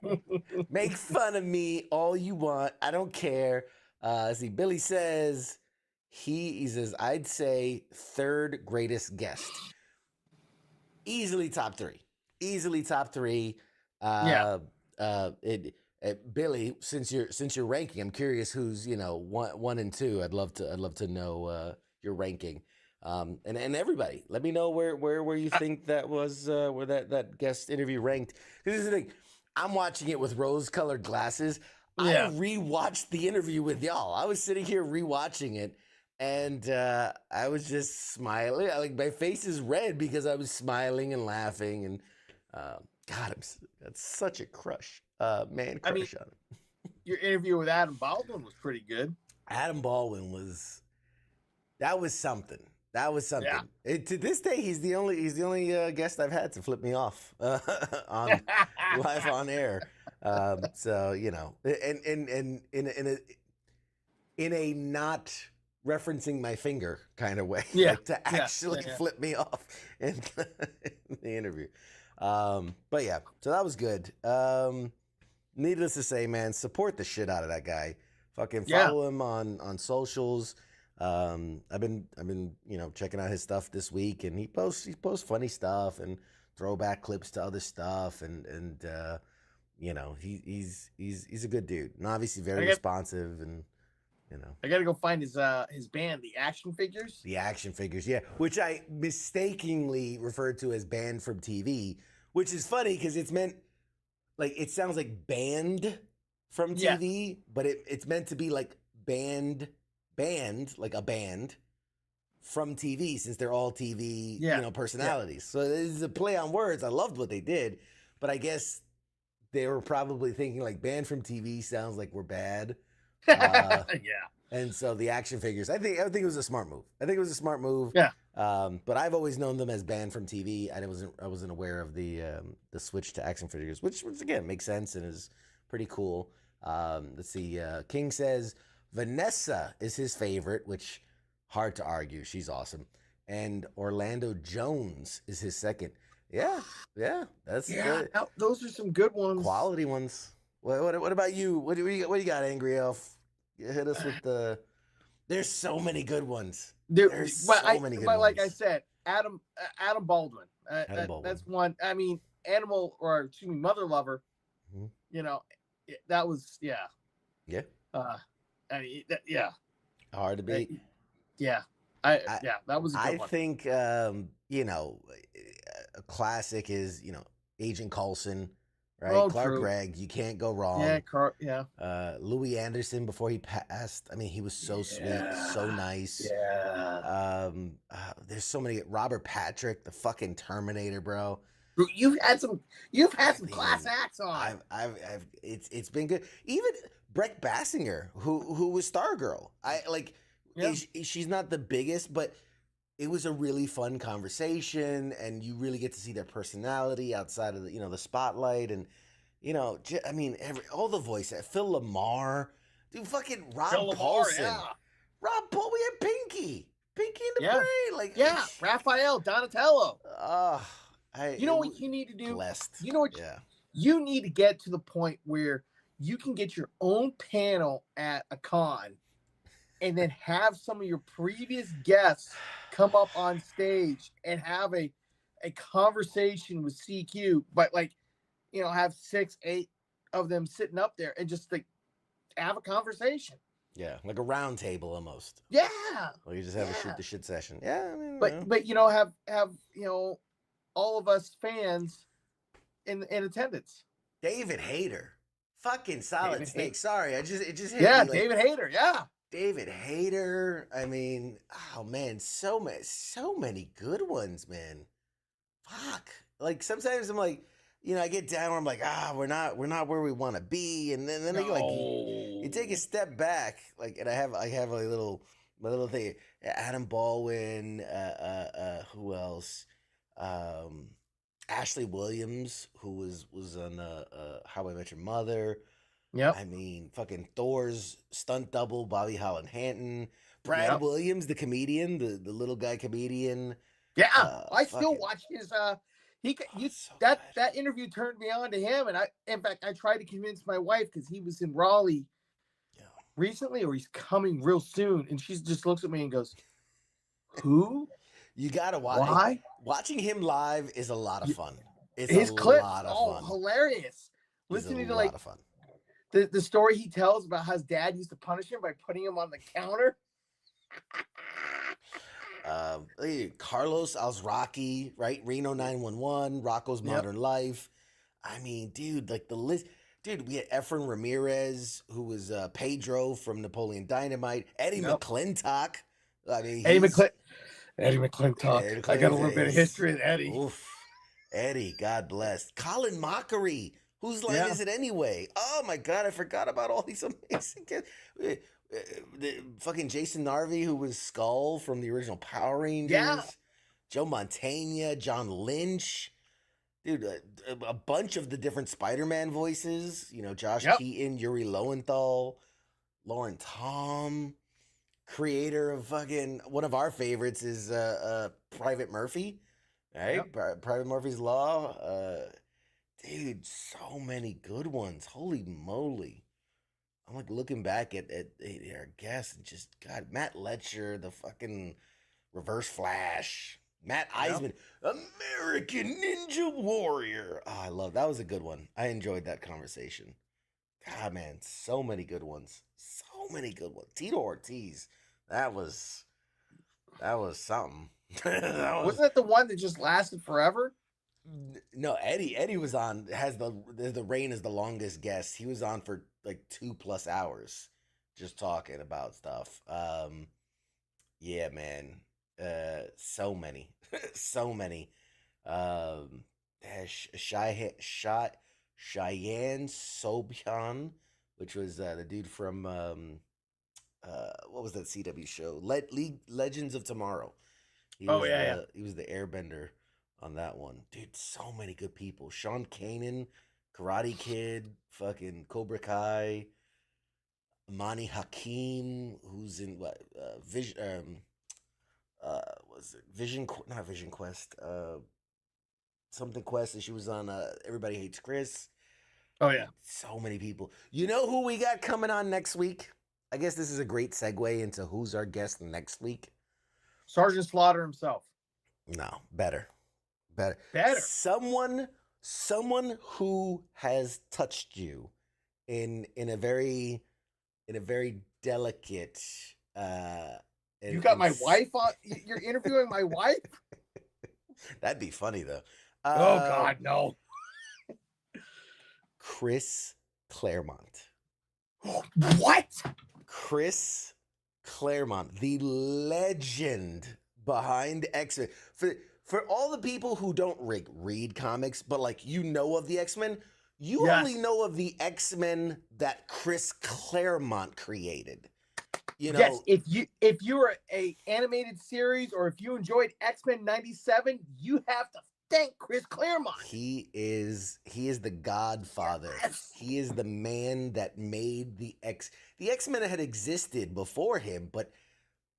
make fun of me all you want. I don't care. See, Billy says he says I'd say third greatest guest. Easily top three. Billy, since you're ranking, I'm curious who's one and two. I'd love to know your ranking. And everybody, let me know where you think that was where that guest interview ranked. This is the thing. I'm watching it with rose-colored glasses. Yeah. I rewatched the interview with y'all. I was sitting here rewatching it, and I was just smiling. Like my face is red because I was smiling and laughing. And God, that's such a crush, man crush on him. Your interview with Adam Baldwin was pretty good. Adam Baldwin was something. That was something. Yeah. To this day, he's the only guest I've had to flip me off on live on air. So and in a not referencing my finger kind of way, like to actually flip me off in the interview. But yeah, so that was good. Needless to say, man, support the shit out of that guy. Fucking follow him on socials. I've been checking out his stuff this week, and he posts funny stuff and throwback clips to other stuff, and he's a good dude, and obviously very responsive, and I gotta go find his band, the Action Figures. The Action Figures, yeah, which I mistakenly referred to as banned from TV, which is funny because it's meant like it sounds like banned from TV, but it's meant to be like band like a band from TV, since they're all TV personalities. So this is a play on words. I loved what they did, but I guess they were probably thinking like banned from TV sounds like we're bad. And so the Action Figures, I think it was a smart move. Yeah. But I've always known them as banned from TV. I wasn't aware of the switch to Action Figures, which again makes sense and is pretty cool. Let's see. King says Vanessa is his favorite, which hard to argue. She's awesome. And Orlando Jones is his second. Yeah. That's good. Those are some good ones. Quality ones. What about you? What do you got, Angry Elf? Hit us with the. There's so many good ones. There's so many good ones. Like I said, Adam Baldwin. That's one. I mean, Mother Lover. Mm-hmm. That was Yeah. Hard to beat. That was a good one. I think a classic is Agent Coulson. Right, Oh, Clark true. Gregg, you can't go wrong. Louis Anderson before he passed. I mean, he was so sweet, so nice. Yeah. There's so many. Robert Patrick, the fucking Terminator, bro. You've had some class acts on. It's been good. Even Breck Bassinger, who was Stargirl. She's not the biggest, but it was a really fun conversation, and you really get to see their personality outside of the spotlight, and all the voices. Phil Lamar, dude, fucking Rob Paulson. Rob Paul, we had Pinky in the brain, Raphael Donatello. You know what you need to do? Blessed. You know what? You need to get to the point where you can get your own panel at a con, and then have some of your previous guests come up on stage and have a conversation with CQ, but have 6-8 of them sitting up there and just have a conversation. Yeah, like a round table almost. Yeah. Or you just have a shoot the shit session. Yeah, I mean, but have all of us fans in attendance. David Hayter, fucking Solid Snake. Sorry, it just hit me. David Hayter. Yeah. David Hayter. I mean, oh man, so many good ones, man. Fuck. Like sometimes I'm like, I get down where I'm like, we're not where we want to be, and then you take a step back, and I have my little thing. Adam Baldwin. Who else? Ashley Williams, who was on How I Met Your Mother. Yeah, I mean, fucking Thor's stunt double, Bobby Holland Hanton, Brad Williams, the comedian, the little guy comedian. Yeah, I still watch his. That interview turned me on to him, and I tried to convince my wife because he was in Raleigh recently, or he's coming real soon, and she just looks at me and goes, "Who?" You gotta watch. Why? Watching him live is a lot of fun. It's his clips, lot of fun. Hilarious. Listening to a like lot of fun. the story he tells about how his dad used to punish him by putting him on the counter. Carlos Alzraki, right? Reno 911, Rocco's Modern Life. I mean, dude, like the list. Dude, we had Efren Ramirez, who was Pedro from Napoleon Dynamite. Eddie McClintock. I mean, Eddie McClintock. Eddie I got a little McClintock bit of is- history with Eddie. Oof. Eddie, God bless. Colin Mockery. Whose line is it anyway? Oh my God, I forgot about all these amazing kids. The fucking Jason Narvi, who was Skull from the original Power Rangers. Yeah. Joe Montana, John Lynch. Dude, a bunch of the different Spider-Man voices. You know, Josh Keaton, Yuri Lowenthal, Lauren Tom. Creator of fucking one of our favorites is Private Murphy, right? Private Murphy's Law. Dude, so many good ones. Holy moly. I'm like looking back at our guests and just, God, Matt Letcher, the fucking Reverse Flash. Matt Eisman, American Ninja Warrior. Oh, I love that. Was a good one. I enjoyed that conversation. God, man, so many good ones. So many good ones. Tito Ortiz. That was something. Wasn't that the one that just lasted forever? No, Eddie was on, has the reign as the longest guest. He was on for like 2+ hours just talking about stuff. Yeah, man. So many. So many. Cheyenne Sobyan, which was the dude from what was that CW show? Legends of Tomorrow. He was the airbender on that one. Dude, so many good people. Sean Kanan, Karate Kid, fucking Cobra Kai, Amani Hakim, who's in what was it not Vision Quest, something Quest, and she was on Everybody Hates Chris. Oh yeah. So many people. You know who we got coming on next week? I guess this is a great segue into who's our guest next week. Sergeant Slaughter himself. No, better. Someone who has touched you in a very delicate. You got my wife on. You're interviewing my wife. That'd be funny though. Oh God, no. Chris Claremont. What? Chris Claremont, the legend behind X-Men. For all the people who don't read comics, but like you know of the X-Men, you only know of the X-Men that Chris Claremont created. You know, yes, if you were a animated series or if you enjoyed X-Men 97, you have to thank Chris Claremont. He is the godfather. Yes. He is the man that made the X-Men had existed before him, but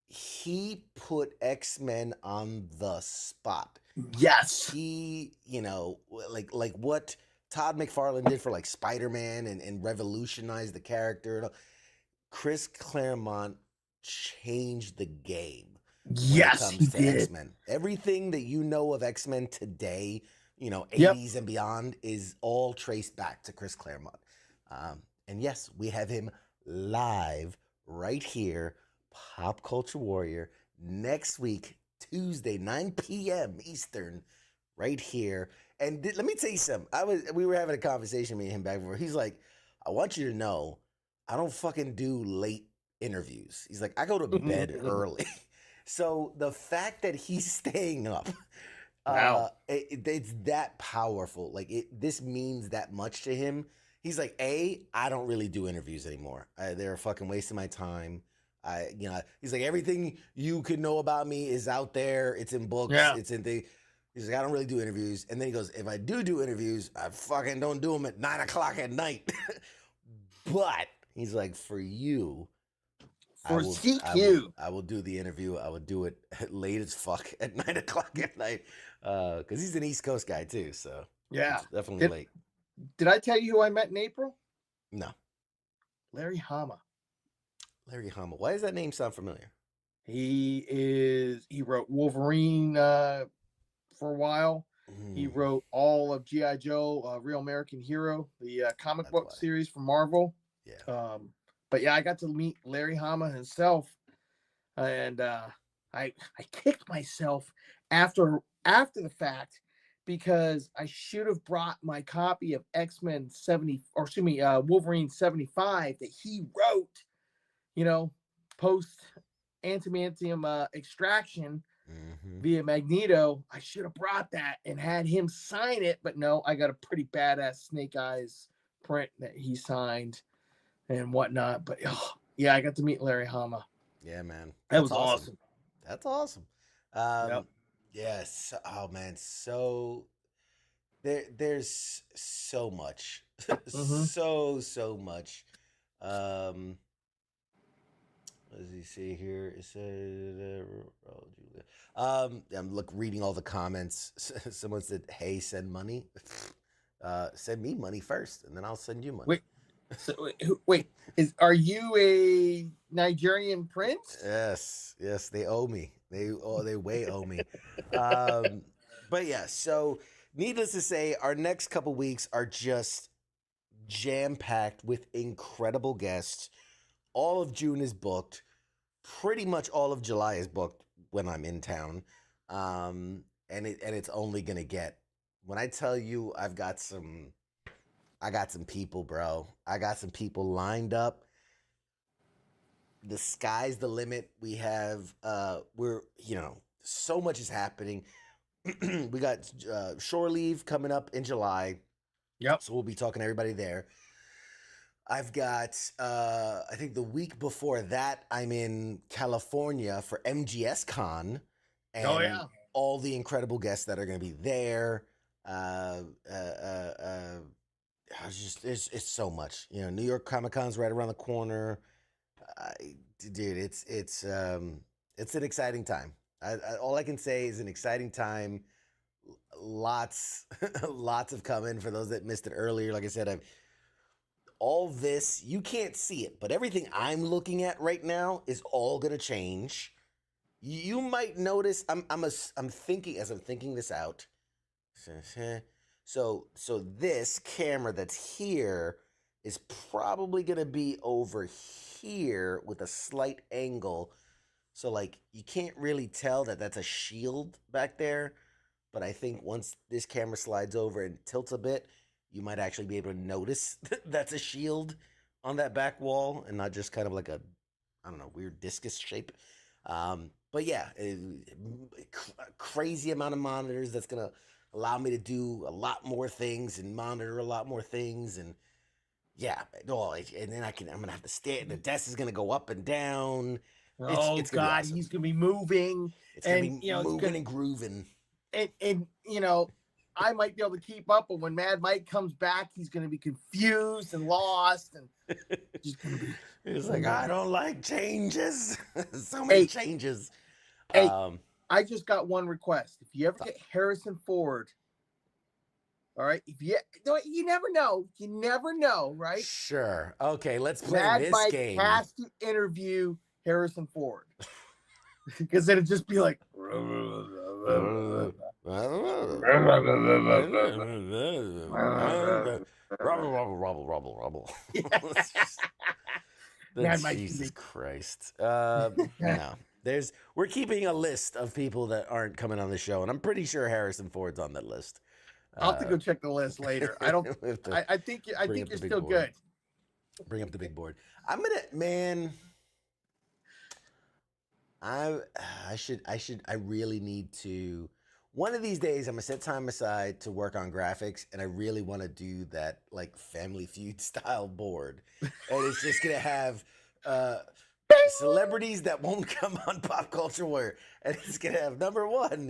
he put X-Men on the spot. Yes. He, you know, like what Todd McFarlane did for like Spider-Man and revolutionized the character. Chris Claremont changed the game. Yes, he did. X-Men. Everything that you know of X-Men today, you know, 80s and beyond, is all traced back to Chris Claremont. And yes, we have him live right here, Pop Culture Warrior, next week, Tuesday, 9 p.m. Eastern, right here. And let me tell you something. We were having a conversation, me and him back and forth. He's like, I want you to know, I don't fucking do late interviews. He's like, I go to bed early. So the fact that he's staying up, wow, it's that powerful. Like this means that much to him. He's like, I don't really do interviews anymore. They're a fucking waste of my time. He's like, everything you could know about me is out there. It's in books. Yeah. It's in things. He's like, I don't really do interviews. And then he goes, if I do interviews, I fucking don't do them at 9 o'clock at night. But he's like, for you, I will do the interview. I would do it late as fuck at 9 o'clock at night. Because he's an East Coast guy too. So yeah, it's definitely late. Did I tell you who I met in April? No. Larry Hama. Larry Hama. Why does that name sound familiar? He wrote Wolverine for a while. He wrote all of G.I. Joe, Real American Hero, the comic book why. series from Marvel. Yeah. But yeah, I got to meet Larry Hama himself, and I kicked myself after the fact because I should have brought my copy of X-Men 70, or excuse me, Wolverine 75 that he wrote, post antimantium extraction via Magneto. I should have brought that and had him sign it, but no, I got a pretty badass Snake Eyes print that he signed and whatnot. But yeah, I got to meet Larry Hama. Yeah, man. That was awesome. That's awesome. Yep. Yes. Oh man. So there's so much, so much. What does he say here? It said, I'm reading all the comments. Someone said, "Hey, send money." Send me money first, and then I'll send you money. Wait, are you a Nigerian prince? Yes, they owe me. They way owe me. But yeah, so needless to say, our next couple weeks are just jam-packed with incredible guests. All of June is booked. Pretty much all of July is booked when I'm in town. And it's only gonna get, when I tell you I got some people, bro. I got some people lined up. The sky's the limit. We have so much is happening. We got Shore Leave coming up in July. Yep. So we'll be talking to everybody there. I've got I think the week before that I'm in California for MGS Con. And all the incredible guests that are going to be there. It's so much. New York Comic Con's right around the corner. Dude, it's an exciting time. All I can say is an exciting time. Lots of coming for those that missed it earlier. Like I said, all this, you can't see it, but everything I'm looking at right now is all gonna change. You might notice I'm thinking as I'm thinking this out. So this camera that's here is probably gonna be over here with a slight angle. So like you can't really tell that that's a shield back there, but I think once this camera slides over and tilts a bit, you might actually be able to notice that's a shield on that back wall and not just kind of like a, I don't know, weird discus shape. But yeah, a crazy amount of monitors that's going to allow me to do a lot more things and monitor a lot more things. And yeah, and then I'm going to have to stand. The desk is going to go up and down. It's God, awesome. He's going to be moving. It's going to be moving and grooving. And I might be able to keep up, but when Mad Mike comes back, he's going to be confused and lost, and just going to be. He's like, I don't like changes. So many changes. Hey, I just got one request. If you ever get Harrison Ford, all right. You never know, right? Sure. Okay, let's play Mad this Mike game. Has to interview Harrison Ford because then it'd just be like. Rubble. Jesus Christ. No. We're keeping a list of people that aren't coming on the show, and I'm pretty sure Harrison Ford's on that list. I'll have to go check the list later. I don't. I think you're still good. Bring up the big board. I really need to. One of these days, I'm gonna set time aside to work on graphics, and I really want to do that like Family Feud style board, and it's just gonna have celebrities that won't come on Pop Culture Warrior, and it's gonna have number one,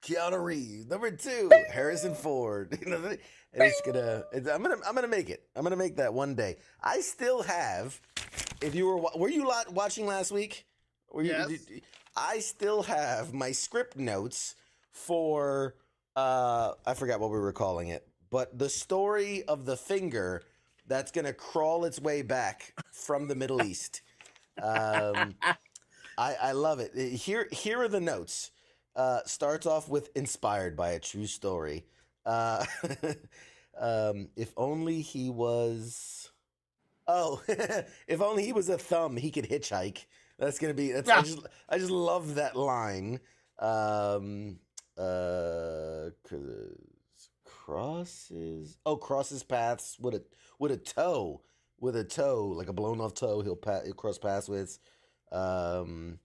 Keanu Reeves, number two, Harrison Ford, and it's gonna. I'm gonna make it. I'm gonna make that one day. I still have. If you were you watching last week? Yes. I still have my script notes for I forgot what we were calling it, but the story of the finger that's gonna crawl its way back from the Middle East. I love it. Here are the notes. Starts off with inspired by a true story. Uh, if only he was. Oh, if only he was a thumb, he could hitchhike. That's gonna be. That's I just love that line. 'Cause crosses paths with a toe, like a blown off toe. He'll cross paths with. Blown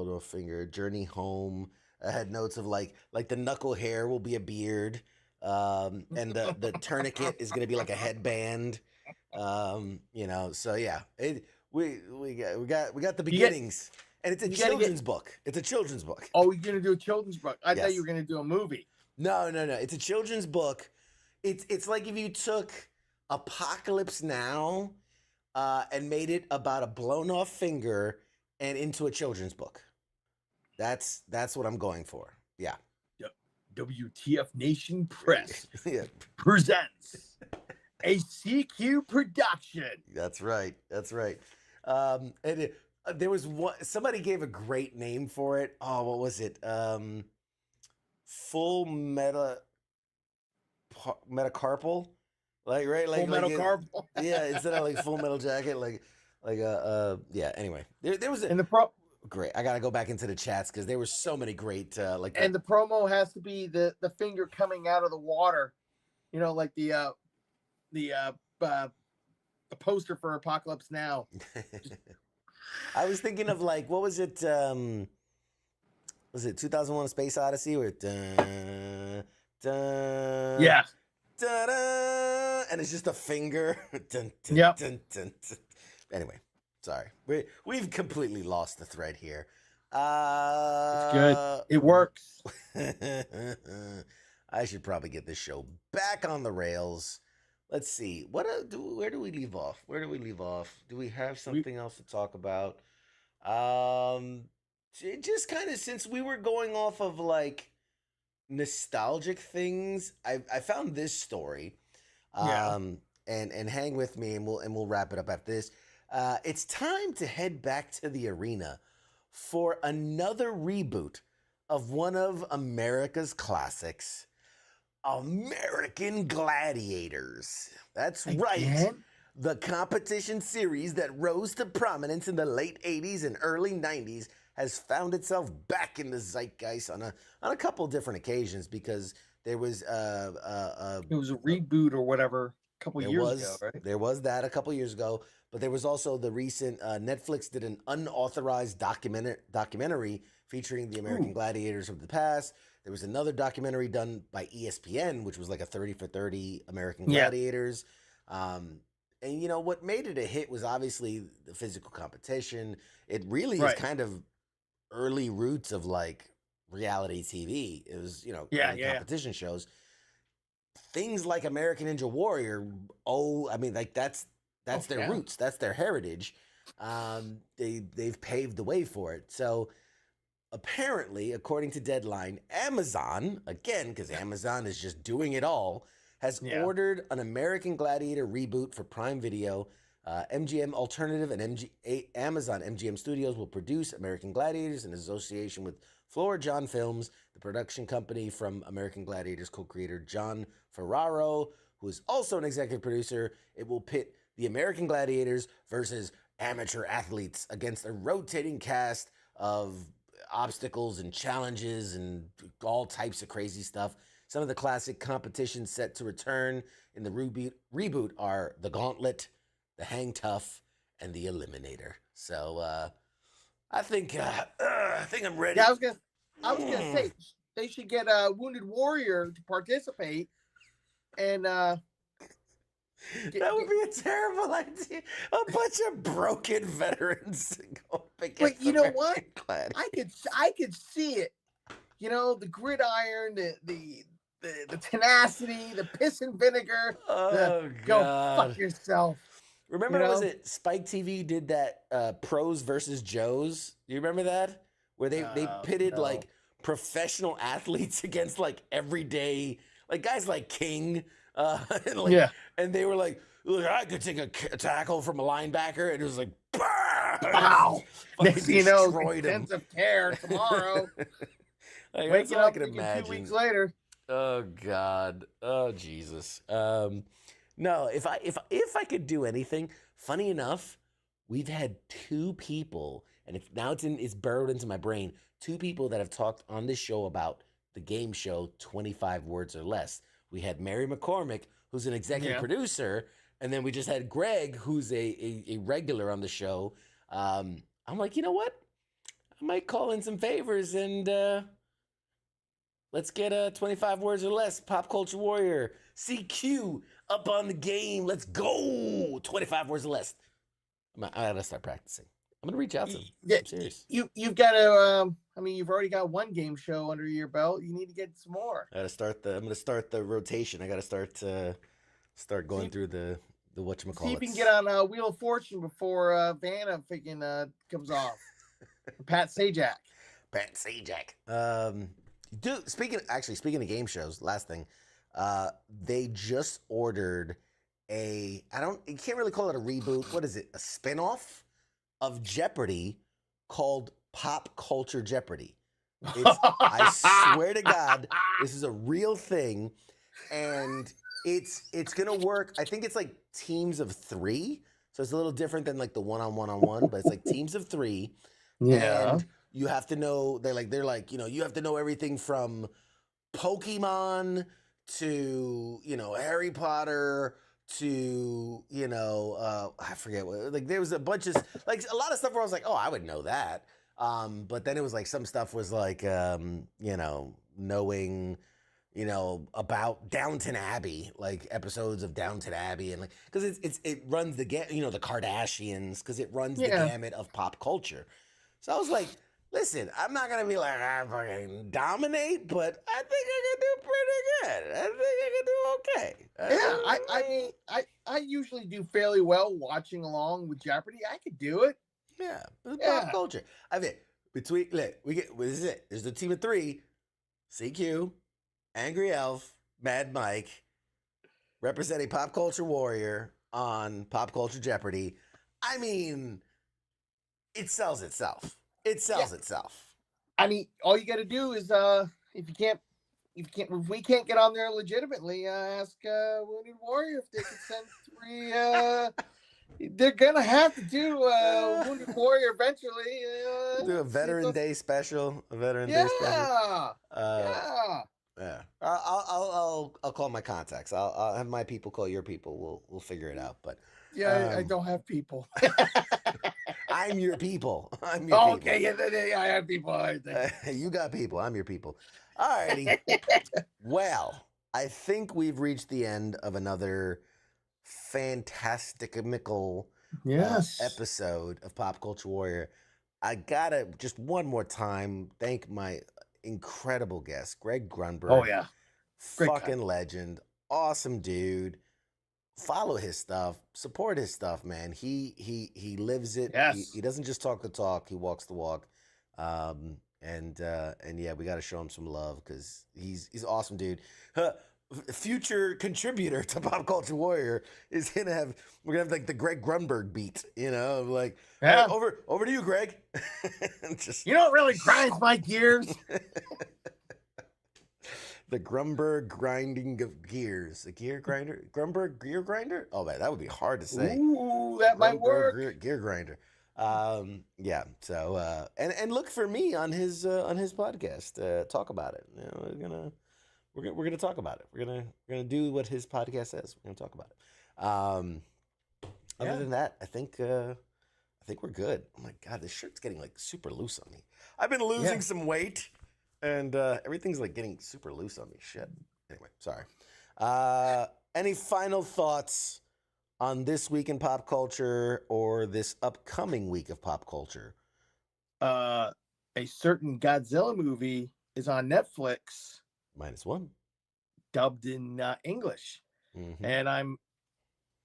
off finger. Journey home. I had notes of like the knuckle hair will be a beard. And the tourniquet is gonna be like a headband. So yeah, we got the beginnings, and it's a children's book. It's a children's book. Oh, you're gonna do a children's book? I thought Yes. you were gonna do a movie. No. It's a children's book. It's like if you took Apocalypse Now, and made it about a blown off finger and into a children's book. That's what I'm going for. Yeah. WTF Nation Press Yeah. presents a CQ production. That's right. There was one. Somebody gave a great name for it. Oh, what was it? Full metacarpal, like right, like Full Metal Carpal. Yeah, instead of like Full Metal Jacket, yeah. Anyway, there was And the pro great. I gotta go back into the chats because there were so many great and the promo has to be the finger coming out of the water, like the poster for Apocalypse Now. I was thinking of like, what was it? Was it 2001: A Space Odyssey? Where Yeah. And it's just a finger. Yep. Anyway, sorry, we've completely lost the thread here. It's good. It works. I should probably get this show back on the rails. Let's see. Where do we leave off? Do we have something else to talk about? Just kind of, since we were going off of like nostalgic things, I found this story. And hang with me, and we'll wrap it up after this. It's time to head back to the arena for another reboot of one of America's classics, American Gladiators. That's right. The competition series that rose to prominence in the late 80s and early 90s has found itself back in the zeitgeist on a couple different occasions, because there was it was a reboot or whatever a couple years ago, right? There was that a couple years ago, but there was also the recent Netflix did an unauthorized documentary featuring the American Gladiators of the past. There was another documentary done by ESPN, which was like a 30 for 30 American Gladiators. And what made it a hit was obviously the physical competition. It really is kind of early roots of like reality TV. It was, competition shows. Things like American Ninja Warrior. Oh, I mean, like that's their roots. That's their heritage. They've paved the way for it. So apparently, according to Deadline, Amazon, again, because Amazon is just doing it all, has ordered an American Gladiator reboot for Prime Video. MGM Alternative and Amazon MGM Studios will produce American Gladiators in association with Flora John Films, the production company from American Gladiators co-creator John Ferraro, who is also an executive producer. It will pit the American Gladiators versus amateur athletes against a rotating cast of obstacles and challenges and all types of crazy stuff. Some of the classic competitions set to return in the reboot are the Gauntlet, the Hang Tough, and the Eliminator. So I think I'm ready. Yeah, I was gonna say they should get a Wounded Warrior to participate, and that would be a terrible idea. A bunch of broken veterans go up against. But you know what? Glad. I could see it. The gridiron, the tenacity, the piss and vinegar. Oh, go God. fuck yourself. Remember, was it Spike TV did that Pros versus Joes? Do you remember that? Where they pitted like professional athletes against like everyday, like guys like King. And they were like, look, I could take a tackle from a linebacker, and it was like, bah! Wow. Fucking Next thing you know, destroyed him. intensive care tomorrow. Like, that's Waking all I up can thinking imagine. 2 weeks later. Oh God. Oh Jesus. No, if I could do anything, funny enough, we've had two people, and it's burrowed into my brain, two people that have talked on this show about the game show 25 Words or Less. We had Mary McCormick, who's an executive producer, and then we just had Greg, who's a regular on the show. I'm like, you know what? I might call in some favors and let's get 25 Words or Less, Pop Culture Warrior, CQ up on the game. Let's go. 25 Words or Less. I gotta start practicing. I'm gonna reach out to him. I'm serious. You've got to. I mean, you've already got one game show under your belt. You need to get some more. I'm gonna start the rotation. I gotta start going through the whatchamacallit. See if you can get on Wheel of Fortune before Venom comes off. Pat Sajak. Pat Sajak. Dude, speaking of game shows, last thing, they just ordered you can't really call it a reboot. What is it? A spinoff of Jeopardy called Pop Culture Jeopardy. I swear to God, this is a real thing, and it's gonna work. I think it's like teams of 3, so it's a little different than like the one-on-one, but it's like teams of 3. Yeah. And you have to know, they're like, you have to know everything from Pokemon to, Harry Potter to, I forget what, like there was a bunch of, like a lot of stuff where I was like, oh, I would know that. But then it was like some stuff was like, knowing, about Downton Abbey, like episodes of Downton Abbey, and like, cause it runs the the Kardashians, cause it runs the gamut of pop culture. So I was like, listen, I'm not going to be like, I fucking dominate, but I think I can do pretty good. I think I can do okay. I usually do fairly well watching along with Jeopardy. I could do it. Yeah. It's pop culture. I mean, this is it. There's the team of 3, CQ, Angry Elf, Mad Mike, representing Pop Culture Warrior on Pop Culture Jeopardy. I mean, it sells itself. Itself. I mean, all you got to do is if we can't get on there legitimately, ask Wounded Warrior if they can send 3. They're gonna have to do Wounded Warrior eventually. Do a Veteran Day special. Yeah. Yeah. I'll call my contacts. I'll have my people call your people. We'll figure it out. But I don't have people. I'm your people. Okay, yeah, I have people. You got people. I'm your people. All righty. Well, I think we've reached the end of another fantastical episode of Pop Culture Warrior. I gotta just one more time thank my incredible guest, Greg Grunberg. Oh yeah, fucking legend, awesome dude. Follow his stuff, support his stuff, man. He lives it. Yes. He doesn't just talk the talk, he walks the walk. And yeah, we got to show him some love because he's awesome, dude. Future contributor to Pop Culture Warrior is we're gonna have like the Greg Grunberg beat, like yeah. Hey, over to you, Greg. You know what really grinds my gears? The Grunberg grinding of gears. The gear grinder? Grunberg gear grinder? Oh, man, that would be hard to say. Ooh, that might work. Gear grinder. Yeah. So, and look for me on his podcast. Talk about it. We're gonna talk about it. We're gonna do what his podcast says. We're gonna talk about it. Other than that, I think we're good. Oh my God, this shirt's getting like super loose on me. I've been losing some weight. And everything's like getting super loose on me. Shit. Anyway, sorry. Any final thoughts on this week in pop culture or this upcoming week of pop culture? A certain Godzilla movie is on Netflix. -1. Dubbed in English. Mm-hmm. And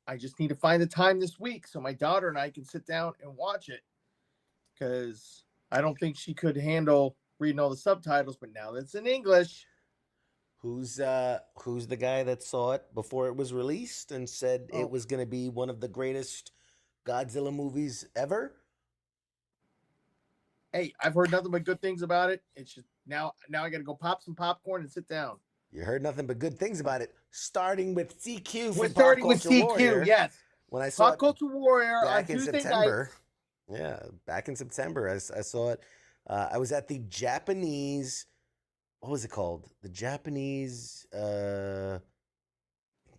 I just need to find the time this week so my daughter and I can sit down and watch it. Because I don't think she could handle reading all the subtitles, but now that's in English. Who's the guy that saw it before it was released and said it was going to be one of the greatest Godzilla movies ever? Hey, I've heard nothing but good things about it. It's just now I got to go pop some popcorn and sit down. You heard nothing but good things about it, starting with CQ We're from Pop starting with Culture CQ. Warrior. Yes, When I saw Pop Culture Warrior on back in Tuesday September. night. Yeah, back in September, I saw it. I was at the Japanese, what was it called? The Japanese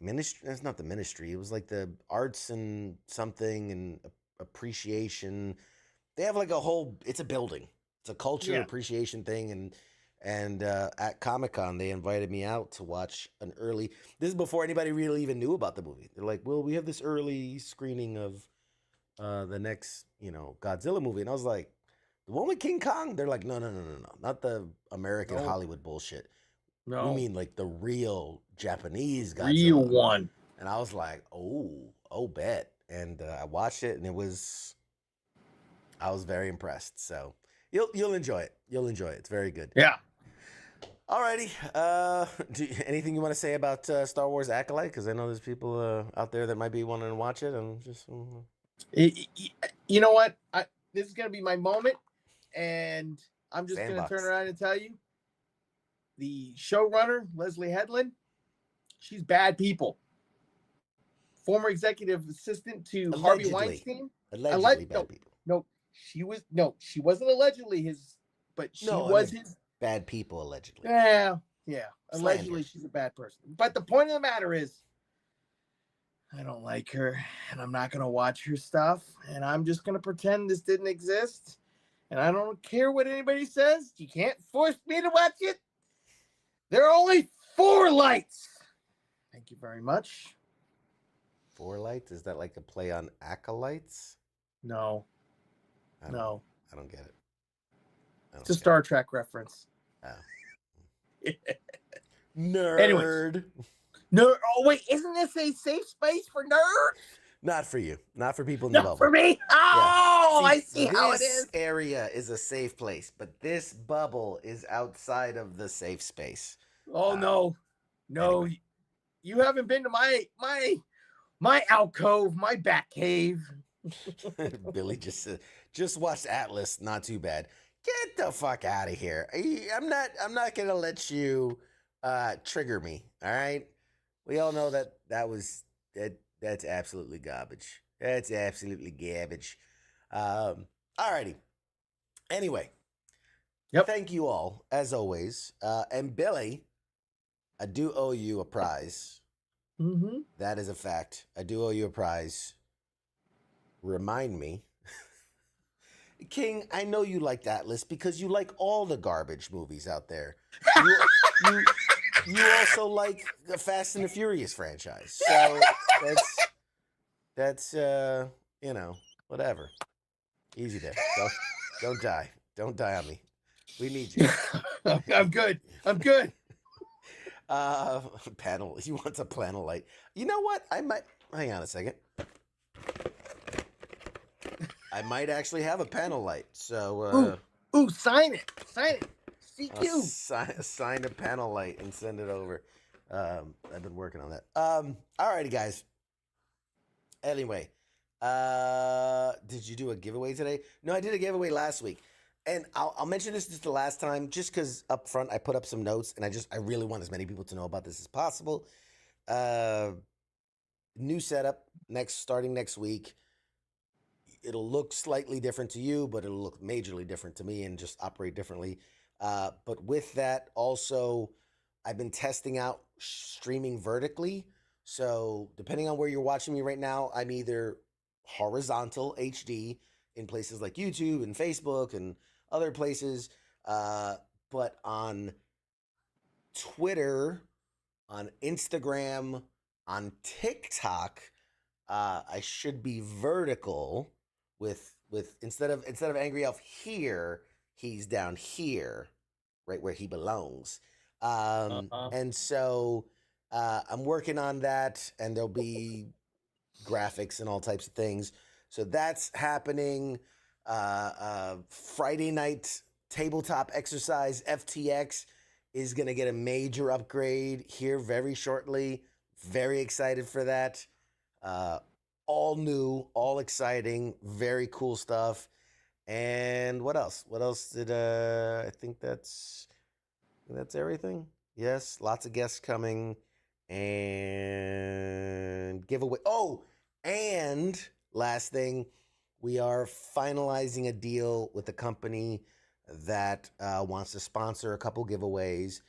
ministry. That's not the ministry. It was like the arts and something and appreciation. They have like a whole. It's a building. It's a culture appreciation thing, and at Comic-Con they invited me out to watch an early. This is before anybody really even knew about the movie. They're like, "Well, we have this early screening of the next, Godzilla movie," and I was like, "The one with King Kong?" They're like, "No, not the American Hollywood bullshit. No, We mean like the real Japanese Godzilla, real one." And I was like, "Oh, bet." And I watched it, and I was very impressed. So you'll enjoy it. You'll enjoy it. It's very good. Yeah. Alrighty. Anything you want to say about Star Wars Acolyte? Because I know there's people out there that might be wanting to watch it. I'm just. You know what? This is gonna be my moment, and I'm just Sandbox. gonna turn around and tell you, the showrunner Leslie Headland, she's bad people. Former executive assistant to Harvey Weinstein. Allegedly bad people. No, she wasn't allegedly his, but she was his. Bad people, allegedly. Yeah. Allegedly, Slander. she's a bad person. But the point of the matter is, I don't like her, and I'm not gonna watch her stuff, and I'm just gonna pretend this didn't exist. And I don't care what anybody says. You can't force me to watch it. There are only 4 lights. Thank you very much. 4 lights? Is that like a play on acolytes? No. I don't get it. It's a Star Trek reference. Oh. Nerd. Anyways. No. Oh wait, isn't this a safe space for nerds? Not for you. Not for people in the bubble. Not for me. Oh, Yeah. I see how it This is. area is a safe place, but this bubble is outside of the safe space. Oh no. Anyway. You haven't been to my alcove, my bat cave. Billy just watched Atlas. Not too bad. Get the fuck out of here. I'm not gonna let you trigger me. All right. We all know that's absolutely garbage. That's absolutely garbage. Alrighty. Anyway. Yep. Thank you all, as always. And Billy, I do owe you a prize. Mm-hmm. That is a fact. I do owe you a prize. Remind me. King, I know you liked Atlas because you like all the garbage movies out there. You also like the Fast and the Furious franchise. So that's whatever. Easy there. Don't die. Don't die on me. We need you. I'm good. Panel. He wants a panel light. You know what? I might hang on a second. I might actually have a panel light. So Ooh, sign it. CQ. Sign a panel light and send it over. I've been working on that. Alrighty, guys. Anyway, did you do a giveaway today? No, I did a giveaway last week. And I'll mention this just the last time, just because up front I put up some notes, and I really want as many people to know about this as possible. New setup starting next week. It'll look slightly different to you, but it'll look majorly different to me and just operate differently. But with that, also, I've been testing out streaming vertically. So depending on where you're watching me right now, I'm either horizontal HD in places like YouTube and Facebook and other places. But on Twitter, on Instagram, on TikTok, I should be vertical with instead of Angry Elf here, he's down here, right where he belongs. And so I'm working on that, and there'll be graphics and all types of things. So that's happening. Friday night tabletop exercise FTX is going to get a major upgrade here very shortly. Very excited for that. All new, all exciting, very cool stuff. And what else? What else did I think that's everything. Yes, lots of guests coming and giveaway. Oh, and last thing, we are finalizing a deal with a company that wants to sponsor a couple giveaways,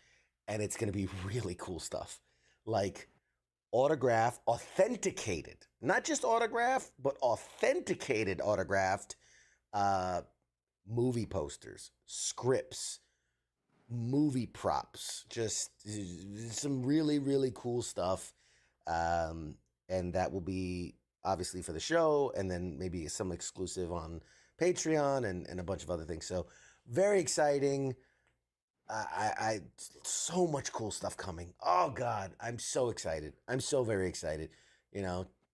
and it's going to be really cool stuff, like authenticated, not just autograph, but authenticated autographed movie posters, scripts, movie props, just some really, really cool stuff. And that will be obviously for the show, and then maybe some exclusive on Patreon and a bunch of other things. So very exciting. I so much cool stuff coming. Oh God, I'm so excited. I'm so very excited.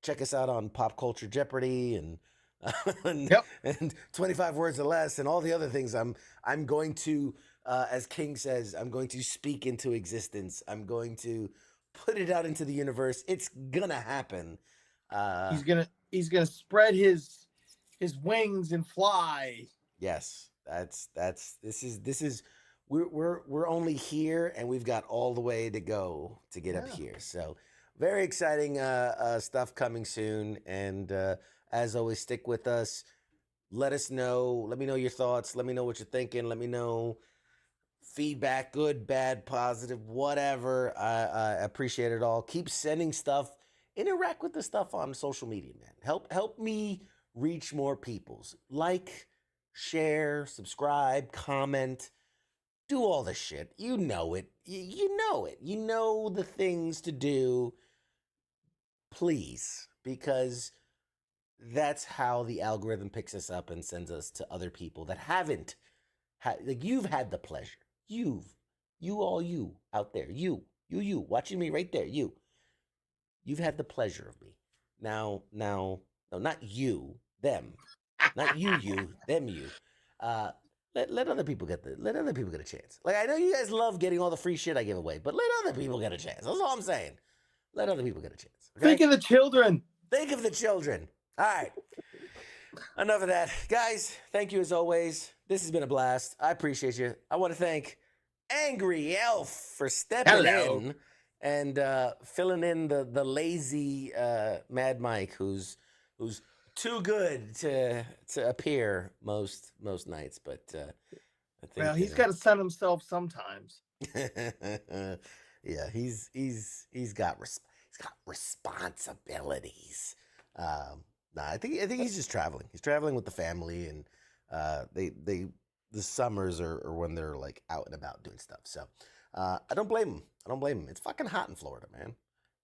Check us out on Pop Culture Jeopardy and and 25 words or less and all the other things. I'm going to, as King says, I'm going to speak into existence. I'm going to put it out into the universe. It's gonna happen. He's gonna spread his wings and fly. Yes, this is we're only here, and we've got all the way to go to get up here. So very exciting stuff coming soon. And as always, stick with us. Let us know. Let me know your thoughts. Let me know what you're thinking. Let me know feedback, good, bad, positive, whatever. I appreciate it all. Keep sending stuff. Interact with the stuff on social media, man. Help me reach more peoples. Like, share, subscribe, comment. Do all the shit. You know it. You know it. You know the things to do. Please, because that's how the algorithm picks us up and sends us to other people that haven't had. Like, you've had the pleasure. You out there. You watching me right there. You've had the pleasure of me. Now, no, not you, them, not you, them, you. Let other people get a chance. Like, I know you guys love getting all the free shit I give away, but let other people get a chance. That's all I'm saying. Let other people get a chance. Okay? Think of the children. Think of the children. All right. Enough of that. Guys, thank you as always. This has been a blast. I appreciate you. I want to thank Angry Elf for stepping in and filling in the lazy Mad Mike, who's too good to appear most nights, but I think, he's got to sun himself sometimes. Yeah, he's got responsibilities. I think he's just traveling. He's traveling with the family, and the summers are when they're like out and about doing stuff. So I don't blame him. It's fucking hot in Florida, man.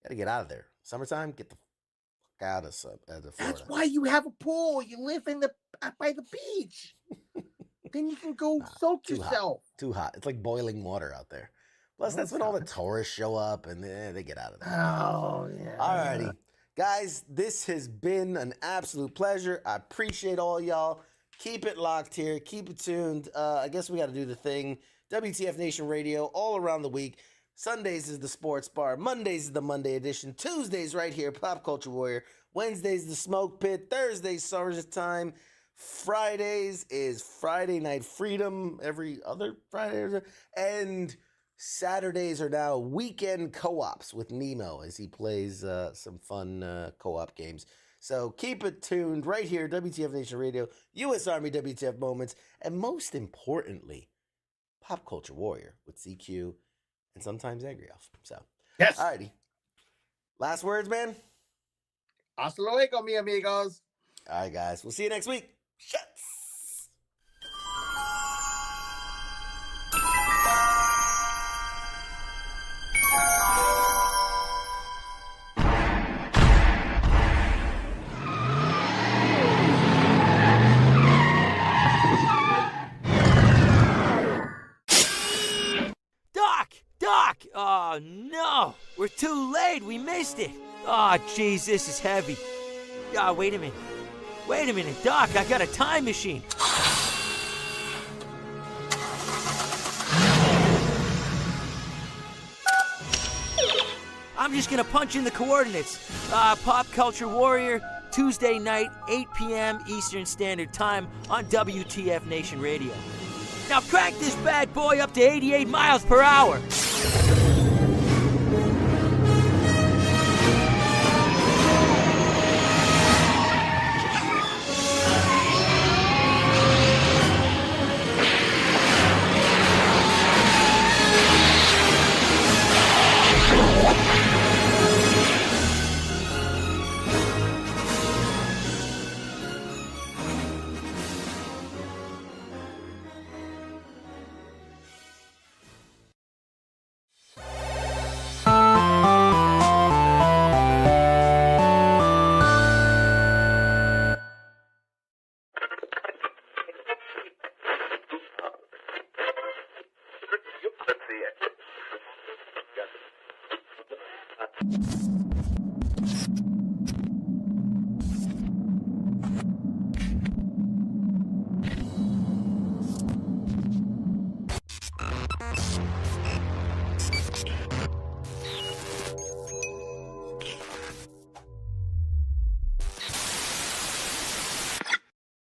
Got to get out of there. Summertime, get the fuck out of Florida. That's why you have a pool. You live by the beach. Then you can go soak yourself. Too hot. It's like boiling water out there. Plus, that's when all the tourists show up and they get out of there. Oh, yeah. Alrighty. Guys, this has been an absolute pleasure. I appreciate all y'all. Keep it locked here. Keep it tuned. I guess we got to do the thing. WTF Nation Radio all around the week. Sundays is the Sports Bar. Mondays is the Monday edition. Tuesdays right here, Pop Culture Warrior. Wednesdays, the Smoke Pit. Thursdays, Sarge Time. Fridays is Friday Night Freedom. Every other Friday. And Saturdays are now weekend co-ops with Nemo as he plays some fun co-op games. So keep it tuned right here, WTF Nation Radio, U.S. Army WTF Moments, and most importantly, Pop Culture Warrior with CQ and sometimes Angry Elf. So, yes. Alrighty. Last words, man? Hasta luego, mi amigos. All right, guys. We'll see you next week. Shuts. Doc! Oh, no! We're too late! We missed it! Oh, jeez, this is heavy. Ah, wait a minute, Doc, I got a time machine! I'm just gonna punch in the coordinates. Pop Culture Warrior Tuesday night, 8 p.m. Eastern Standard Time on WTF Nation Radio. Now crank this bad boy up to 88 miles per hour. Let's see it.